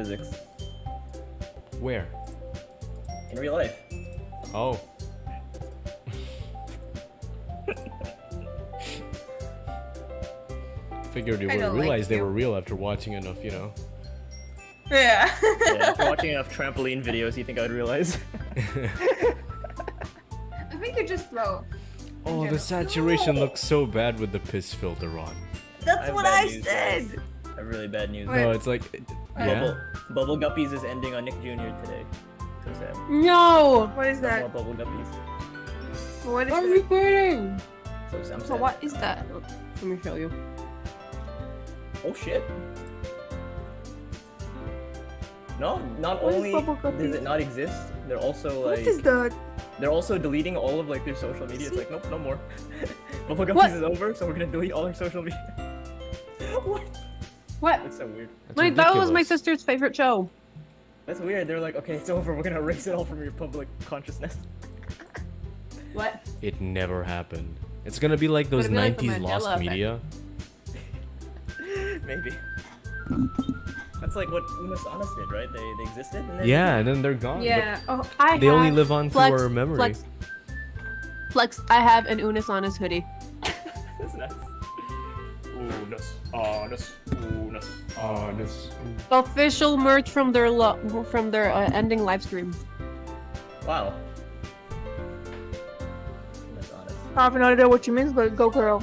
physics. Where? In real life. Oh. Figured you would realize they were real after watching enough, you know. Yeah. Yeah, after watching enough trampoline videos, you think I would realize? I think you're just slow. Oh, the saturation looks so bad with the piss filter on. That's what I said. I have really bad news. No, it's like, yeah. Bubble Guppies is ending on Nick Jr. today. So sad. No. What is No that? more Bubble Guppies. What is What are you kidding? So I'm So sad. what is that? Let me show you. Oh shit. No, not What is only Bubble does Guppies? it not exist, they're also What like is that? they're also deleting all of like their social media. It's like nope, no more. Bubble Guppies What? is over, so we're gonna delete all our social media. What? What? That's so weird. That's That was my ridiculous. sister's favorite show. That's weird. They're like, okay, it's over. We're gonna erase it all from your public consciousness. What? It never happened. It's gonna be like those Gonna be like the 90s lost Mandela effect. media. Maybe. That's like what Unis Honest did, right? They existed and then Yeah, and then they're gone. Yeah. Oh, I They only have live on through our memory. Flex. I have an Unis Honest hoodie. That's nice. Unis, honest, Unis, honest. Official merch from their ending live stream. Wow. That's honest. I have no idea what you mean, but go girl.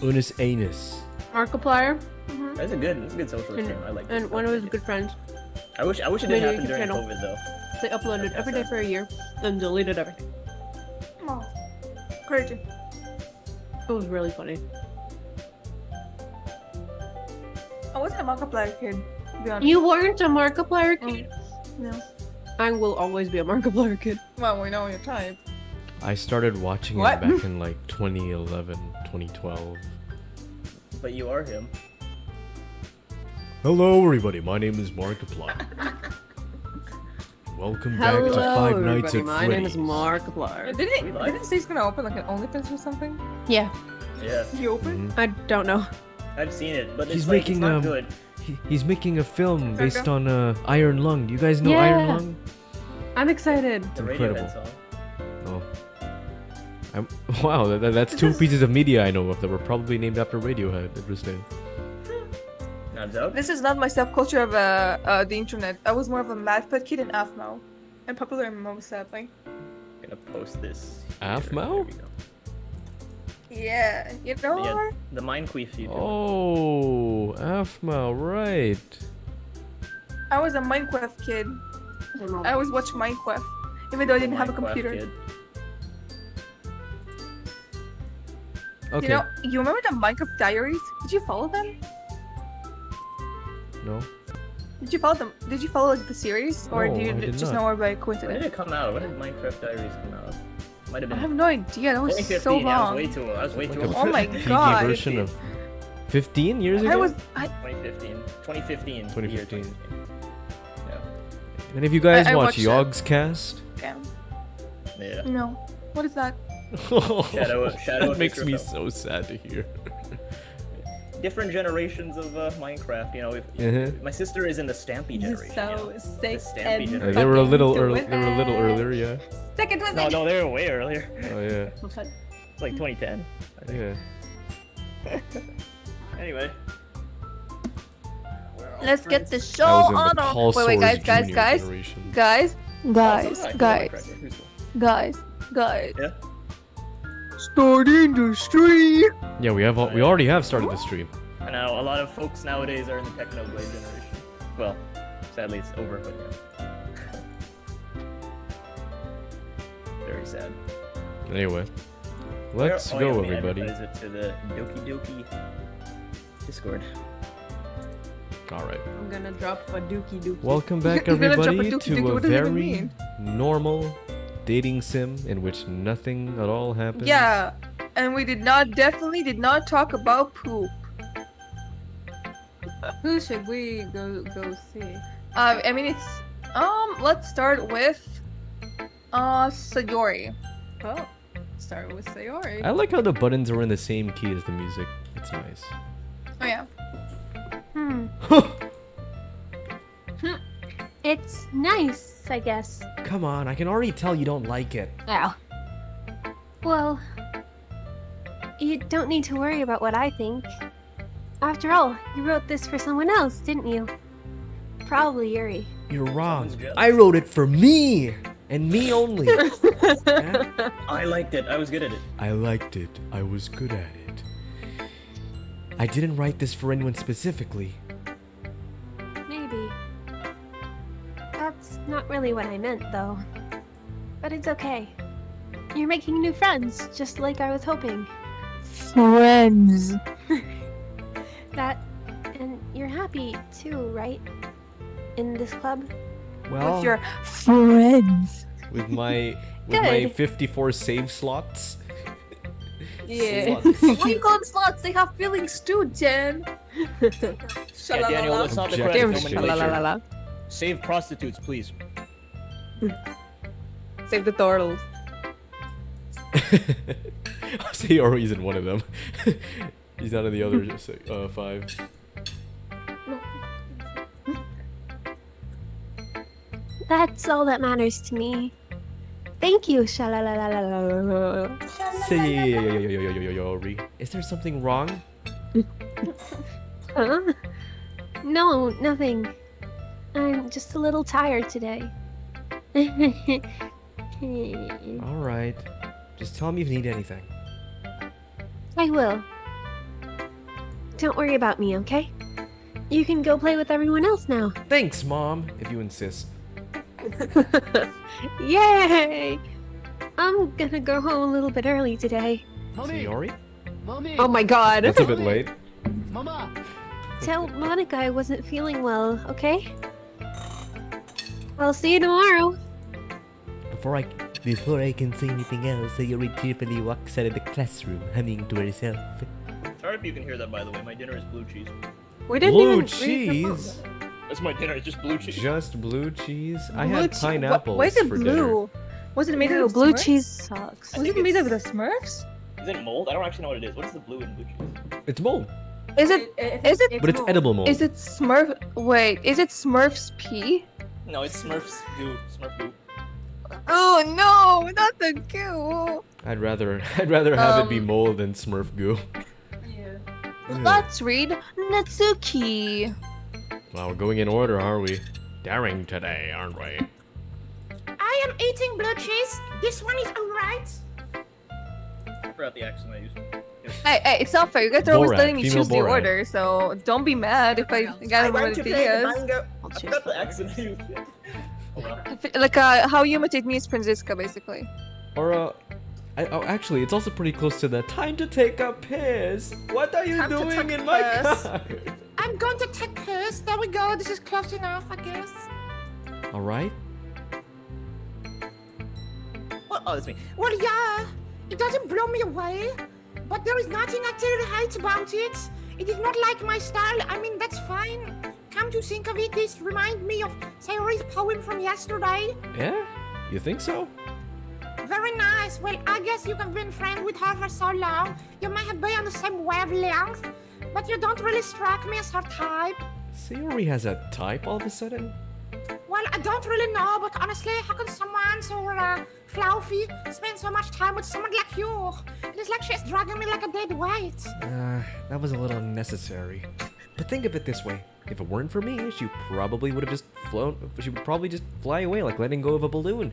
Unis anus. Markiplier That's a good social and, stream. I like and it. one of his good friends. I wish it made didn't a happen YouTube during channel. COVID though. They uploaded every day for a year and deleted everything. Oh, crazy. It was really funny. I wasn't a Markiplier kid, to be honest. You weren't a Markiplier kid. No. I will always be a Markiplier kid. Well, we know your type. I started watching What? it back in like 2011, 2012. But you are him. Hello, everybody. My name is Markiplier. Welcome back to Five Nights at My name is Freddy's. Markiplier. Didn't it say he's gonna open like an OnlyFans or something? Yeah, Yeah, He opened? I don't know. I've seen it, but He's it's like, it's making, not good. He's making a film based on Iron Lung. You guys know Iron Yeah. Lung? I'm excited. The incredible. Radiohead song. Oh. Wow, that's two pieces of media I know of that were probably named after Radiohead. Interesting. Knives Out. This is not my subculture of the internet. I was more of a Madpad kid in AFMO. And popular MMO, sadly. I'm gonna post this. AFMO? Here we go. Yeah, you know Yeah, what? the Minequeef you do. Oh, AFMO, right. I was a Minecraft kid. I always watched Minecraft, even though I didn't have a Minecraft computer. kid. Okay. You know, you remember the Minecraft Diaries? Did you follow them? No. Did you follow them? Did you follow like the series, or No, do you I did just not. know it by When did coincidence? it come out? When did Minecraft Diaries come out? Might have I been have no idea. That was 2015. so Yeah, I long. was way too. I was way Like too a old. Oh my PG God. version of 15 years ago? I 2015. 2015. 2015. Yeah. And if you guys I watch watched it. Yogg's cast? Damn. Yeah. No. What is that? Shadow that of makes me Israfel. so sad to hear. Different generations of Minecraft. You know, Mhm. my sister is in the Stampy generation. So you sick Stampy and generation. They were a little fucking early. They were a little earlier, yeah. Second with know? it. No, they were way earlier. Oh yeah. It's like 2010. I think. Yeah. Anyway. Let's get the show I was in on. the Paul Wait, Soares guys, Jr. guys, generation. guys, guys, Oh, guys, guys, guys. Yeah. Starting the stream. Yeah, we already have started the stream. I know a lot of folks nowadays are in the Technoblade generation. Well, sadly it's over, but yeah. Very sad. Anyway, let's Oh, go, yeah, we everybody. advertise it to the Doki Doki Discord. All right. I'm gonna drop a dookie dookie. Welcome back, You're gonna drop a everybody, dookie to dookie, a what does it even very mean? normal dating sim in which nothing at all happens. Yeah, and we definitely did not talk about poop. Who should we go see? I mean it's let's start with Sayori. Oh, start with Sayori. I like how the buttons are in the same key as the music. It's nice. Oh yeah. It's nice, I guess. Come on, I can already tell you don't like it. Oh. Well, you don't need to worry about what I think. After all, you wrote this for someone else, didn't you? Probably Yuri. You're wrong. Someone's jealous. I wrote it for me! And me only. Yeah? I liked it. I was good at it. I liked it. I was good at it. I didn't write this for anyone specifically. Maybe. That's not really what I meant, though. But it's okay. You're making new friends, just like I was hoping. Friends. That... and you're happy, too, right? In this club? Well, With your friends. with my 54 save slots. Yeah. Slots. What do you call them slots? They have feelings too, Jen. Yeah, Daniel, that's not the correct Objection. nomenclature. Save prostitutes, please. Save the turtles. I'll say Ori isn't one of them. He's not in the other 5. That's all that matters to me. Thank you, shalalalalala. Say Ori. Is there something wrong? Huh? No, nothing. I'm just a little tired today. Alright. Just tell me if you need anything. I will. Don't worry about me, okay? You can go play with everyone else now. Thanks, Mom, if you insist. Yay! I'm gonna go home a little bit early today. Say Ori? Oh my god. That's a bit late. Tell Monica I wasn't feeling well, okay? I'll see you tomorrow. Before I can say anything else, Sayori cheerfully walks out of the classroom, humming to herself. Sorry if you can hear that, by the way. My dinner is blue cheese. We didn't Blue even read the cheese? book. That's my dinner. It's just blue cheese. Just blue cheese? I Blue had che- pineapples Why is it for blue? dinner. Was it made Ew, out of blue Smurfs? cheese sucks. I Was it think made out it's- of the Smurfs? Is it mold? I don't actually know what it is. What is the blue in blue cheese? It's mold, Is it? Is it? but it's edible mold. Is it Smurf? Wait, is it Smurfs pee? No, it's Smurf's goo. Smurf goo. Oh no, not the goo. I'd rather have it be Um, mold than Smurf goo. Let's read Natsuki. Wow, we're going in order, are we? Daring today, aren't we? I am eating blue cheese. This one is alright. I forgot the accent I used. Hey, it's not fair. You guys are always Borat, letting me female choose the Borat. order, so don't be mad if I got I one went of to the play the ideas. manga. I forgot the accent I used. Oh well. Like how you imitate me is Franziska, basically. Or actually, it's also pretty close to the time to take a piss. What are you Time to doing take in a my piss. car? I'm going to take piss. There we go. This is close enough, I guess. All right. What? Oh, that's me. Well, yeah. It doesn't blow me away, but there is nothing I totally hate about it. It is not like my style. I mean, that's fine. Come to think of it, this reminds me of Sayori's poem from yesterday. Yeah? You think so? Very nice. Well, I guess you have been friends with her for so long. You may have been on the same wavelength, but you don't really strike me as her type. Sayori has a type all of a sudden? Well, I don't really know, but honestly, how can someone so fluffy spend so much time with someone like you? It is like she's dragging me like a dead weight. That was a little unnecessary. But think of it this way. If it weren't for me, she probably would have just flown. She would probably just fly away like letting go of a balloon.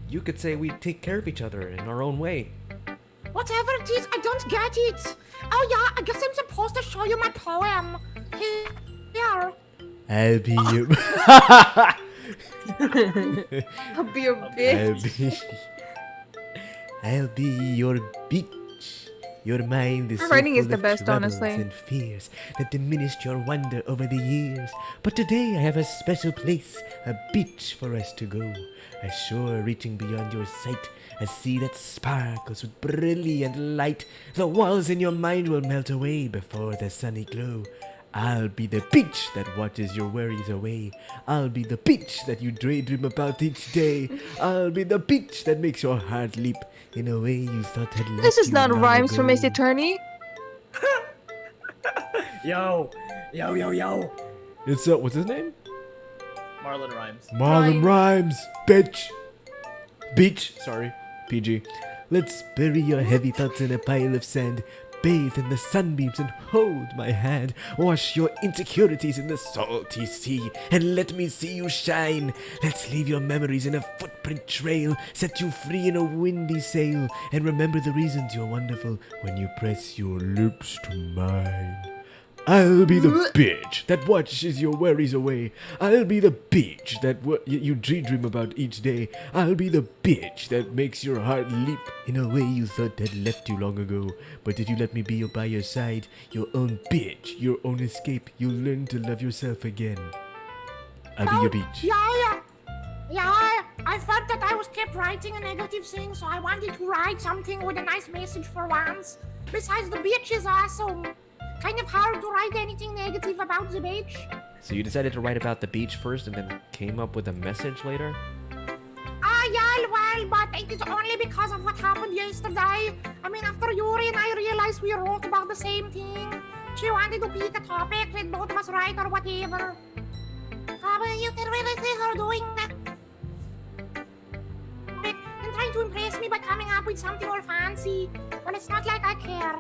You could say we take care of each other in our own way. Whatever it is, I don't get it. Oh yeah, I guess I'm supposed to show you my poem. Here. I'll be your... I'll be your bitch. I'll be your beach. Your mind is Her so writing is full the of best, troubles honestly. and fears that diminished your wonder over the years. But today I have a special place, a beach for us to go. A shore reaching beyond your sight, a sea that sparkles with brilliant light. The walls in your mind will melt away before the sunny glow. I'll be the beach that watches your worries away. I'll be the beach that you daydream about each day. I'll be the beach that makes your heart leap in a way you thought had left This is you not long rhymes from ago. Ace Attorney. Yo. It's what's his name? Marlon rhymes. Marlon rhymes, bitch. Beach, sorry, PG. Let's bury your heavy thoughts in a pile of sand. Bathe in the sunbeams and hold my hand. Wash your insecurities in the salty sea and let me see you shine. Let's leave your memories in a footprint trail, set you free in a windy sail, and remember the reasons you're wonderful when you press your lips to mine. I'll be the bitch that washes your worries away. I'll be the bitch that you daydream about each day. I'll be the bitch that makes your heart leap in a way you thought had left you long ago. But if you let me be by your side, your own bitch, your own escape, you'll learn to love yourself again. I'll be your bitch. Yeah, I felt that I was kept writing a negative thing, so I wanted to write something with a nice message for once. Besides, the bitch is awesome. Kind of hard to write anything negative about the beach. So you decided to write about the beach first and then came up with a message later? Yeah, well, but it is only because of what happened yesterday. I mean, after Yuri and I realized we wrote about the same thing. She wanted to pick a topic that both of us write or whatever. But you can really see her doing that. And trying to impress me by coming up with something all fancy. Well, it's not like I care.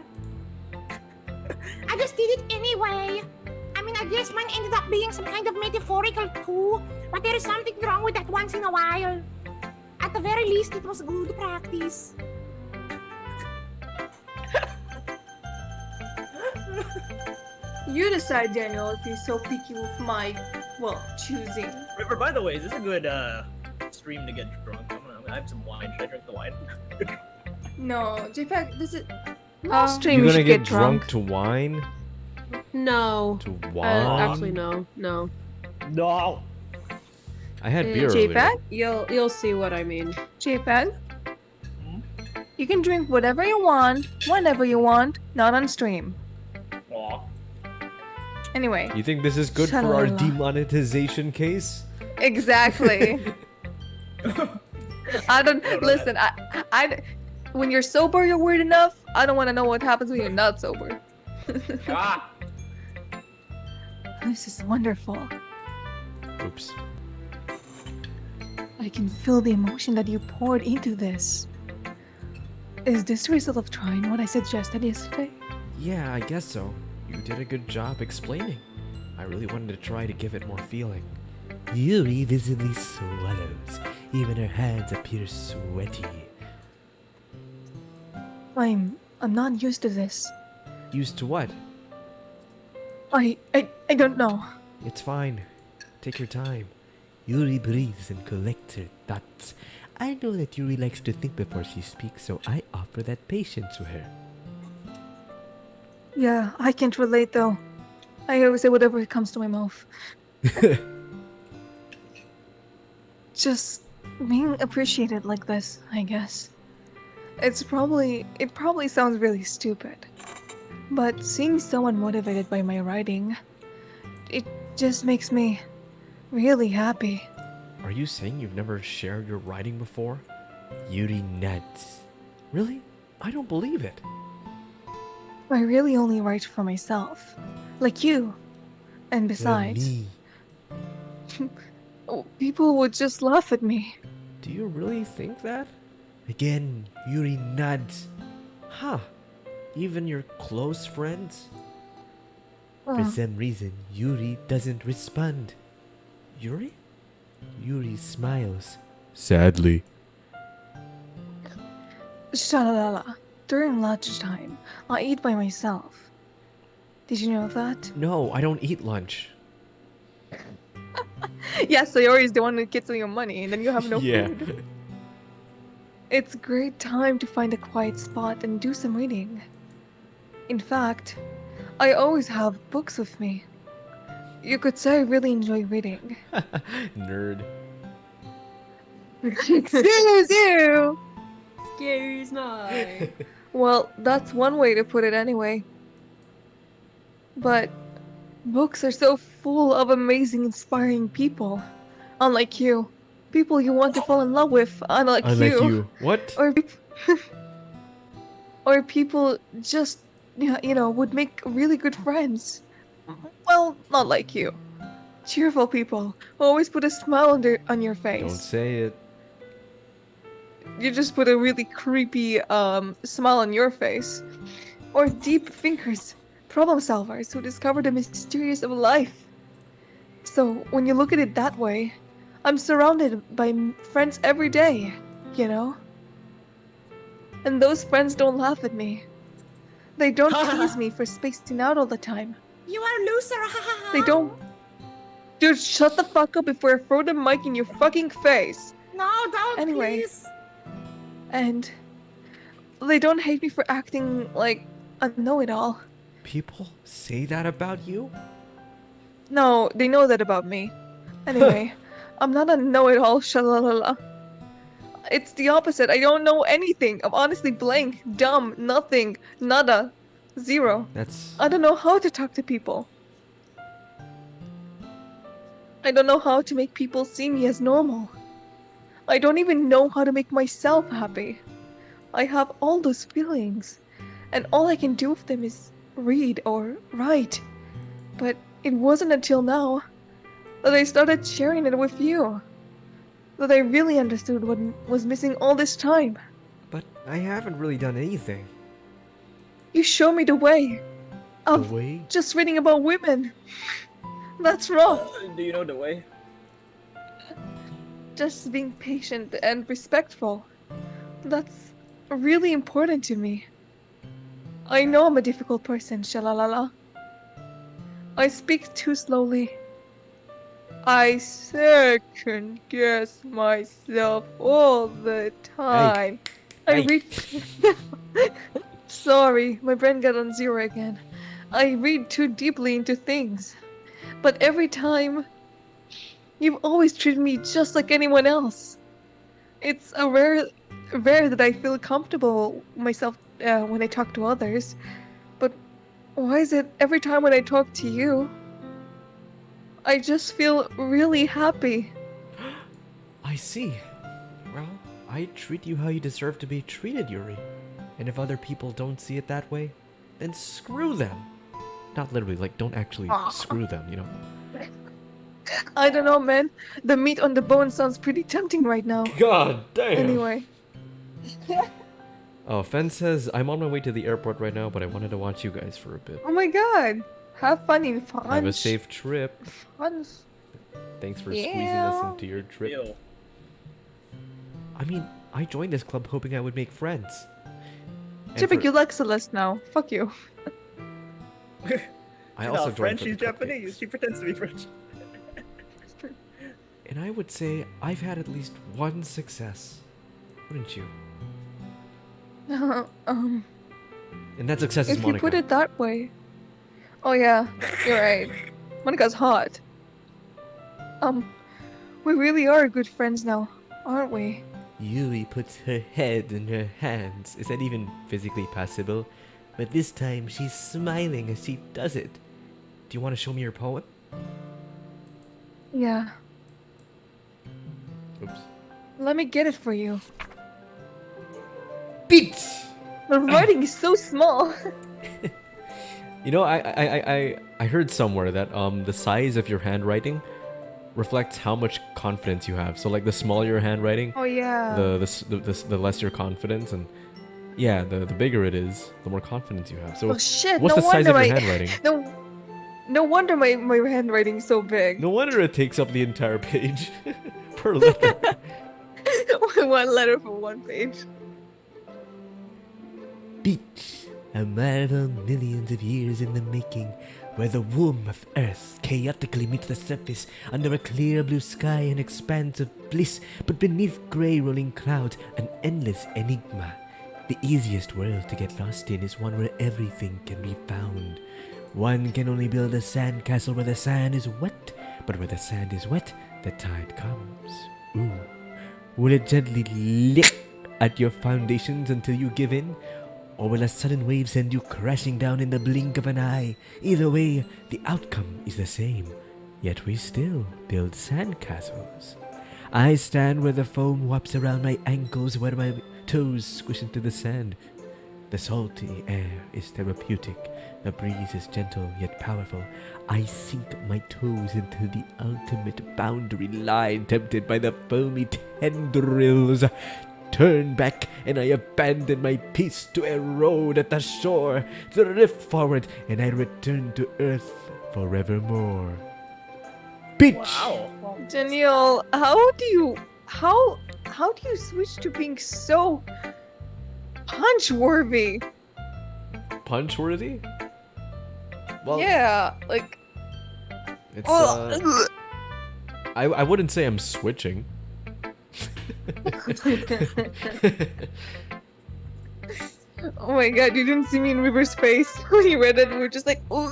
I just did it anyway. I mean, I guess mine ended up being some kind of metaphorical too, but there is something wrong with that once in a while. At the very least, it was good practice. You decide, Daniel, if you're so picky with my, well, choosing. River, by the way, is this a good stream to get drunk? I have some wine. Should I drink the wine? No, JPEG, this is... No Oh. stream, You're you gonna should get get drunk. to wine? No. To wine? Actually, no. No. No. I had beer earlier. JPEG? You'll see what I mean. JPEG? You can drink whatever you want, whenever you want, not on stream. Aw. Anyway. You think this is good for our Sha-la-la. demonetization case? Exactly. I don't... Listen, I... When you're sober, you're weird enough. I don't want to know what happens when you're not sober. Ah. This is wonderful. Oops. I can feel the emotion that you poured into this. Is this the result of trying what I suggested yesterday? Yeah, I guess so. You did a good job explaining. I really wanted to try to give it more feeling. Yuri visibly swallows. Even her hands appear sweaty. I'm not used to this. Used to what? I don't know. It's fine. Take your time. Yuri breathes and collects her thoughts. I know that Yuri likes to think before she speaks, so I offer that patience to her. Yeah, I can't relate though. I always say whatever comes to my mouth. Just being appreciated like this, I guess. It probably sounds really stupid. But seeing someone motivated by my writing, it just makes me really happy. Are you saying you've never shared your writing before? Yuri nods. Really? I don't believe it. I really only write for myself. Like you. And besides, Me. people would just laugh at me. Do you really think that? Again, Yuri nods. Huh. Even your close friends? For some reason, Yuri doesn't respond. Yuri? Yuri smiles. Sadly. Sha-la-la-la. During lunchtime, I eat by myself. Did you know that? No, I don't eat lunch. Yeah, so you're always the one who gets all your money, and then you have no Yeah. food. It's a great time to find a quiet spot and do some reading. In fact, I always have books with me. You could say I really enjoy reading. Nerd. Excuse you! Gary's not. Well, that's one way to put it anyway. But books are so full of amazing, inspiring people. Unlike you. People you want to fall in love with, unlike you. What? Or people just, you know, would make really good friends. Well, not like you. cheerful people who always put a smile on your face. Don't say it. You just put a really creepy smile on your face. Or deep thinkers, problem solvers who discover the mysterious of life. So when you look at it that way, I'm surrounded by friends every day, you know? And those friends don't laugh at me. They don't tease me for spacing out all the time. You are a loser. They don't... Dude, shut the fuck up before I throw the mic in your fucking face. No, don't, Anyway. please. And they don't hate me for acting like a know-it-all. People say that about you? No, they know that about me. Anyway, I'm not a know-it-all, shalalala. It's the opposite. I don't know anything. I'm honestly blank, dumb, nothing, nada, zero. That's... I don't know how to talk to people. I don't know how to make people see me as normal. I don't even know how to make myself happy. I have all those feelings, and all I can do with them is read or write. But it wasn't until now that I started sharing it with you that I really understood what was missing all this time. But I haven't really done anything. You showed me the way The of way? just reading about women. That's wrong. Do you know the way? Just being patient and respectful. That's really important to me. I know I'm a difficult person, shalalala. I speak too slowly. I second guess myself all the time. I Hey. read. Sorry, my brain got on zero again. I read too deeply into things. But every time, you've always treated me just like anyone else. It's a rare that I feel comfortable myself when I talk to others. But why is it every time when I talk to you, I just feel really happy? I see. Well, I treat you how you deserve to be treated, Yuri. And if other people don't see it that way, then screw them. Not literally, like, don't actually screw them, you know? I don't know, man. The meat on the bone sounds pretty tempting right now. God damn! Anyway. Oh, Fen says, I'm on my way to the airport right now, but I wanted to watch you guys for a bit. Oh my god. Have fun in fun. Have a safe trip. Fun. Thanks for squeezing us Yeah. into your trip. Deal. I mean, I joined this club hoping I would make friends. And Chippik, for- you like Celeste now. Fuck you. I She's also not joined French, for the she's Japanese. cupcakes. She pretends to be French. And I would say I've had at least one success. Wouldn't you? Um, And that success is if you Monica. put it that way. Oh yeah, you're right. Monica's hot. We really are good friends now, aren't we? Yuri puts her head in her hands. Is that even physically possible? But this time she's smiling as she does it. Do you want to show me your poem? Yeah. Oops. Let me get it for you. Beat! The writing is so small. You know, I heard somewhere that the size of your handwriting reflects how much confidence you have. So like the smaller your handwriting, Oh yeah. the less your confidence, and yeah, the bigger it is, the more confidence you have. So Oh shit! what's no the size wonder of your my handwriting? no wonder my handwriting is so big. No wonder it takes up the entire page per letter. One letter for one page. Beach, a marvel millions of years in the making, where the womb of Earth chaotically meets the surface under a clear blue sky, an expanse of bliss, but beneath grey rolling clouds, an endless enigma. The easiest world to get lost in is one where everything can be found. One can only build a sandcastle where the sand is wet, but where the sand is wet, the tide comes. Ooh. Will it gently lick at your foundations until you give in? Or will a sudden wave send you crashing down in the blink of an eye? Either way, the outcome is the same. Yet we still build sandcastles. I stand where the foam wraps around my ankles, where my toes squish into the sand. The salty air is therapeutic. The breeze is gentle yet powerful. I sink my toes into the ultimate boundary line, tempted by the foamy tendrils. Turn back, and I abandon my piece to erode at the shore, drift forward, and I return to earth forevermore. Bitch! Wow. Daniel, how do you switch to being so punch-worthy? Punch-worthy? Well, Yeah, like. it's, Oh, I wouldn't say I'm switching. oh my god, you didn't see me in River's face when you read it. We were just like, "Ugh."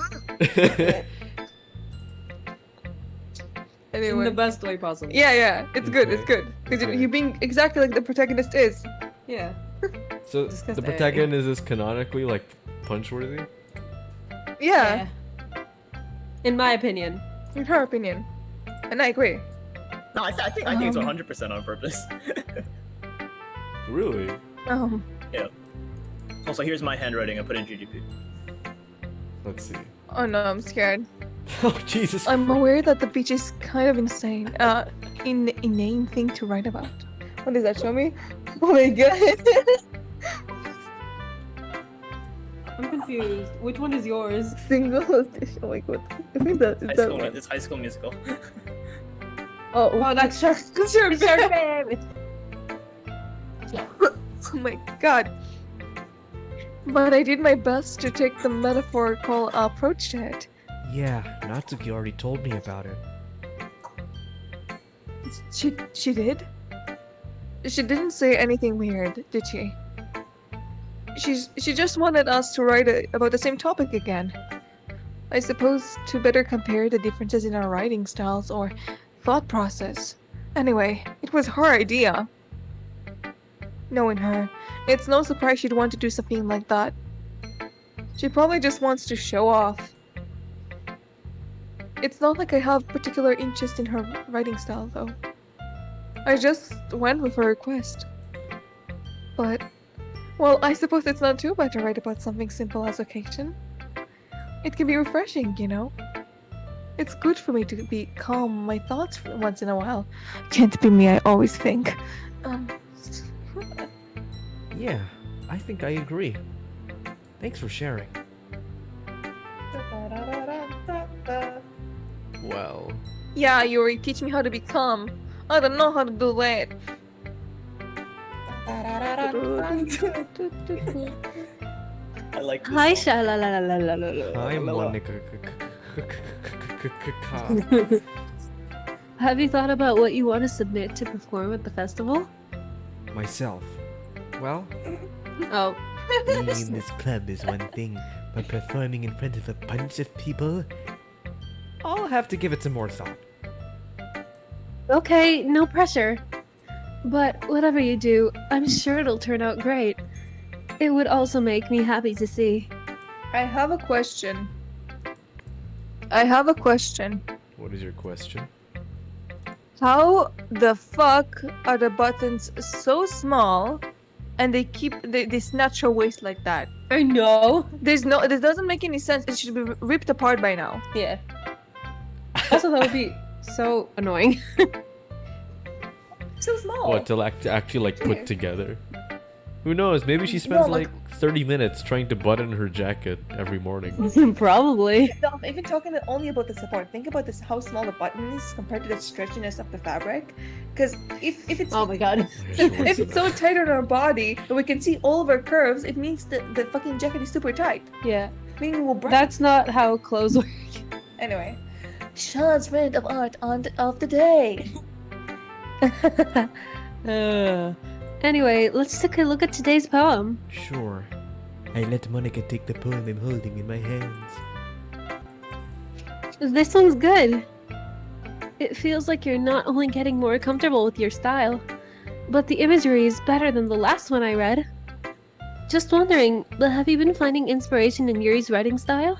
In Anyway. the best way possible. Yeah, it's good, it's Okay, good. Because okay. you're being exactly like the protagonist is. Yeah. So Discuss the A. protagonist is canonically like punch-worthy? Yeah, In my opinion. in her opinion. And I agree. No, I think it's 100% on purpose. Really? Also, here's my handwriting. I put in GGP. Let's see. Oh no, I'm scared. Oh Jesus! I'm aware that the beach is kind of insane. Inane thing to write about. What does that show me? Oh my god. I'm confused. Which one is yours? Single. Oh my god. I think that is that one. It's High School Musical. Oh, that's Shark. Sure. Shark. Oh my god. But I did my best to take the metaphorical approach to it. Yeah, Natsuki already told me about it. She did? She didn't say anything weird, did she? She just wanted us to write about the same topic again. I suppose to better compare the differences in our writing styles or thought process. Anyway, it was her idea. Knowing her, it's no surprise she'd want to do something like that. She probably just wants to show off. It's not like I have particular interest in her writing style, though. I just went with her request. But, well, I suppose it's not too bad to write about something simple as occasion. It can be refreshing, you know? It's good for me to be calm my thoughts once in a while. Can't be me, I always think. Yeah, I think I agree. Thanks for sharing. Well, Yeah, Yuri, teach me how to be calm. I don't know how to do that. I like this Hi, song. hi Monica. Have you thought about what you want to submit to perform at the festival? Myself. Well, Oh, being in this club is one thing, but performing in front of a bunch of people, I'll have to give it some more thought. okay, no pressure. But whatever you do, I'm sure it'll turn out great. It would also make me happy to see. I have a question. What is your question? How the fuck are the buttons so small and they snatch your waist like that? I know. This doesn't make any sense. It should be ripped apart by now. Yeah. Also, that would be so annoying. So small. What, to actually like put together? Who knows? Maybe she spends No, like- like 30 minutes trying to button her jacket every morning. Probably. No, I'm even talking only about the support. Think about this: how small the button is compared to the stretchiness of the fabric. Because if it's Oh my god. if it's so tight on our body and we can see all of our curves, it means that the fucking jacket is super tight. Yeah. Meaning we'll break. That's not how clothes work. Anyway, Sean's rant of art of the day. Anyway, let's take a look at today's poem. Sure. I let Monica take the poem I'm holding in my hands. This one's good. It feels like you're not only getting more comfortable with your style, but the imagery is better than the last one I read. Just wondering, but have you been finding inspiration in Yuri's writing style?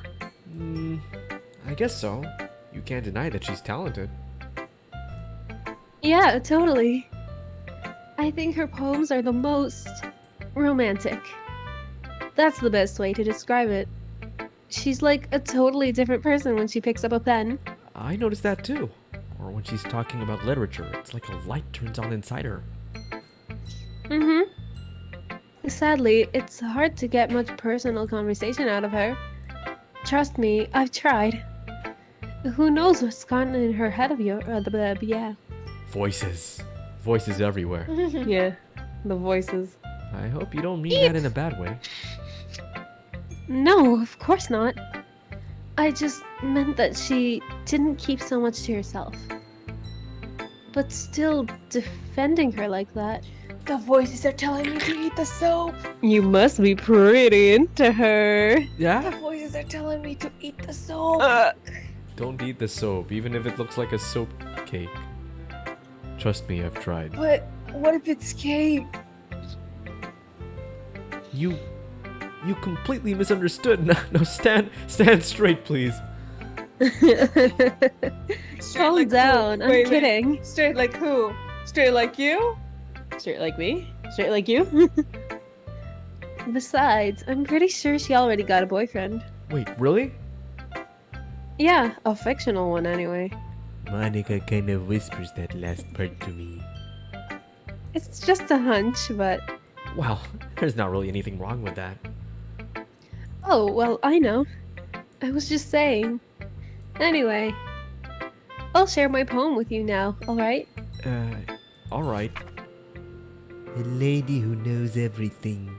I guess so. You can't deny that she's talented. Yeah, totally. I think her poems are the most romantic. That's the best way to describe it. She's like a totally different person when she picks up a pen. I noticed that too. Or when she's talking about literature, it's like a light turns on inside her. Mm-hmm. Sadly, it's hard to get much personal conversation out of her. Trust me, I've tried. Who knows what's gotten in her head of yeah. Voices. Voices everywhere. Yeah, the voices. I hope you don't mean that in a bad way. No, of course not. I just meant that she didn't keep so much to herself. But still defending her like that. The voices are telling me to eat the soap. You must be pretty into her. The Yeah? voices are telling me to eat the soap. Don't eat the soap, even if it looks like a soap cake. Trust me, I've tried. But what if it's cake? You completely misunderstood. No, stand straight, please. Calm like who? down, I'm Wait. kidding. Straight like who? Straight like you? Straight like me? Straight like you? Besides, I'm pretty sure she already got a boyfriend. Wait, really? Yeah, a fictional one anyway. Monica kind of whispers that last part to me. It's just a hunch, but... Wow, there's not really anything wrong with that. Oh, well, I know. I was just saying. Anyway, I'll share my poem with you now, alright? Alright. A lady who knows everything.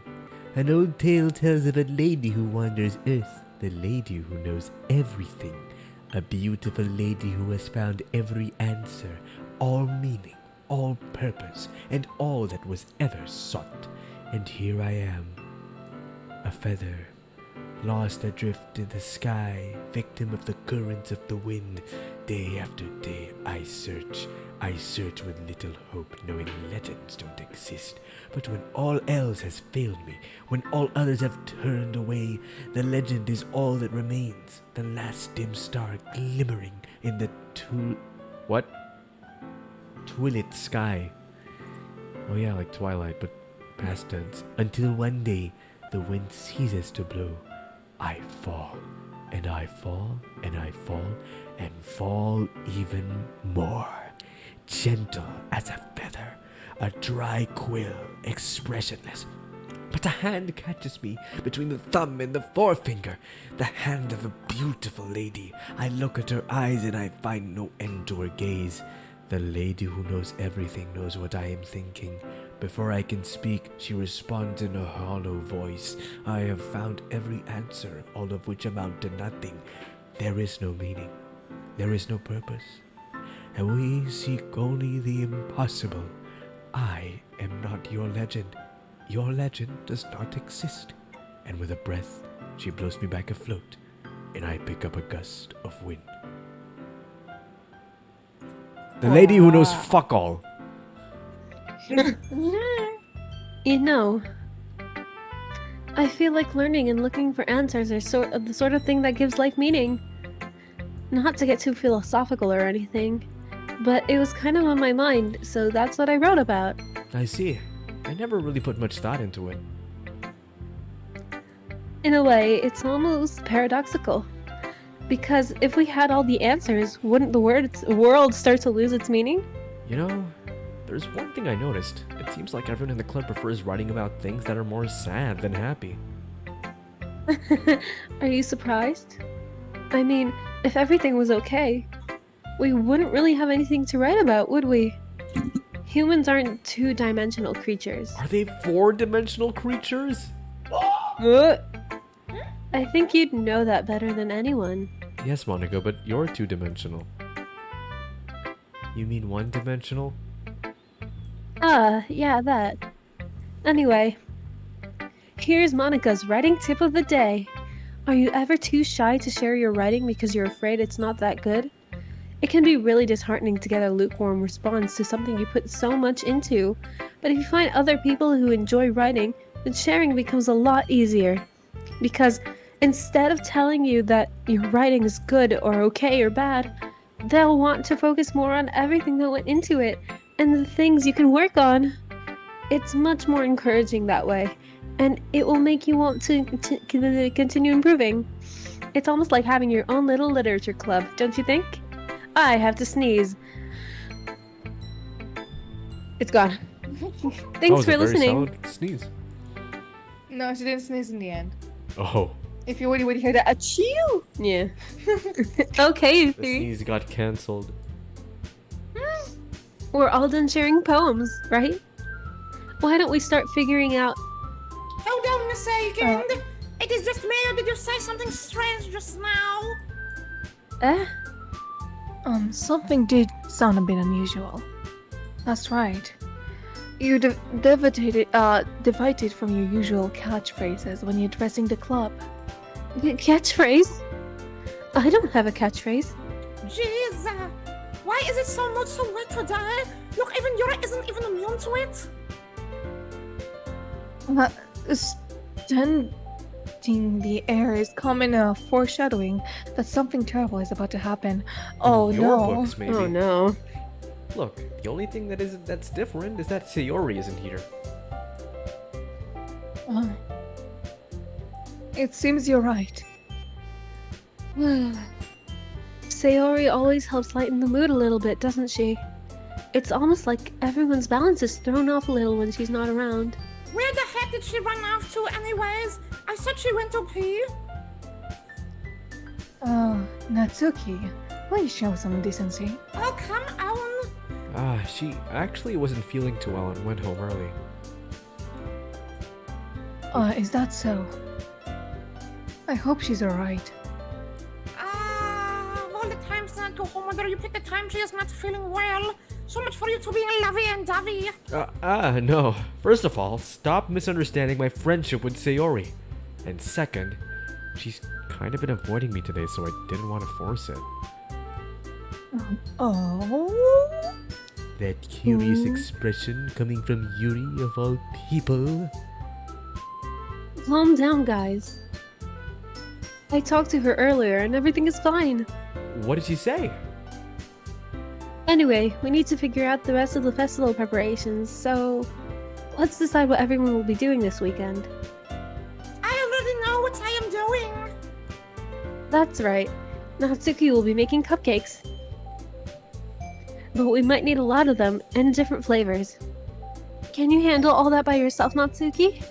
An old tale tells of a lady who wanders earth. The lady who knows everything. A beautiful lady who has found every answer, all meaning, all purpose, and all that was ever sought. And here I am, a feather, lost adrift in the sky, victim of the currents of the wind. Day after day I search with little hope, knowing legends don't exist. But when all else has failed me, when all others have turned away, the legend is all that remains, the last dim star glimmering in the twilit sky. Oh yeah, like twilight, but past tense. Until one day, the wind ceases to blow. I fall, and I fall, and I fall, and fall even more. Gentle as a feather, a dry quill, expressionless. But a hand catches me between the thumb and the forefinger, the hand of a beautiful lady. I look at her eyes and I find no end to her gaze. The lady who knows everything knows what I am thinking. Before I can speak, she responds in a hollow voice. I have found every answer, all of which amount to nothing. There is no meaning. There is no purpose. And we seek only the impossible. I am not your legend. Your legend does not exist. And with a breath, she blows me back afloat, and I pick up a gust of wind. The lady who knows fuck all. You know, I feel like learning and looking for answers are the sort of thing that gives life meaning. Not to get too philosophical or anything, but it was kind of on my mind, so that's what I wrote about. I see. I never really put much thought into it. In a way, it's almost paradoxical. Because if we had all the answers, wouldn't the world start to lose its meaning? You know, there's one thing I noticed. It seems like everyone in the club prefers writing about things that are more sad than happy. Are you surprised? I mean, if everything was okay, we wouldn't really have anything to write about, would we? Humans aren't two-dimensional creatures. Are they four-dimensional creatures? I think you'd know that better than anyone. Yes, Monica, but you're two-dimensional. You mean one-dimensional? Yeah, that. Anyway, here's Monica's writing tip of the day. Are you ever too shy to share your writing because you're afraid it's not that good? It can be really disheartening to get a lukewarm response to something you put so much into, but if you find other people who enjoy writing, then sharing becomes a lot easier. Because instead of telling you that your writing is good or okay or bad, they'll want to focus more on everything that went into it and the things you can work on. It's much more encouraging that way, and it will make you want to continue improving. It's almost like having your own little literature club, don't you think? I have to sneeze. It's gone. That Thanks was for a very listening. solid sneeze. No, she didn't sneeze in the end. Oh, If you would hear that, achoo! Yeah. Okay, the three. sneeze got cancelled. We're all done sharing poems, right? Why don't we start figuring out... Hold on a second. It is just me, or did you say something strange just now? Something did sound a bit unusual. That's right. You divided from your usual catchphrases when you're addressing the club. Catchphrase? I don't have a catchphrase. Jeez, why is it so much so wet today? Look, even Yura isn't even immune to it. Scenting the air is common foreshadowing that something terrible is about to happen. Oh In your no. books, maybe. Oh no. Look, the only thing that's different is that Sayori isn't here. It seems you're right. Sayori always helps lighten the mood a little bit, doesn't she? It's almost like everyone's balance is thrown off a little when she's not around. Where the heck did she run off to anyways? I said she went to pee. Natsuki, please show some decency. Oh, come on. She actually wasn't feeling too well and went home early. Is that so? I hope she's alright. All the times that I go home, whether you pick the time she is not feeling well. So much for you two being lovey and dovey. No. First of all, stop misunderstanding my friendship with Sayori. And second, she's kind of been avoiding me today, so I didn't want to force it. Oh. That curious expression coming from Yuri of all people. Calm down, guys. I talked to her earlier and everything is fine. What did she say? Anyway, we need to figure out the rest of the festival preparations, so let's decide what everyone will be doing this weekend. I already know what I am doing. That's right. Natsuki will be making cupcakes. But we might need a lot of them and different flavors. Can you handle all that by yourself, Natsuki?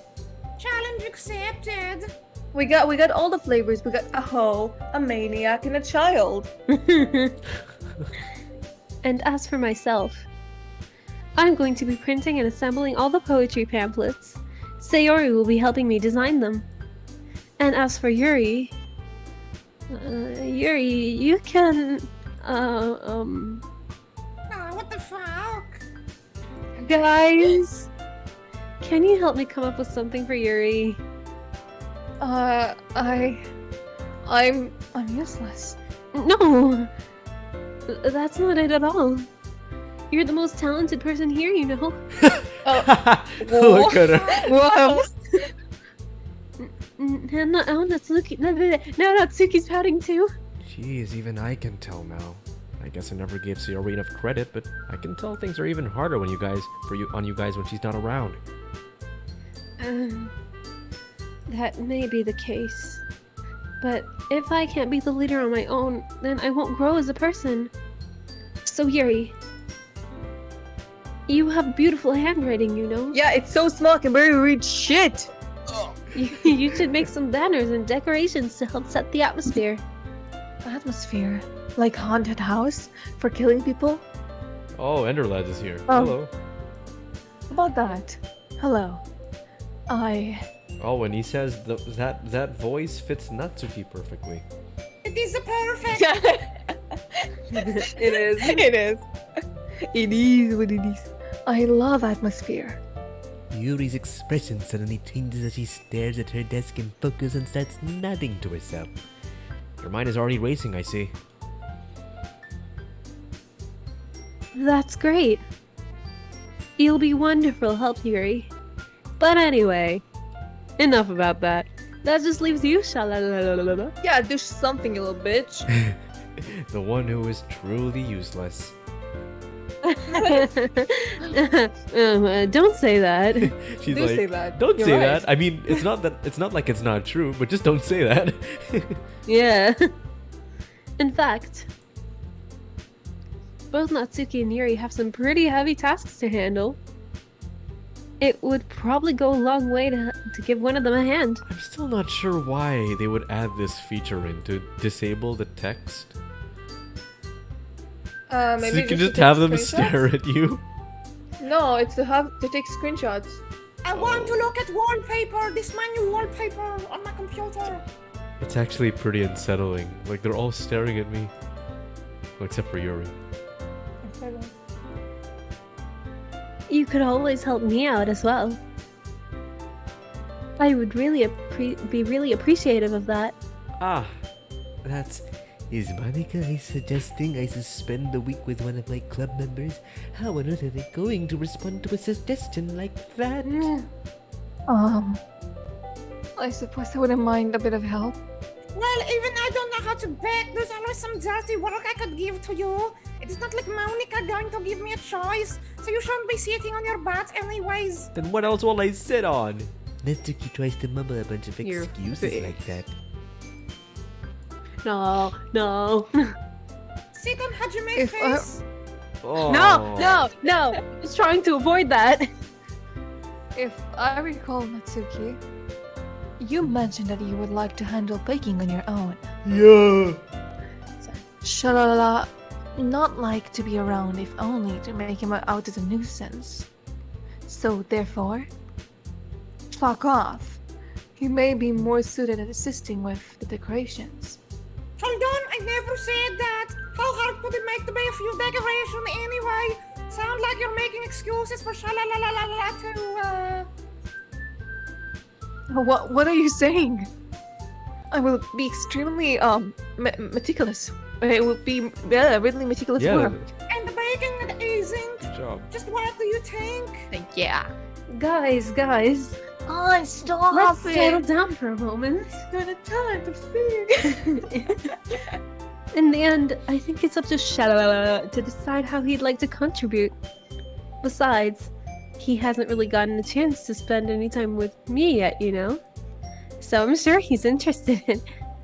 Challenge accepted. We got all the flavors. We got a hoe, a maniac, and a child. And as for myself, I'm going to be printing and assembling all the poetry pamphlets. Sayori will be helping me design them. And as for Yuri, you can, What the fuck? guys, can you help me come up with something for Yuri? I'm useless. No, that's not it at all. You're the most talented person here, you know. Look at her. Whoa! No, Natsuki. No, Natsuki's pouting too. Jeez, even I can tell now. I guess I never gave Sayori enough credit, but I can tell things are even harder when you guys when she's not around. That may be the case. But if I can't be the leader on my own, then I won't grow as a person. So Yuri, you have beautiful handwriting, you know? Yeah, it's so small, I can barely read shit. You should make some banners and decorations to help set the atmosphere. Atmosphere. Like haunted house? For killing people? Oh, Enderlads is here. Oh. Hello. How about that? Hello. Oh, and he says that voice fits Natsuki perfectly. It is perfect. It is. It is. It is what it is. I love atmosphere. Yuri's expression suddenly changes as she stares at her desk in focus and starts nodding to herself. Her mind is already racing, I see. That's great. You'll be wonderful help, Yuri. But anyway, enough about that. That just leaves you, sha-la-la-la-la-la. Yeah, do something, you little bitch. The one who is truly useless. Don't say that. She's Do like, say that. don't You're say right. that. I mean, it's not like it's not true, but just don't say that. Yeah. In fact, both Natsuki and Yuri have some pretty heavy tasks to handle. It would probably go a long way to give one of them a hand. I'm still not sure why they would add this feature in to disable the text. Maybe So you can to just take have them screenshots? stare at you. No, it's to take screenshots. I want to look at wallpaper, this menu wallpaper on my computer. It's actually pretty unsettling. Like they're all staring at me. Well, except for Yuri. You could always help me out as well. I would really be really appreciative of that. Ah, that's... Is Monica suggesting I suspend the week with one of my club members? How on earth are they going to respond to a suggestion like that? I suppose I wouldn't mind a bit of help. Well, even I don't know how to bake. There's always some dirty work I could give to you. It's not like Monica going to give me a choice, so you shouldn't be sitting on your butt anyways. Then what else will I sit on? Netsuki tries to mumble a bunch of Your excuses like that. No. Sit on Hajime's If I- face. Oh. No! Just trying to avoid that. If I recall, Natsuki, you mentioned that you would like to handle baking on your own. Yeah. Shalala, not like to be around if only to make him out as a nuisance. So therefore, fuck off. He may be more suited at assisting with the decorations. Hold on, I never said that. How hard could it make to be a few decoration anyway? Sound like you're making excuses for to, What are you saying? I will be extremely meticulous. It will be really meticulous Yeah. work. And the baking it isn't. Good job. Just what do you think? Yeah. Guys, Oh, stop let's settle down for a moment. Gonna time to speak. In the end, I think it's up to Shalala to decide how he'd like to contribute. Besides, he hasn't really gotten a chance to spend any time with me yet, you know? So I'm sure he's interested.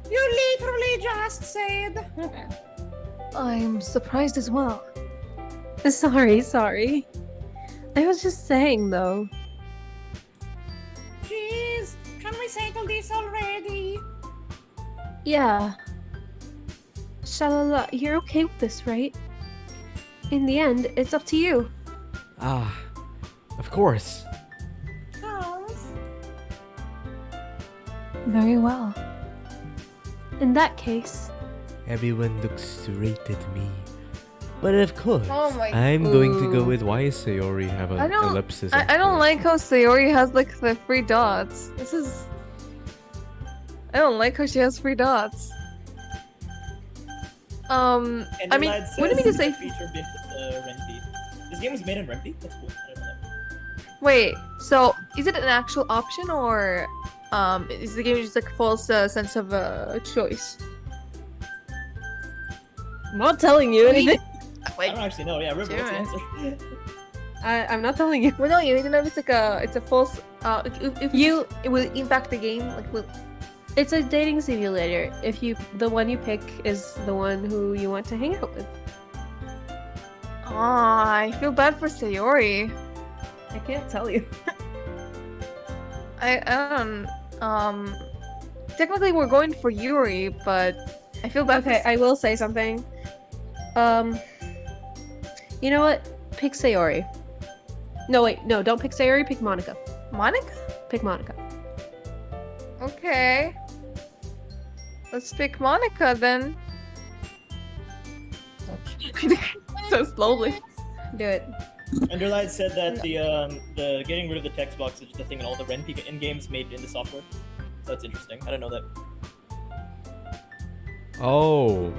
You literally just said. I'm surprised as well. Sorry. I was just saying, though. Jeez, can we settle this already? Yeah. Shalala, you're okay with this, right? In the end, it's up to you. Ah, of course. Sounds. Very well. In that case, Everyone looks straight at me. But of course, Oh my- I'm going to go Ooh. with why Sayori have I an don't- ellipsis. I after don't it. like how Sayori has like the 3 dots. This is. I don't like how she has 3 dots. I mean, what do you mean to say? Feature bit Ren'Py. This game was made in Ren'Py? That's cool. I didn't know that. Wait, so is it an actual option or is the game just like false sense of choice? I'm not telling you anything. I don't actually know. Yeah, River, what's the Sure. answer? I'm not telling you. Well, no, you need to know if it's like it's a false. If it will impact the game. Like, will It's a dating simulator. If the one you pick is the one who you want to hang out with. I feel bad for Sayori. I can't tell you. I don't. Technically, we're going for Yuri, but I feel bad. Okay, I will say something. You know what? Pick Sayori. No, wait, no, don't pick Sayori, pick Monica. Monica. Pick Monica. Okay. Let's pick Monica then. So slowly. Do it. Underlight said that the getting rid of the text box is the thing in all the Ren'Py in games made in the software. So that's interesting. I didn't know that. Oh.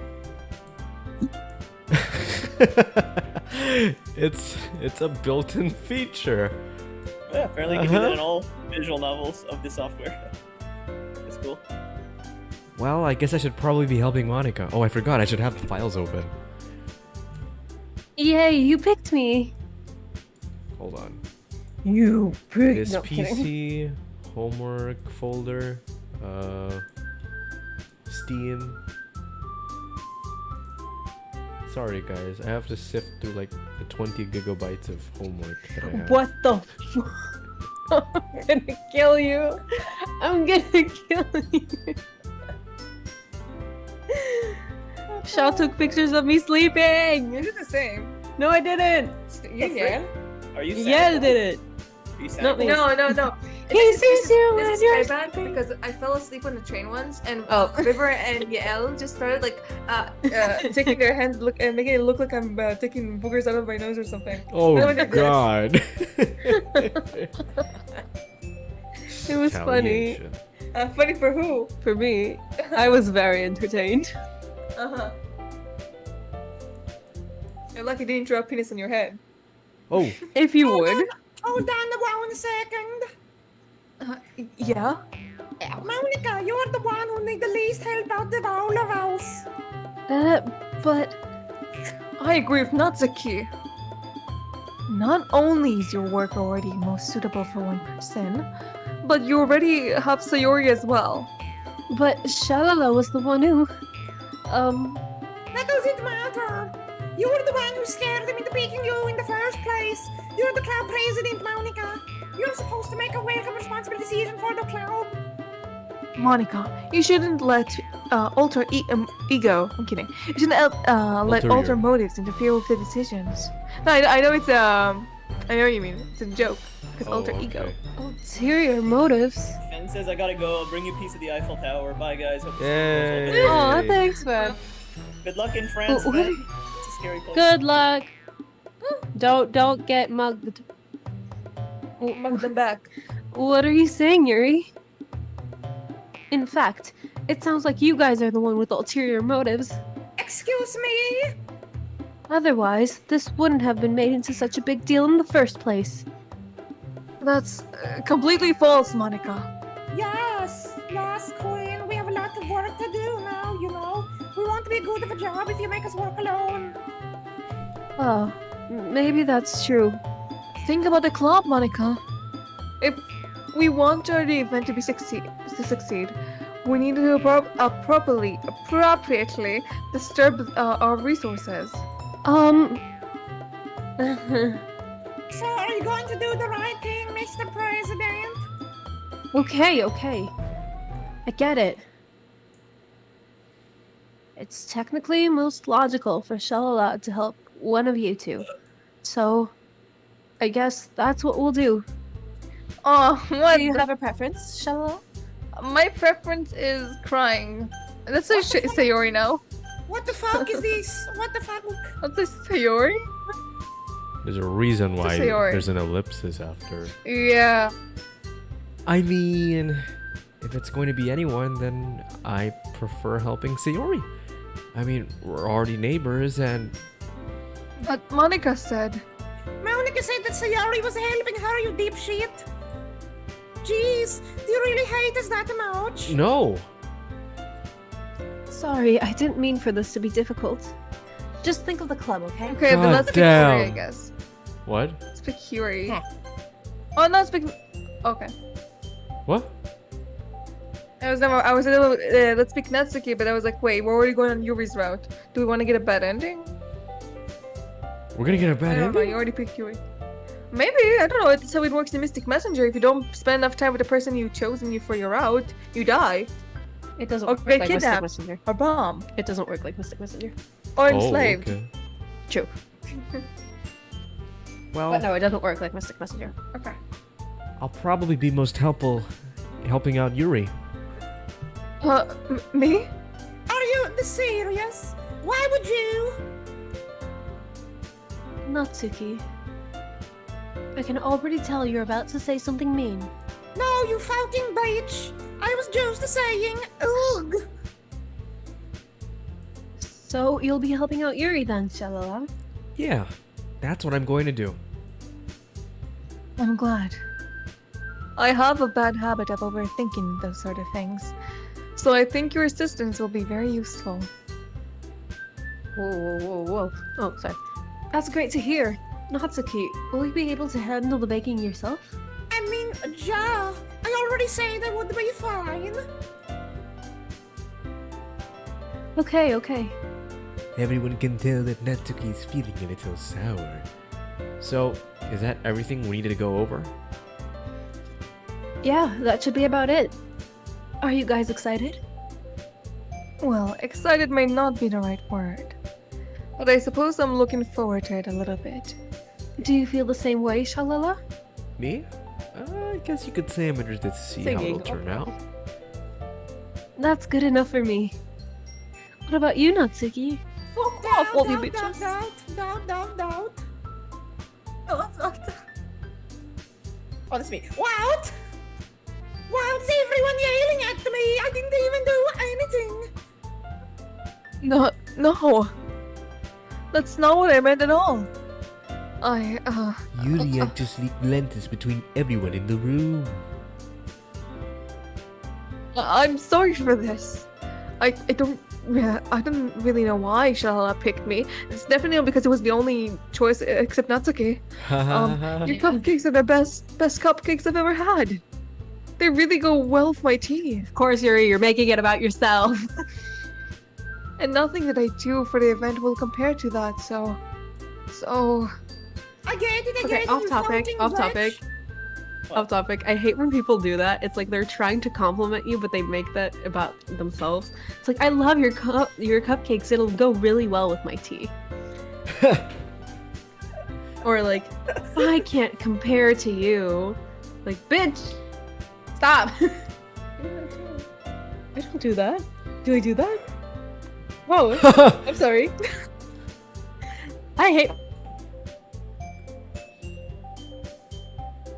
it's a built-in feature. Yeah, apparently you can do that in all visual novels of the software. That's cool. Well, I guess I should probably be helping Monica. Oh, I forgot. I should have the files open. Yay, you picked me. Hold on. You prick. This No, kidding. PC homework folder, Steam. Sorry guys, I have to sift through like the 20 gigabytes of homework that I have. What the fuck? I'm gonna kill you. I'm gonna kill you. Shaw took pictures of me sleeping. You did the same. No, I didn't. Yeah. Are you? Yeah, did it. Are you Not me. No. He sees you This when is you're very bad because I fell asleep on the train once, and River and Yael just started like taking their hands, making it look like I'm taking boogers out of my nose or something. Oh No, I did this. god. It was funny. Retaliation. Funny for who? For me, I was very entertained. Uh-huh. You're lucky they didn't draw a penis on your head. Oh, If you would. Hold on 1 second. Yeah? Monica, you're the one who need the least help out of all of us. But I agree with Natsuki. Not only is your work already most suitable for one person, but you already have Sayori as well. Shalala was the one who, That doesn't matter. You were the one who scared them into picking you in the first place. You're the club president, Monica. You're supposed to make a welcome responsible decision for the club. Monica, you shouldn't let ego. I'm kidding. You shouldn't let Ulterior. alter motives interfere with the decisions. No, I know it's I know what you mean. It's a joke. Because alter ego. okay. ulterior motives. Fen says I gotta go. I'll bring you a piece of the Eiffel Tower. Bye guys. Hope to see you Yay. guys all Aw, day. thanks, man. Good luck in France. What- Fen. It's a scary place. Good luck. Don't get mugged. Mug them back. What are you saying, Yuri? In fact, it sounds like you guys are the one with ulterior motives. Excuse me? Otherwise, this wouldn't have been made into such a big deal in the first place. That's completely false, Monica. Yes, Queen. We have a lot of work to do now, you know. We won't be good of a job if you make us work alone. Oh, maybe that's true. Think about the club, Monica. If we want the event to succeed, we need to appropriately disturb our resources. So are you going to do the right thing, Mr. President? Okay. I get it. It's technically most logical for Shalala to help one of you two. So, I guess that's what we'll do. Oh, what? Do you have a preference, Shalala? My preference is crying. That's a Sayori now. What the fuck is this? What the fuck? What's this, Sayori? There's a reason why Sayori. there's an ellipsis after. Yeah. I mean, if it's going to be anyone, then I prefer helping Sayori. I mean, we're already neighbors and... But Monica said. Monica said that Sayori was helping her, you dipshit. Jeez, do you really hate us that much? No! Sorry, I didn't mean for this to be difficult. Just think of the club, okay? Okay, but God let's pick Yuri, I damn. guess. What? Let's pick Yuri. Oh, no, let's pick... Okay. What? I was a little, let's pick Natsuki, but I was like, wait, we're already going on Yuri's route. Do we want to get a bad ending? We're gonna get a I bad don't know, ending? you already picked Yuri. Maybe, I don't know, it's how it works in Mystic Messenger. If you don't spend enough time with the person you've chosen you for your route, you die. It doesn't Okay, work like Mystic kidnapped. Messenger. Or bomb. It doesn't work like Mystic Messenger. Or Oh, enslaved. okay. True. Well, But no, it doesn't work like Mystic Messenger. Okay. I'll probably be most helpful helping out Yuri. Me? Are you serious? Why would you? Natsuki. I can already tell you're about to say something mean. No, you fucking bitch. I was just saying, ugh. So you'll be helping out Yuri then, Shalala? Yeah, that's what I'm going to do. I'm glad. I have a bad habit of overthinking those sort of things. So I think your assistance will be very useful. Whoa. Oh, sorry. That's great to hear. Natsuki, will you be able to handle the baking yourself? I mean, yeah, I already said I would be fine. Okay. Everyone can tell that Natsuki is feeling a little sour. So, is that everything we needed to go over? Yeah, that should be about it. Are you guys excited? Well, excited may not be the right word. But I suppose I'm looking forward to it a little bit. Do you feel the same way, Shalala? Me? I guess you could say I'm interested to see how Singing. it'll turn out. That's good enough for me. What about you, Natsuki? Fuck off, all you bitches. Doubt. Oh, that's me. What? Why is everyone yelling at me? I didn't even do anything. No. That's not what I meant at all. Yuri anxiously glances between everyone in the room. I'm sorry for this. I don't really know why Shalala picked me. It's definitely because it was the only choice except Natsuki. Your cupcakes are the best cupcakes I've ever had. They really go well with my tea. Of course, Yuri, you're making it about yourself. And nothing that I do for the event will compare to that, so... I get it. Okay, off you topic. fucking Off bitch. topic. Off topic. I hate when people do that. It's like they're trying to compliment you, but they make that about themselves. It's like, I love your cupcakes. It'll go really well with my tea. Or like, I can't compare to you. Like, bitch, stop. I don't do that. Do I do that? Whoa, I'm sorry. I hate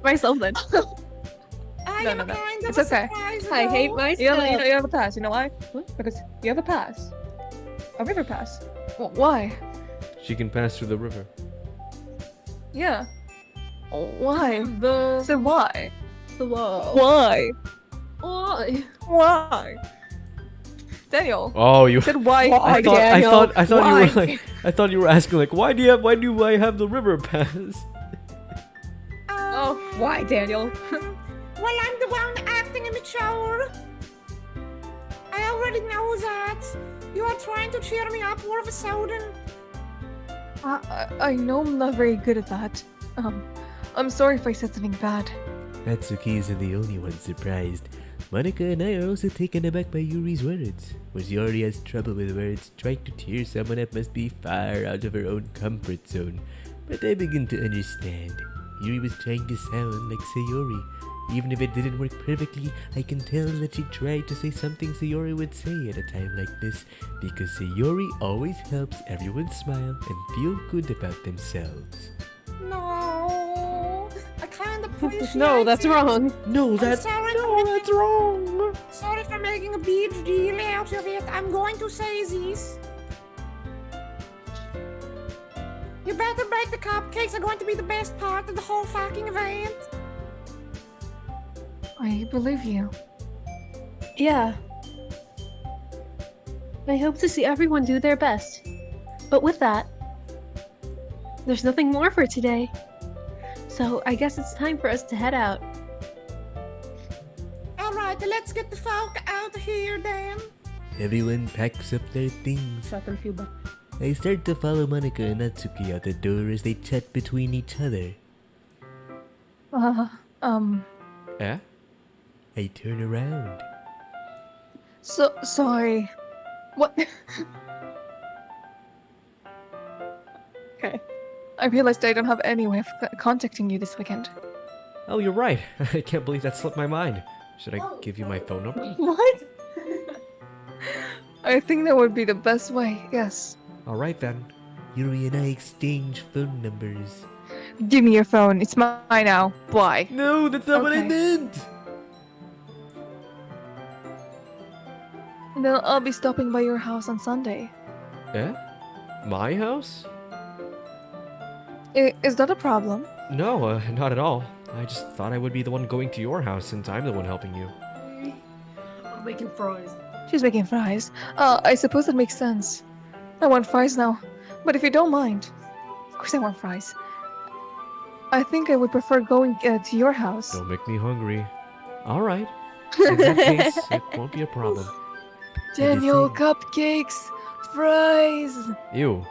myself then. I No, am no, no. kind of It's a okay. surprise, I hate though. myself. You have a pass. You know why? What? Because you have a pass. A river pass. Why? She can pass through the river. Yeah. Why? The Said why? whoa. Why? Why? Why? Daniel. Oh, you. Said why? Why, I Daniel? thought you Why? were like, I thought you were asking like, why do I have the river pass? Oh, why, Daniel? Well, I'm the one acting immature. I already know that. You are trying to cheer me up all of a sudden. I know I'm not very good at that. I'm sorry if I said something bad. Natsuki isn't the only one surprised. Monica and I are also taken aback by Yuri's words. When she already has trouble with words, trying to tear someone up must be far out of her own comfort zone. But I begin to understand. Yuri was trying to sound like Sayori. Even if it didn't work perfectly, I can tell that she tried to say something Sayori would say at a time like this, because Sayori always helps everyone smile and feel good about themselves. No, I kind of appreciate No, that's it. wrong. No, I'm that's sorry no, for that's making- wrong. Sorry for making a big deal out of it. I'm going to say this. You better bake the cupcakes. Are going to be the best part of the whole fucking event. I believe you. Yeah. I hope to see everyone do their best. But with that, there's nothing more for today. So I guess it's time for us to head out. All right, let's get the fuck out of here then. Everyone packs up their things. Second few bucks. I start to follow Monica and Natsuki out the door as they chat between each other. Eh? I turn around. Sorry. What? Okay. I realized I don't have any way of contacting you this weekend. Oh, you're right. I can't believe that slipped my mind. Should I give you my phone number? What? I think that would be the best way, yes. Alright then. Yuri and I exchange phone numbers. Give me your phone. It's mine now. Why? No, that's not what I Okay. meant! Then I'll be stopping by your house on Sunday. Eh? My house? Is that a problem? No, not at all. I just thought I would be the one going to your house since I'm the one helping you. I'm making fries. She's making fries. I suppose that makes sense. I want fries now. But if you don't mind. course I want fries. I think I would prefer going to your house. Don't make me hungry. All right. In that case, it won't be a problem. Daniel, same. cupcakes, fries. Ew.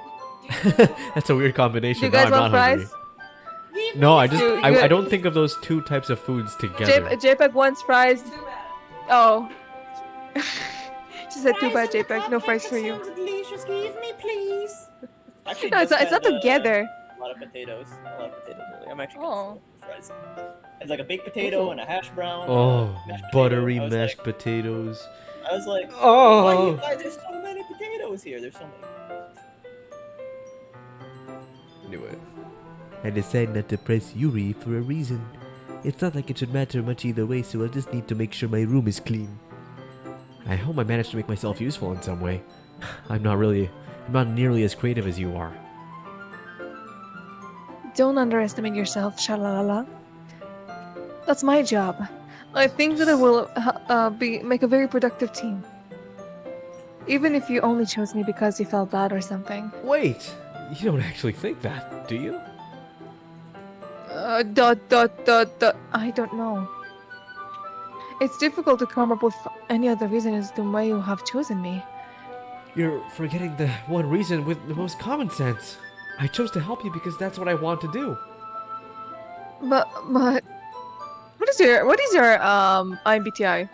That's a weird combination. Do you No, guys I'm want not fries? hungry. No, I just You- I don't think of those two types of foods together. JPEG wants fries. Oh. She said too bad, JPEG. No fries for you. Sounds delicious. Give me, please. Actually, No, it's just not had, together. A lot of potatoes. A lot of potatoes. Really. I'm actually Oh. fries. It's like a baked potato and a hash brown. Oh, mashed potato. buttery I was mashed like- potatoes. I was like, Oh. why you guys? There's so many potatoes here. There's so many. Knew it. I decided not to press Yuri for a reason. It's not like it should matter much either way, so I'll just need to make sure my room is clean. I hope I managed to make myself useful in some way. I'm not nearly as creative as you are. Don't underestimate yourself, shalalala. That's my job. I think that it will make a very productive team. Even if you only chose me because you felt bad or something. Wait, you don't actually think that, do you? I don't know. It's difficult to come up with any other reason as to why you have chosen me. You're forgetting the one reason with the most common sense. I chose to help you because that's what I want to do. But what is your MBTI?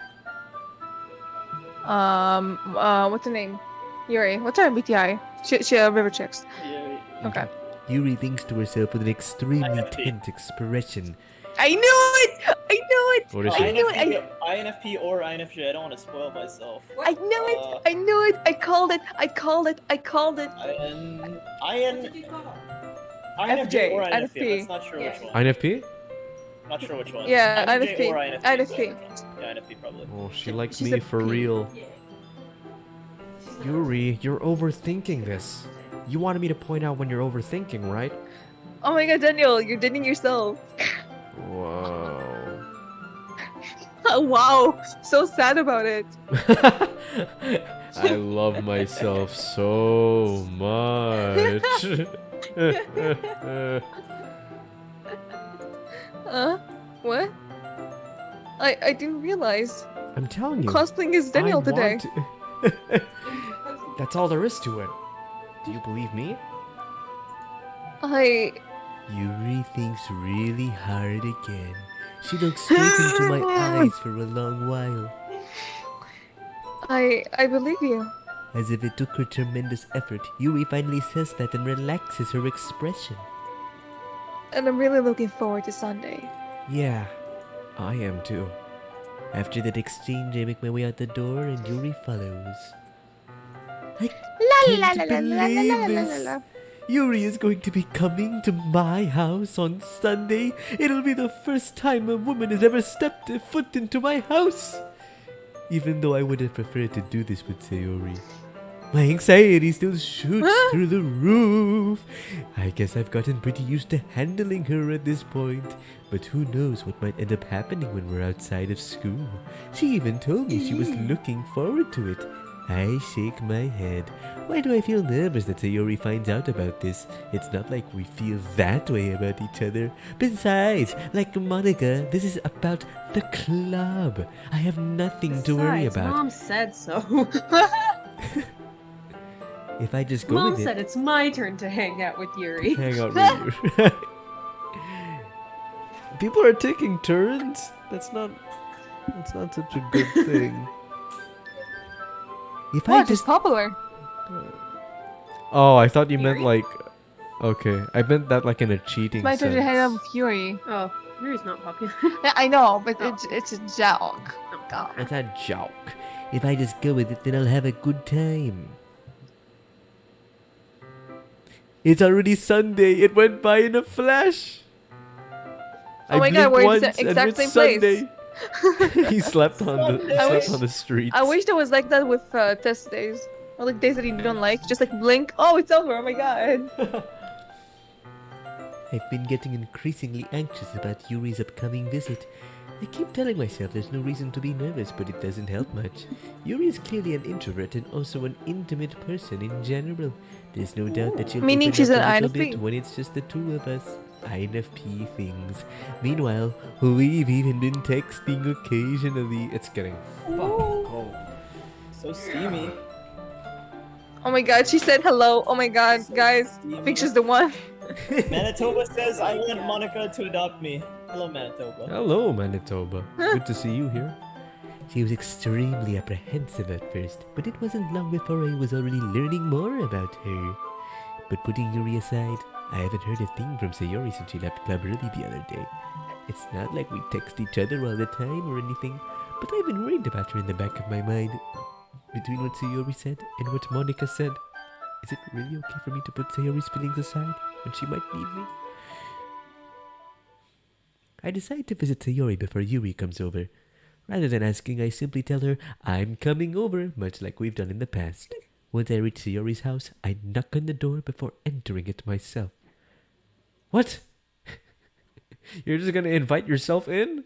What's the name? Yuri. What's her MBTI? She river chicks. Yeah, Okay. Yuri thinks to herself with an extremely INFP. tense expression. I knew it! I knew it! What is I she? knew it! INFP or INFJ. I don't want to spoil myself. I knew it! I knew it! I called it! I called it! I called it! INFJ FJ, or INFP. INFP. I'm not sure which one. INFP? Not sure which one. Yeah, INFJ INFP. or INFP. INFP. Yeah, INFP probably. Oh, she likes She's me a for P. real. Yuri, you're overthinking this. You wanted me to point out when you're overthinking, right? Oh my god, Daniel, you're dating yourself. Whoa. Wow, so sad about it. I love myself so much. What? I didn't realize. I'm telling you. Cosplaying is Daniel I today. want to- That's all there is to it. Do you believe me? Yuri thinks really hard again. She looks straight into my eyes for a long while, I believe you. as if it took her tremendous effort. Yuri finally says that and relaxes her expression. And I'm really looking forward to Sunday. Yeah, I am too. After that exchange, I make my way out the door and Yuri follows. I can't believe this. Yuri is going to be coming to my house on Sunday. It'll be the first time a woman has ever stepped a foot into my house. Even though I would have preferred to do this with Sayori. My anxiety still shoots through the roof. I guess I've gotten pretty used to handling her at this point. But who knows what might end up happening when we're outside of school. She even told me she was looking forward to it. I shake my head. Why do I feel nervous that Sayori finds out about this? It's not like we feel that way about each other. Besides, like Monica, this is about the club. I have nothing to worry Besides, about. Mom said so. If I just go Mom with said it, it's my turn to hang out with Yuri. Hang out with you. People are taking turns. That's not such a good thing. if I What? It's just popular. Oh, I thought you meant Yuri? like. Okay, I meant that like in a cheating It's my turn sense. to hang out with Yuri. Oh, Yuri's not popular. Yeah, I know, but Oh. it's a joke. Oh. It's a joke. If I just go with it, then I'll have a good time. It's already Sunday. It went by in a flash. Oh my God, blinked we're in the once and exact it's same place. Sunday. He slept on the I slept wish- on the streets. I wish there was like that with test days. Or like days that you don't like. Just like blink. Oh, it's over. Oh my god. I've been getting increasingly anxious about Yuri's upcoming visit. I keep telling myself there's no reason to be nervous, but it doesn't help much. Yuri is clearly an introvert and also an intimate person in general. There's no doubt that she'll Meaning open she's up an a little bit INFP. when it's just the two of us. INFP things. Meanwhile, we've even been texting occasionally. It's getting fucking cold. So steamy. Oh my god, she said hello. Oh my god, guys. I think she's the one. Manitoba says, I want Monica to adopt me. Hello, Manitoba. Hello, Manitoba. Good to see you here. She was extremely apprehensive at first, but it wasn't long before I was already learning more about her. But putting Yuri aside, I haven't heard a thing from Sayori since she left club early the other day. It's not like we text each other all the time or anything, but I've been worried about her in the back of my mind. Between what Sayori said and what Monica said, is it really okay for me to put Sayori's feelings aside when she might need me? I decide to visit Sayori before Yuri comes over. Rather than asking, I simply tell her I'm coming over, much like we've done in the past. Once I reach Sayori's house, I knock on the door before entering it myself. What? You're just gonna invite yourself in?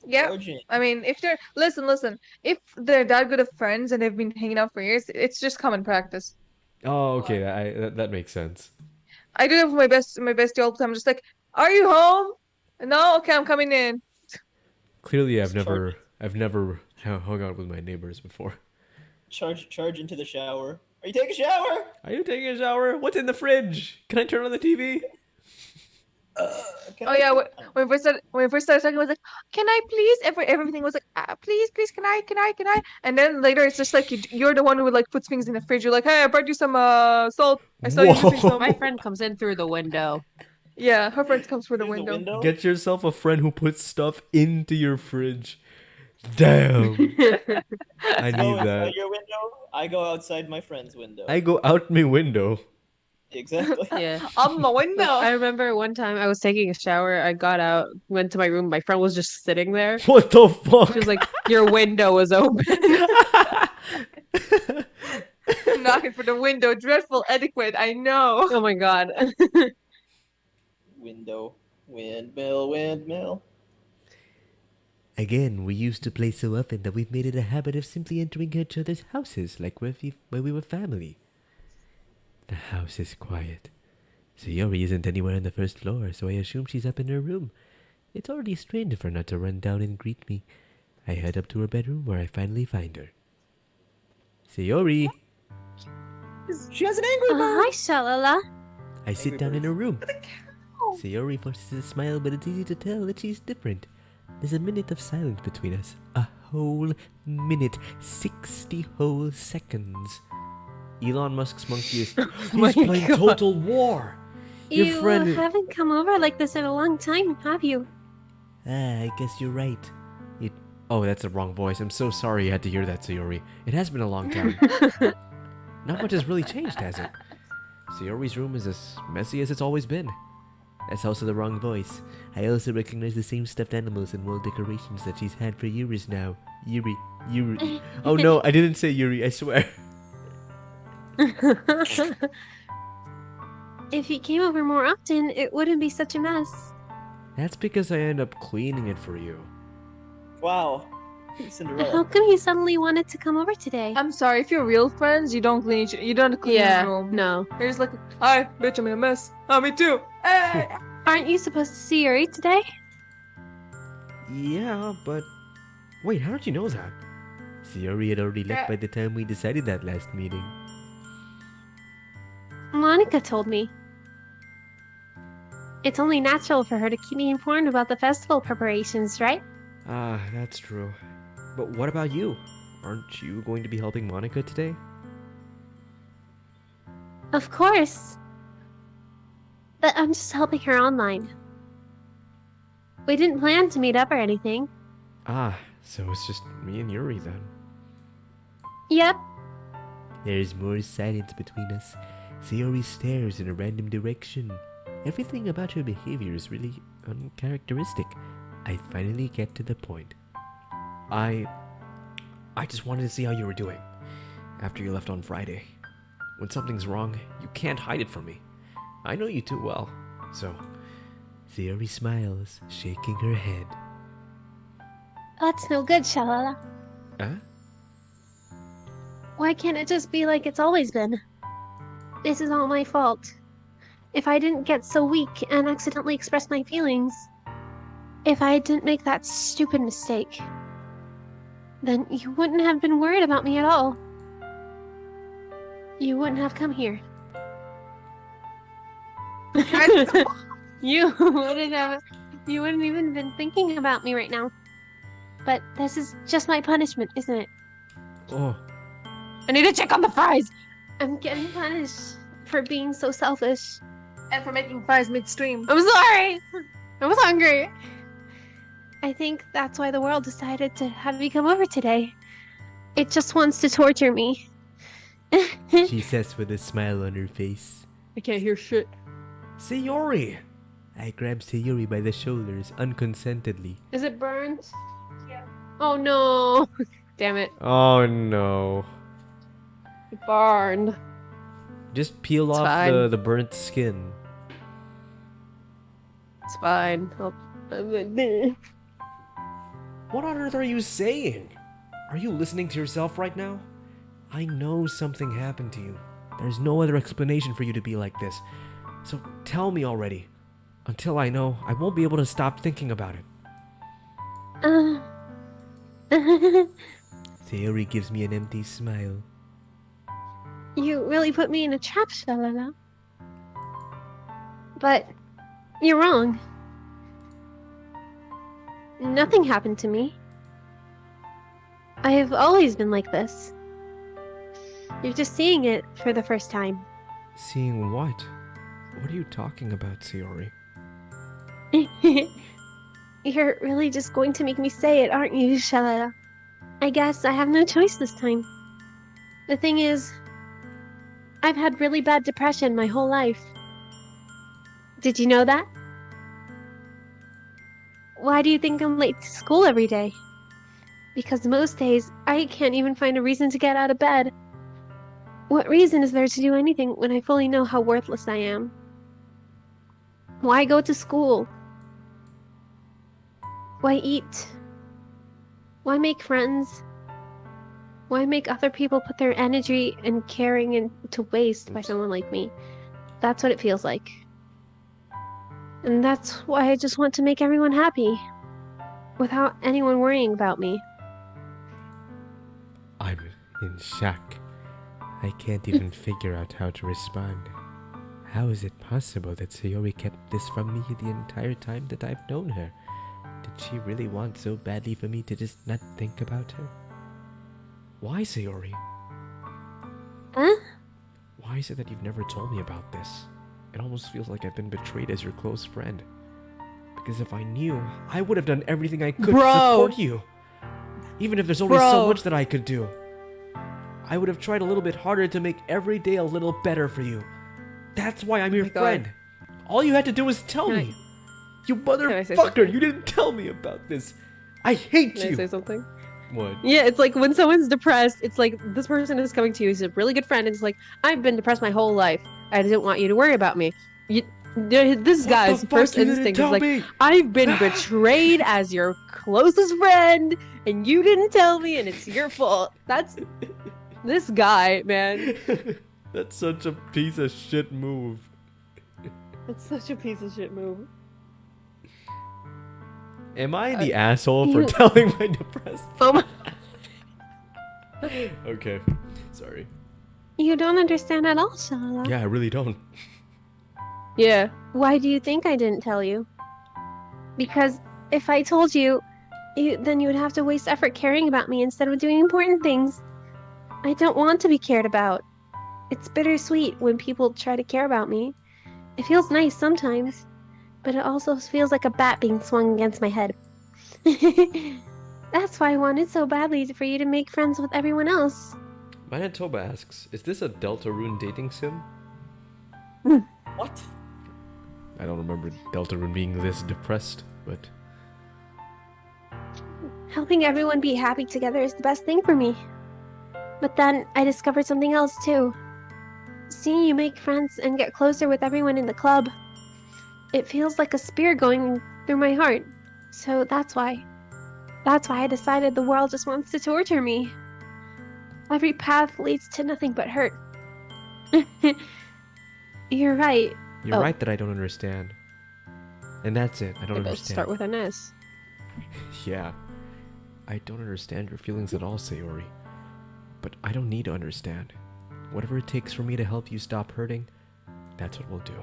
Yeah. Georgian. I mean, if they're listen. If they're that good of friends and they've been hanging out for years, it's just common practice. Oh, okay, that makes sense. I do that with my bestie all the time. I'm just like, are you home? No, okay, I'm coming in. Clearly, I've Just never hung out with my neighbors before. Charge into the shower. Are you taking a shower? Are you taking a shower? What's in the fridge? Can I turn on the TV? Oh yeah, when we first started talking, I was like, "Can I please?" Everything was like, "Please, can I?" And then later, it's just like you're the one who would like put things in the fridge. You're like, "Hey, I brought you some salt. I saw you using some." My friend comes in through the window. Yeah, her friend comes through the Through window. Get yourself a friend who puts stuff into your fridge. Damn. I Go need inside that. your window. I go outside my friend's window. I go out my window. Exactly. Yeah. On the window. I remember one time I was taking a shower. I got out, went to my room. My friend was just sitting there. What the fuck? She was like, "Your window was open." Knocking for the window. Dreadful etiquette. I know. Oh my god. Window. Windmill. Again, we used to play so often that we've made it a habit of simply entering each other's houses like when we were family. The house is quiet. Sayori isn't anywhere on the first floor, so I assume she's up in her room. It's already strange of her not to run down and greet me. I head up to her bedroom where I finally find her. Sayori! She has an angry bird. Hi, Shalala. I sit down in her room. Sayori forces a smile, but it's easy to tell that she's different. There's a minute of silence between us. A whole minute. 60 whole seconds. Elon Musk's monkey is... He's playing Total War! Your You friend... haven't come over like this in a long time, have you? I guess you're right. Oh, that's the wrong voice. I'm so sorry you had to hear that, Sayori. It has been a long time. Not much has really changed, has it? Sayori's room is as messy as it's always been. That's also the wrong voice. I also recognize the same stuffed animals and wall decorations that she's had for years now. Yuri. Oh no, I didn't say Yuri, I swear. If you came over more often, it wouldn't be such a mess. That's because I end up cleaning it for you. Wow. How Cinderella. come you suddenly wanted to come over today? I'm sorry. If you're real friends, you don't clean your Yeah. room. No. You're just like, "Hi, bitch, I'm in a mess." Oh, me too. Hey. Aren't you supposed to see Yuri today? Yeah, but... Wait, how did you know that? Sayori had already left by the time we decided that last meeting. Monica told me. It's only natural for her to keep me informed about the festival preparations, right? Ah, that's true. But what about you? Aren't you going to be helping Monica today? Of course. But I'm just helping her online. We didn't plan to meet up or anything. Ah, so it's just me and Yuri then. Yep. There's more silence between us. Sayori stares in a random direction. Everything about her behavior is really uncharacteristic. I finally get to the point. I just wanted to see how you were doing after you left on Friday. When something's wrong, you can't hide it from me. I know you too well. So, Sayori smiles, shaking her head. That's no good, Shalala. Huh? Why can't it just be like it's always been? This is all my fault. If I didn't get so weak and accidentally express my feelings, if I didn't make that stupid mistake, then you wouldn't have been worried about me at all. You wouldn't have come here. You wouldn't even been thinking about me right now. But this is just my punishment, isn't it? Oh, I need to check on the fries! I'm getting punished for being so selfish. And for making fries midstream. I'm sorry! I was hungry! I think that's why the world decided to have me come over today. It just wants to torture me. she says with a smile on her face. I can't hear shit. Sayori! I grab Sayori by the shoulders unconsentedly. Is it burned? Yeah. Oh no! Damn it. Oh no. It burned. Just peel It's off fine. the burnt skin. It's fine. What on earth are you saying? Are you listening to yourself right now? I know something happened to you. There's no other explanation for you to be like this. So tell me already. Until I know, I won't be able to stop thinking about it. Sayori gives me an empty smile. You really put me in a trap, Shalala. But you're wrong. Nothing happened to me. I have always been like this. You're just seeing it for the first time. Seeing what? What are you talking about, Sayori? You're really just going to make me say it, aren't you, Shalala? I guess I have no choice this time. The thing is, I've had really bad depression my whole life. Did you know that? Why do you think I'm late to school every day? Because most days, I can't even find a reason to get out of bed. What reason is there to do anything when I fully know how worthless I am? Why go to school? Why eat? Why make friends? Why make other people put their energy and caring into waste by someone like me? That's what it feels like. And that's why I just want to make everyone happy. Without anyone worrying about me. I'm in shock. I can't even figure out how to respond. How is it possible that Sayori kept this from me the entire time that I've known her? Did she really want so badly for me to just not think about her? Why, Sayori? Huh? Why is it that you've never told me about this? It almost feels like I've been betrayed as your close friend. Because if I knew, I would have done everything I could to support you. Even if there's only so much that I could do. I would have tried a little bit harder to make every day a little better for you. That's why I'm your my God. friend. All you had to do was tell Can I- me. You I say motherfucker, something? you didn't tell me about this. I hate Can I you. say something? What? Yeah, it's like when someone's depressed, it's like this person is coming to you, he's a really good friend, and it's like, I've been depressed my whole life. I didn't want you to worry about me. This guy's first instinct is like, I've been betrayed as your closest friend, and you didn't tell me, and it's your fault. That's this guy, man. That's such a piece of shit move. It's such a piece of shit move. Am I the asshole for you- telling my depressed? Oh my. Okay, sorry. You don't understand at all, Shalala. Yeah, I really don't. Yeah. Why do you think I didn't tell you? Because if I told you, then you would have to waste effort caring about me instead of doing important things. I don't want to be cared about. It's bittersweet when people try to care about me. It feels nice sometimes, but it also feels like a bat being swung against my head. That's why I wanted so badly for you to make friends with everyone else. Manitoba asks, is this a Deltarune dating sim? What? I don't remember Deltarune being this depressed, but Helping everyone be happy together is the best thing for me. But then I discovered something else too. Seeing you make friends and get closer with everyone in the club. It feels like a spear going through my heart. So that's why. That's why I decided the world just wants to torture me. Every path leads to nothing but hurt. You're right. You're Oh. right that I don't understand. And that's it. I don't They both understand. start with an S. Yeah. I don't understand your feelings at all, Sayori. But I don't need to understand. Whatever it takes for me to help you stop hurting, that's what we'll do.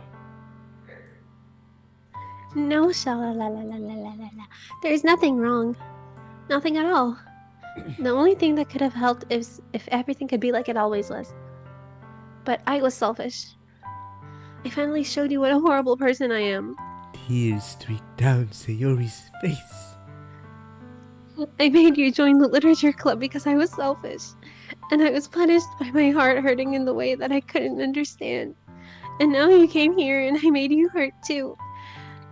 No, sha-la-la-la-la-la-la-la. There's nothing wrong. Nothing at all. The only thing that could have helped is if everything could be like it always was. But I was selfish. I finally showed you what a horrible person I am. Tears streaked down Sayori's face. I made you join the literature club because I was selfish. And I was punished by my heart hurting in the way that I couldn't understand. And now you came here and I made you hurt too.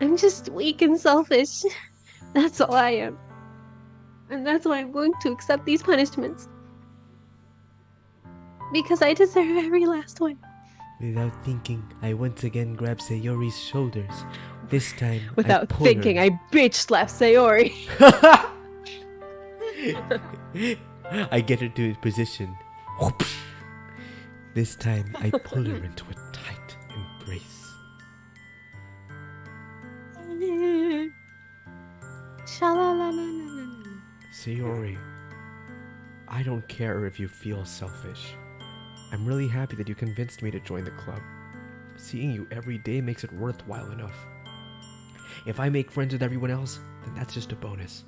I'm just weak and selfish. That's all I am. And that's why I'm going to accept these punishments. Because I deserve every last one. Without thinking, I once again grabbed Sayori's shoulders. This time, Without I pull thinking, her. I bitch slap Sayori. I get her to a position. Whoosh. This time, I pull her into a tight embrace. Sha-la-la-la-la-la. Sayori, I don't care if you feel selfish. I'm really happy that you convinced me to join the club. Seeing you every day makes it worthwhile enough. If I make friends with everyone else, then that's just a bonus.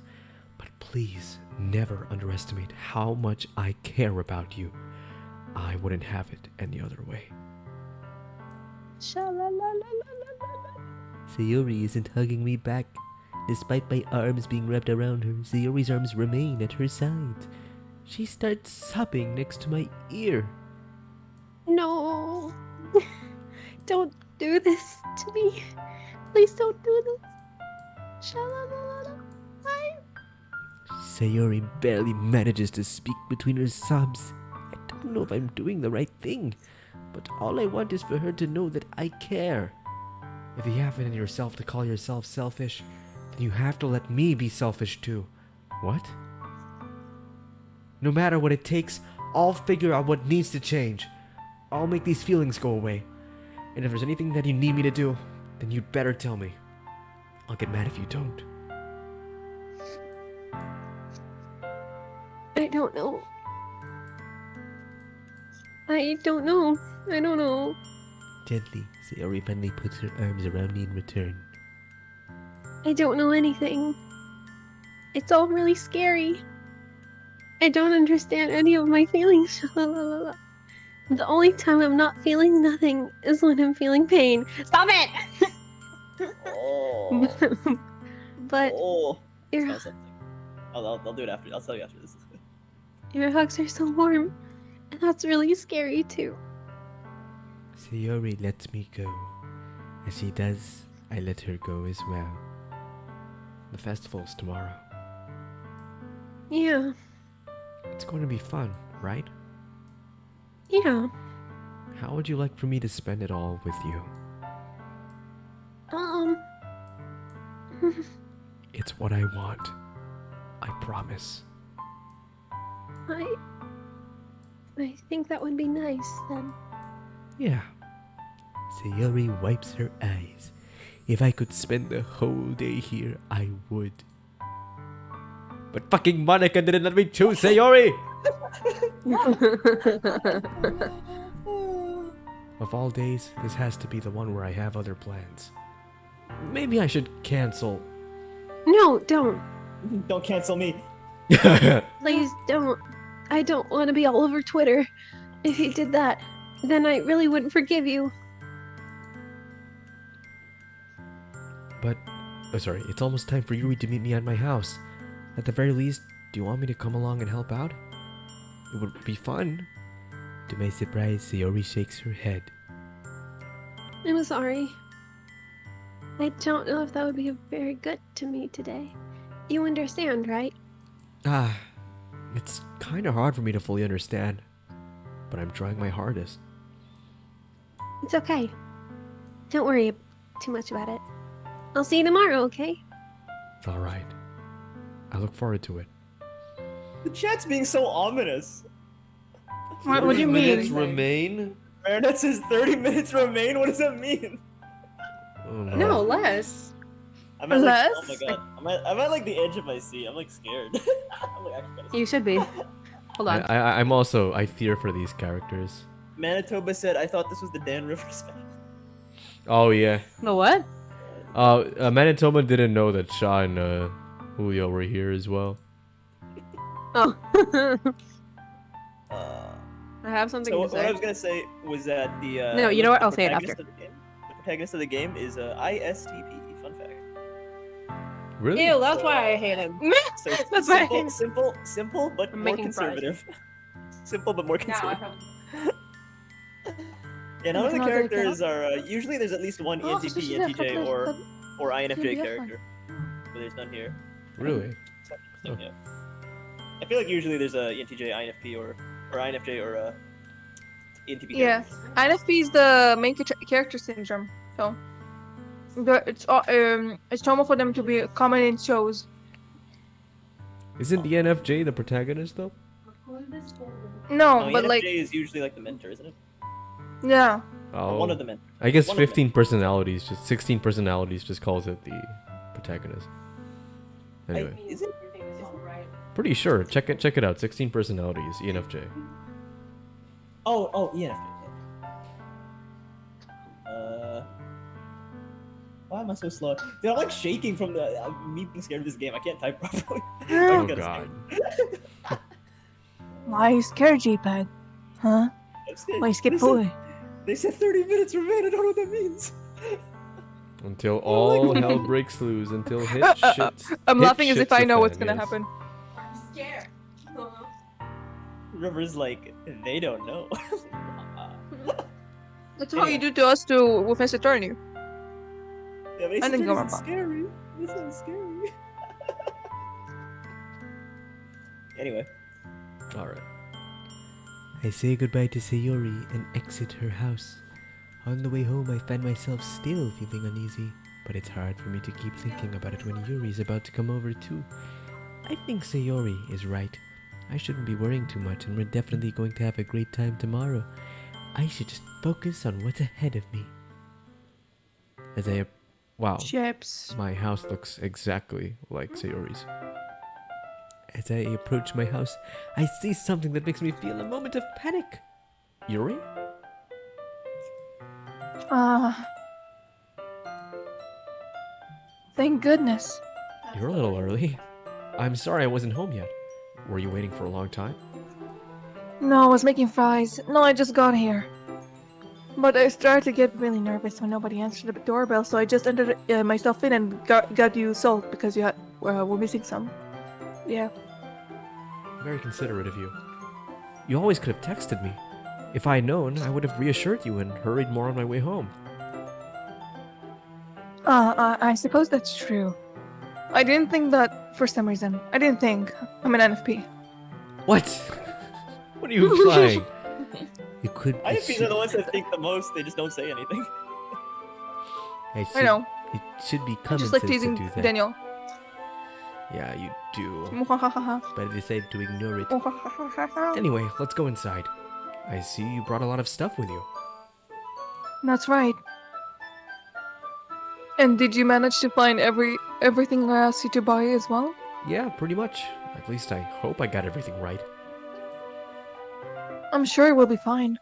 But please, never underestimate how much I care about you. I wouldn't have it any other way. Sha-la-la-la-la-la-la. Sayori isn't hugging me back. Despite my arms being wrapped around her, Sayori's arms remain at her sides. She starts sobbing next to my ear. No. Don't do this to me. Please don't do this. Sha-la-la-la-la. Sayori barely manages to speak between her sobs. I don't know if I'm doing the right thing, but all I want is for her to know that I care. If you have it in yourself to call yourself selfish, then you have to let me be selfish too. What? No matter what it takes, I'll figure out what needs to change. I'll make these feelings go away. And if there's anything that you need me to do, then you'd better tell me. I'll get mad if you don't. I don't know. I don't know. I don't know. Gently, Sayori finally puts her arms around me in return. I don't know anything. It's all really scary. I don't understand any of my feelings. Sha-la-la-la-la. The only time I'm not feeling nothing is when I'm feeling pain. Stop it! Oh. But Oh. your, Smell something. I'll do it after. I'll tell you after this. your hugs are so warm. And that's really scary too. Sayori lets me go. As she does, I let her go as well. The festival's tomorrow. Yeah. It's going to be fun, right? Yeah. How would you like for me to spend it all with you? It's what I want. I promise. I think that would be nice then. Yeah. Sayori wipes her eyes. If I could spend the whole day here, I would. But fucking Monica didn't let me choose Sayori! Of all days, this has to be the one where I have other plans. Maybe I should cancel. No, don't. Don't cancel me. Please don't. I don't want to be all over Twitter. If you did that, then I really wouldn't forgive you. But, oh sorry, it's almost time for Yuri to meet me at my house. At the very least, do you want me to come along and help out? It would be fun. To my surprise, Sayori shakes her head. I'm sorry. I don't know if that would be very good to me today. You understand, right? It's kinda hard for me to fully understand. But I'm trying my hardest. It's okay. Don't worry too much about it. I'll see you tomorrow, okay? All right. I look forward to it. The chat's being so ominous. What do you minutes mean? remain? Marinette says 30 minutes remain? What does that mean? Oh, No, less. I'm at, like, Less? oh my god. I'm at like the edge of my seat. I'm like scared. I'm like actually kind of You should be. Hold on. I'm also, I fear for these characters. Manitoba said, I thought this was the Dan Rivers fan. Oh, yeah. The what? Manitoba didn't know that Shaw and Julio were here as well. Oh. Uh, I have something so to what I say. was gonna say was that the No, you know what? I'll say it protagonist after. of the game- the protagonist of the game is ISTP. Fun fact. Really? Ew, that's why I hate him. So it's That's why I- simple, but I'm more making fries. conservative. Simple but more Yeah, I conservative. have. Yeah, none of the It's not very characters are. Usually, there's at least one Oh, ENTP, so she's ENTJ, or INFJ Should be character. But there's none here. Really? It's interesting, yeah. I feel like usually there's a ENTJ, INFP, or INFJ or ENTP. Yeah, character. INFP is the main character syndrome. So, it's normal for them to be common in shows. Isn't the NFJ the protagonist, though? No, No, but ENFJ like, is usually like the mentor, isn't it? yeah. Or Oh. one of the mentors. I guess One of them. 15 personalities, just 16 personalities just calls it the protagonist. Anyway, Is it? pretty sure. Check it out. 16 personalities, ENFJ. Oh, ENFJ. Why am I so slow? Dude, I'm like shaking from me being scared of this game. I can't type properly. Oh I'm kinda god. scared. Why are you scared, J-Pad? Huh? I'm scared. Why you skip They said- forward? They said 30 minutes remain. I don't know what that means. Until all hell breaks loose, until hit shits. I'm hit laughing as if shits I the know what's fan, gonna yes. happen. River's like, they don't know. That's how you do to us to with Mr. Attorney. Yeah, but I didn't go this is wrong. scary. This is scary. Anyway, Alright. I say goodbye to Sayori and exit her house. On the way home, I find myself still feeling uneasy, but it's hard for me to keep thinking about it when Yuri's about to come over too. I think Sayori is right. I shouldn't be worrying too much, and we're definitely going to have a great time tomorrow. I should just focus on what's ahead of me. As I... Wow. Chips. My house looks exactly like Sayori's. As I approach my house, I see something that makes me feel a moment of panic. Yuri? Thank goodness. You're a little early. I'm sorry I wasn't home yet. Were you waiting for a long time? No, I was making fries. No, I just got here. But I started to get really nervous when nobody answered the doorbell, so I just entered myself in and got you salt because you had we're missing some. Yeah. Very considerate of you. You always could have texted me. If I had known, I would have reassured you and hurried more on my way home. I suppose that's true. I didn't think that for some reason. I didn't think. I'm an NFP. What? What are you implying? You could... IFPs are the ones that think the most. They just don't say anything. I know. It should be I'm common just like sense teasing to do that. Daniel. Yeah, you do. Muhahaha. But I decided to ignore it. Muhahaha. Anyway, let's go inside. I see you brought a lot of stuff with you. That's right. And did you manage to find everything I asked you to buy as well? Yeah, pretty much. At least I hope I got everything right. I'm sure it will be fine.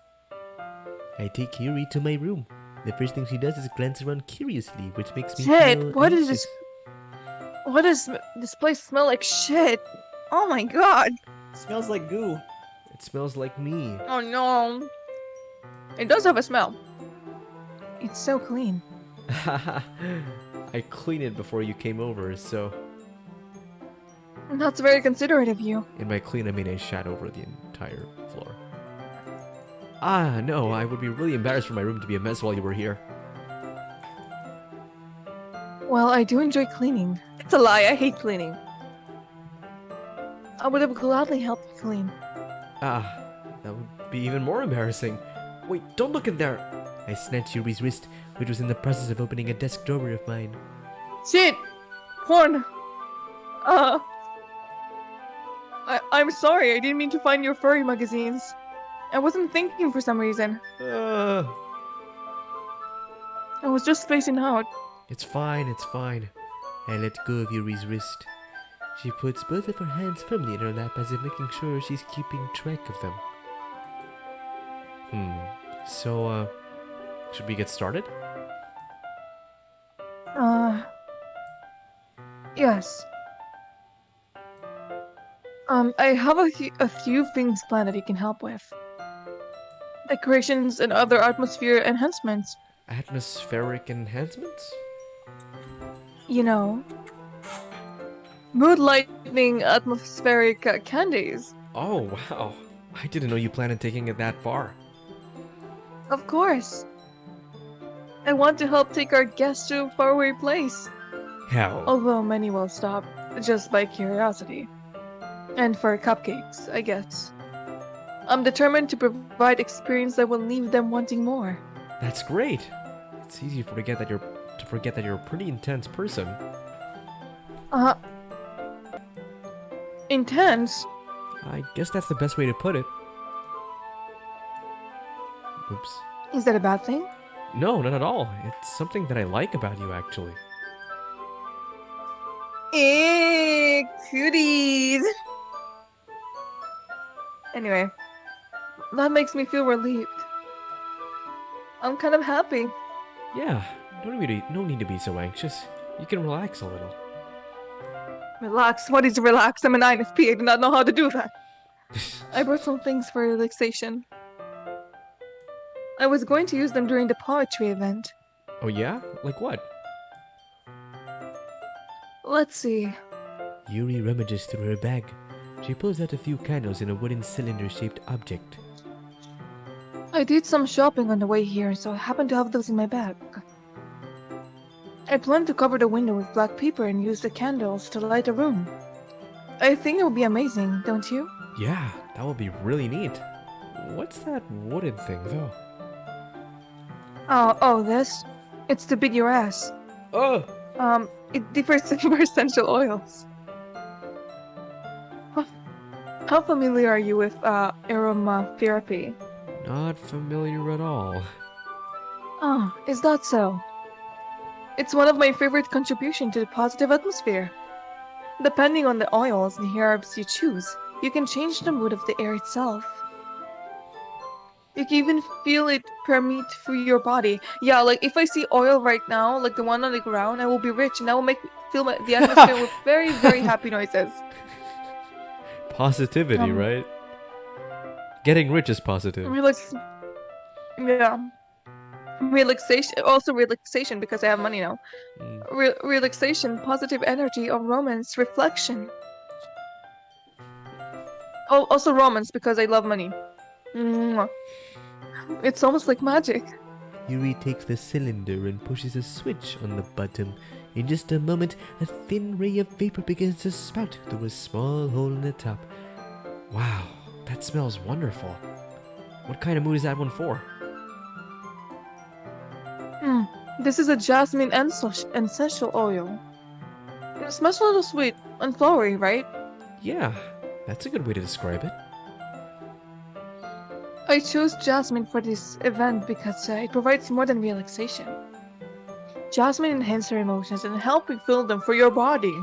I take Yuri to my room. The first thing she does is glance around curiously, which makes me Shit, feel what is anxious. this? What does this place smell like? Shit! Oh my god! Smells like goo. It smells like me. Oh no! It does have a smell. It's so clean. I cleaned it before you came over, so... That's very considerate of you. In my clean, I mean I shat over the entire floor. Ah, no, I would be really embarrassed for my room to be a mess while you were here. Well, I do enjoy cleaning. It's a lie, I hate cleaning. I would have gladly helped you clean. Ah, that would be even more embarrassing. Wait, don't look in there! I snatched Yuri's wrist, which was in the process of opening a desk drawer of mine. Shit! Porn! I'm sorry, I didn't mean to find your furry magazines. I wasn't thinking for some reason. I was just spacing out. It's fine, it's fine. I let go of Yuri's wrist. She puts both of her hands firmly in her lap as if making sure she's keeping track of them. So, should we get started? Yes. I have a few things planned that you can help with. Decorations and other atmosphere enhancements. Atmospheric enhancements? You know. Mood lightening atmospheric candies. Oh, wow. I didn't know you planned on taking it that far. Of course. I want to help take our guests to a faraway place. How? Although many will stop, just by curiosity. And for cupcakes, I guess. I'm determined to provide experience that will leave them wanting more. That's great. It's easy to forget that you're a pretty intense person. Intense? I guess that's the best way to put it. Oops. Is that a bad thing? No, not at all. It's something that I like about you, actually. Cooties! Anyway, that makes me feel relieved. I'm kind of happy. Yeah, no need to be so anxious. You can relax a little. Relax? What is relax? I'm an INFP. I do not know how to do that. I brought some things for relaxation. I was going to use them during the poetry event. Oh yeah? Like what? Let's see. Yuri rummages through her bag. She pulls out a few candles in a wooden cylinder-shaped object. I did some shopping on the way here, so I happen to have those in my bag. I plan to cover the window with black paper and use the candles to light a room. I think it would be amazing, don't you? Yeah, that would be really neat. What's that wooden thing, though? Oh, this? It's to beat your ass. Oh! It differs for essential oils. How familiar are you with, aromatherapy? Not familiar at all. Oh, is that so? It's one of my favorite contributions to the positive atmosphere. Depending on the oils and herbs you choose, you can change the mood of the air itself. You can even feel it permeate through your body. Yeah, like if I see oil right now, like the one on the ground, I will be rich and that will make me feel the atmosphere with very, very happy noises. Positivity, right? Getting rich is positive. Yeah. Relaxation, also relaxation because I have money now. Relaxation, positive energy, or romance, reflection. Oh, also romance because I love money. Mwah. It's almost like magic. Yuri takes the cylinder and pushes a switch on the bottom. In just a moment, a thin ray of vapor begins to spout through a small hole in the top. Wow, that smells wonderful. What kind of mood is that one for? This is a jasmine essential oil. It smells a little sweet and flowery, right? Yeah, that's a good way to describe it. I chose jasmine for this event because it provides more than relaxation. Jasmine enhances your emotions and helps you feel them for your body.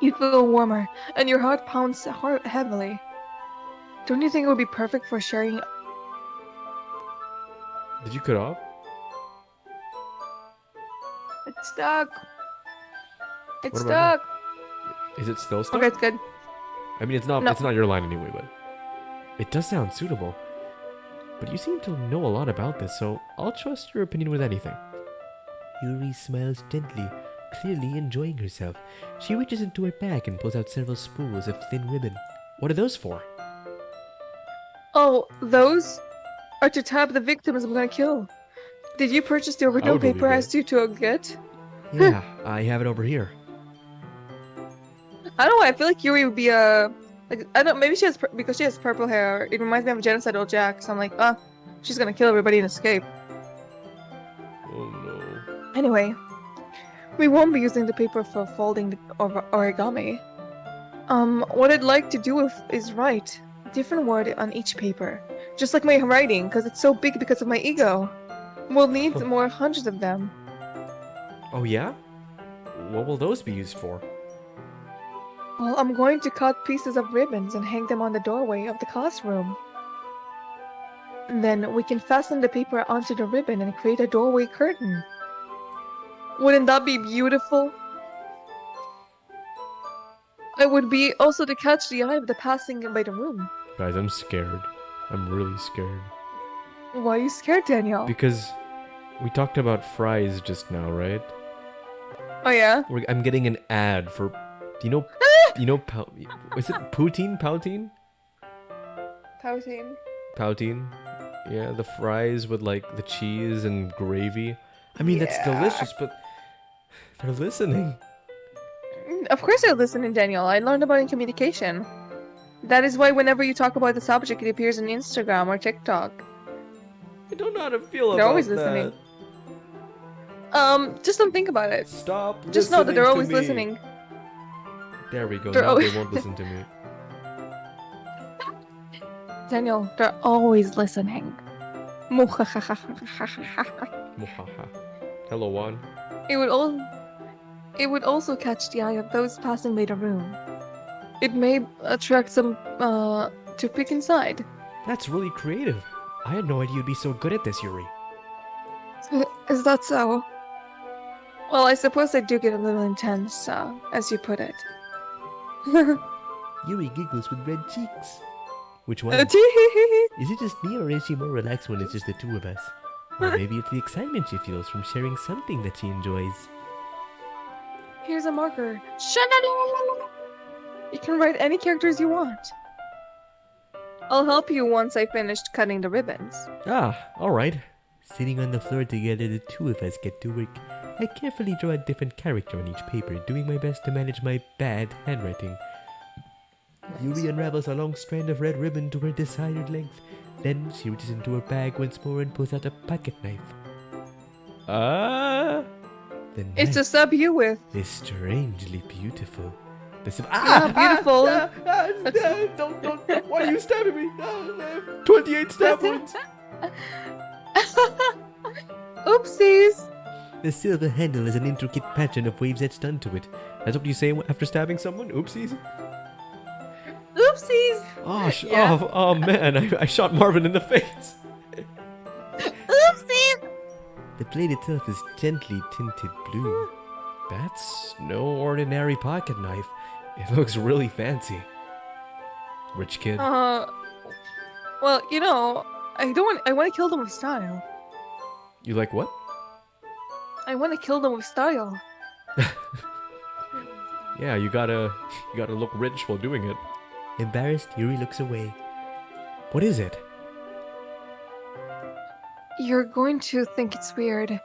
You feel warmer and your heart pounds heavily. Don't you think it would be perfect for sharing? Did you cut off? It's stuck. It's What about stuck. Is it still stuck? Okay, it's good. I mean, it's not No. It's not your line anyway, but it does sound suitable. But you seem to know a lot about this, so I'll trust your opinion with anything. Yuri smiles gently, clearly enjoying herself. She reaches into her bag and pulls out several spools of thin ribbon. What are those for? Oh, those are to tap the victims I'm gonna kill. Did you purchase the original would believe paper I it. asked you to get? Yeah, I have it over here. I don't know. I feel like Yuri would be like I don't. Maybe she has because she has purple hair. It reminds me of Genocidal Jack. So I'm like, she's gonna kill everybody and escape. Oh no. Anyway, We won't be using the paper for folding the origami. What I'd like to do is write a different word on each paper. Just like my writing, because it's so big because of my ego. We'll need more hundreds of them. Oh yeah? What will those be used for? Well, I'm going to cut pieces of ribbons and hang them on the doorway of the classroom. Then we can fasten the paper onto the ribbon and create a doorway curtain. Wouldn't that be beautiful? It would be also to catch the eye of the passing by the room. Guys, I'm scared. I'm really scared. Why are you scared, Daniel? Because we talked about fries just now, right? Oh yeah? I'm getting an ad for, is it poutine? Poutine? Pouting. Poutine? Yeah, the fries with like the cheese and gravy. I mean, that's Yeah. delicious, but they're listening. Of course they're listening, Daniel. I learned about it in communication. That is why whenever you talk about the subject, it appears on Instagram or TikTok. I don't know how to feel They're about always that. listening. Just don't think about it. Stop. Just know that they're listening to always me. listening. There we go. They're Now always- they won't listen to me. Daniel, they're always listening. Muhaha. Hello, Juan. It would also catch the eye of those passing by the room. It may attract some to peek inside. That's really creative. I had no idea you'd be so good at this, Yuri. Is that so? Well, I suppose I do get a little intense, as you put it. Yuri giggles with red cheeks. Which one? Here's Is it just me, or is she more relaxed when it's just the two of us? Or maybe it's the excitement she feels from sharing something that she enjoys. a marker. You can write any characters you want. I'll help you once I finished cutting the ribbons. Ah, alright. Sitting on the floor together, the two of us get to work. I carefully draw a different character on each paper, doing my best to manage my bad handwriting. Yuri unravels a long strand of red ribbon to her desired length. Then she reaches into her bag once more and pulls out a pocket knife. The It's to knife sub you with. is strangely beautiful. Yeah, beautiful. Don't. Why are you stabbing me? 28 stab wounds. Oopsies. The silver handle is an intricate pattern of waves etched onto it. That's what you say after stabbing someone? Oopsies. Oopsies. Oh, Yeah. oh man, I shot Marvin in the face. Oopsies. The blade itself is gently tinted blue. That's no ordinary pocket knife. It looks really fancy. Rich kid. Well, I want to kill them with style. You like what? I want to kill them with style. Yeah, you gotta look rich while doing it. Embarrassed, Yuri looks away. What is it? You're going to think it's weird,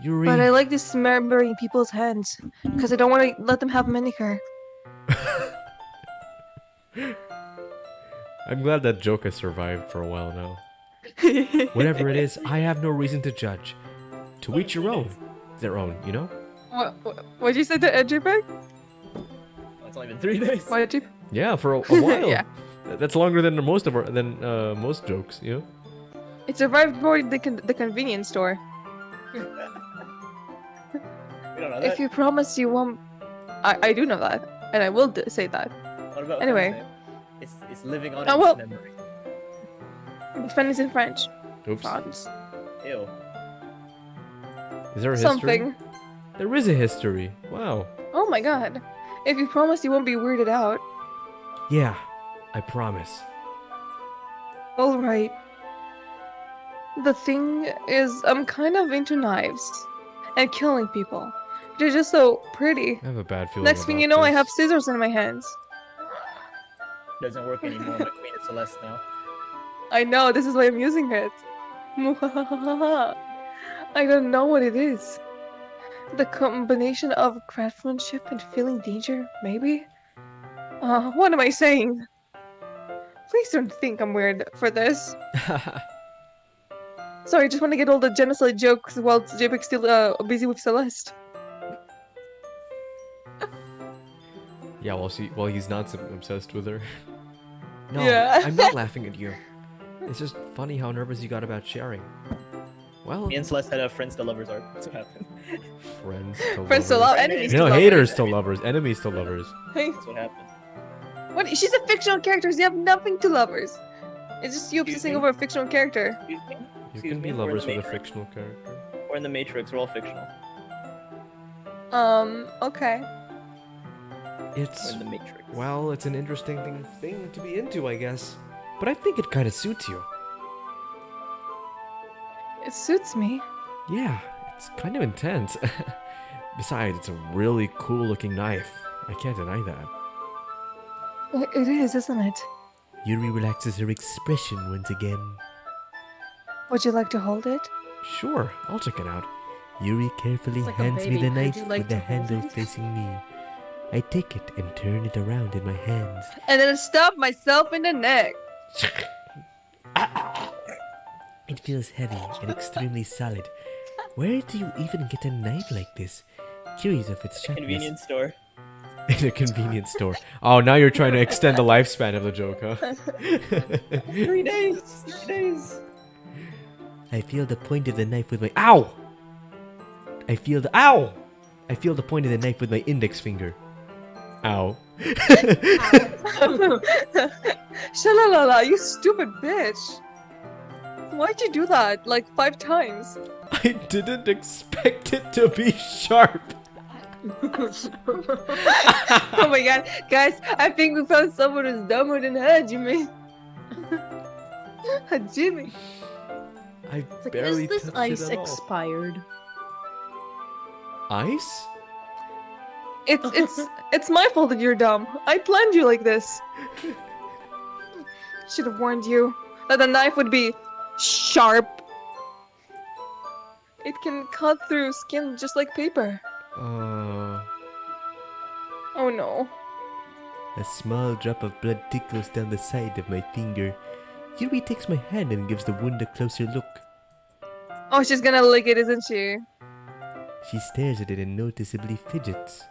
Yuri. but I like dismembering people's hands because I don't want to let them have manicure. I'm glad that joke has survived for a while now. Whatever it is, I have no reason to judge. To each your own. Their own, you know? What'd you say to Edgebag? It's only been 3 days. What'd you? Yeah, for a while. Yeah. That's longer than most most jokes, you know? It survived for the convenience store. We don't know that. If you promise you won't... I do know that, and I will say that. What about Anyway. Friends, man? It's living on Oh, in well. memory. The fun is in French. Oops. France. Ew. Is there a history? Something. There is a history. Wow. Oh my god. If you promise you won't be weirded out. Yeah, I promise. Alright. The thing is, I'm kind of into knives. And killing people. They're just so pretty. I have a bad feeling. Next thing you about know, I this. have scissors in my hands. Doesn't work anymore. My Queen of Celeste now. I know, this is why I'm using it. I don't know what it is. The combination of craftsmanship and feeling danger, maybe? What am I saying? Please don't think I'm weird for this. Sorry, I just want to get all the genocide jokes while JPEG's still busy with Celeste. Yeah, while he's not so obsessed with her. No, Yeah. I'm not laughing at you. It's just funny how nervous you got about sharing. Well, Me and Celeste had a friends to lovers arc. That's what happened. friends to Friends to lovers. love, enemies You to know, lovers. haters to lovers, enemies to lovers. Hey, That's what happened. what? She's a fictional character. So you have nothing to lovers. It's just you Excuse obsessing me? over a fictional character. Excuse me? You Excuse can me? be We're in lovers the with a Matrix. fictional character. We're in the Matrix. We're all fictional. Okay. We're It's in the Matrix. well, it's an interesting thing to be into, I guess. But I think it kind of suits you. It suits me. Yeah, it's kind of intense. Besides, it's a really cool-looking knife. I can't deny that. It is, isn't it? Yuri relaxes her expression once again. Would you like to hold it? Sure, I'll check it out. Yuri carefully It's like a hands me baby. the Would knife you like with the to hold handle it? facing me. I take it and turn it around in my hands. And then stab myself in the neck. It feels heavy and extremely solid. Where do you even get a knife like this? Curious of its sharpness. Convenience store. In a convenience store. Oh, now you're trying to extend the lifespan of the joke, huh? 3 days. 3 days. I feel the point of the knife with my ow. I feel the point of the knife with my index finger. Ow. Shalalala, you stupid bitch. Why'd you do that? Like 5 times. I didn't expect it to be sharp. Oh my god. Guys, I think we found someone who's dumber than Hajime. Hajime. I It's like, barely is this touched ice it at all. expired? Ice? It's my fault that you're dumb. I planned you like this. Should have warned you that the knife would be sharp. It can cut through skin just like paper. Oh no. A small drop of blood tickles down the side of my finger. Yuri takes my hand and gives the wound a closer look. Oh, she's gonna lick it, isn't she? She stares at it and noticeably fidgets.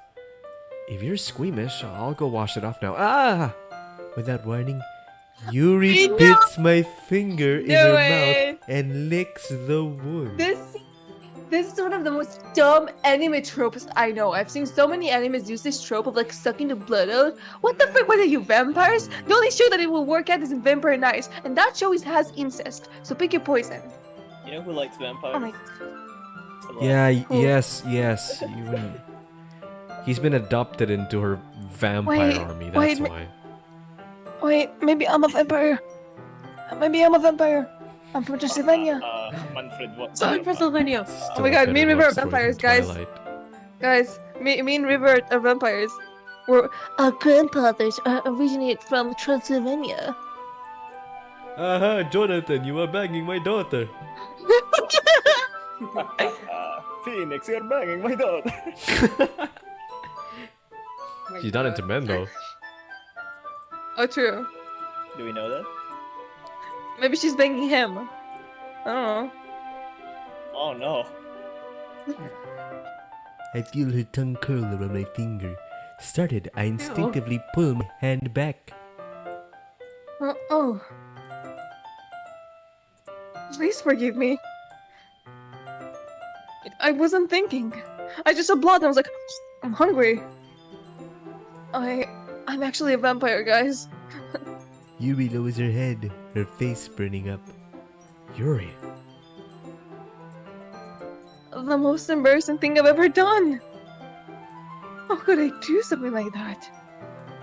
If you're squeamish, I'll go wash it off now. Ah! Without warning, Yuri No! bits my finger in Do her it! mouth and licks the wound. This is one of the most dumb anime tropes I know. I've seen so many animes use this trope of like sucking the blood out. What the frick? What are you, vampires? The only show that it will work at is in Vampire Knives, and that show has incest. So pick your poison. You know who likes vampires? Oh my. Celeste. Yeah, Cool. yes. He's been adopted into her vampire Wait, army, that's wait, why. Wait, maybe I'm a vampire. Maybe I'm a vampire. I'm from Transylvania. Manfred, what? So in Pennsylvania. Still my a god, better me and River love are story than vampires, guys. Twilight. Guys, me and River are vampires. Our grandfathers originated from Transylvania. Jonathan, you are banging my daughter. Phoenix, you're banging my daughter. She's not into men, though. Oh, true. Do we know that? Maybe she's banging him. I don't know. Oh no. I feel her tongue curl around my finger. Started, I instinctively pull my hand back. Oh. Please forgive me. I wasn't thinking. I just saw blood and I was like, I'm hungry. I'm actually a vampire, guys. Yuri lowers her head, her face burning up. Yuri. The most embarrassing thing I've ever done. How could I do something like that?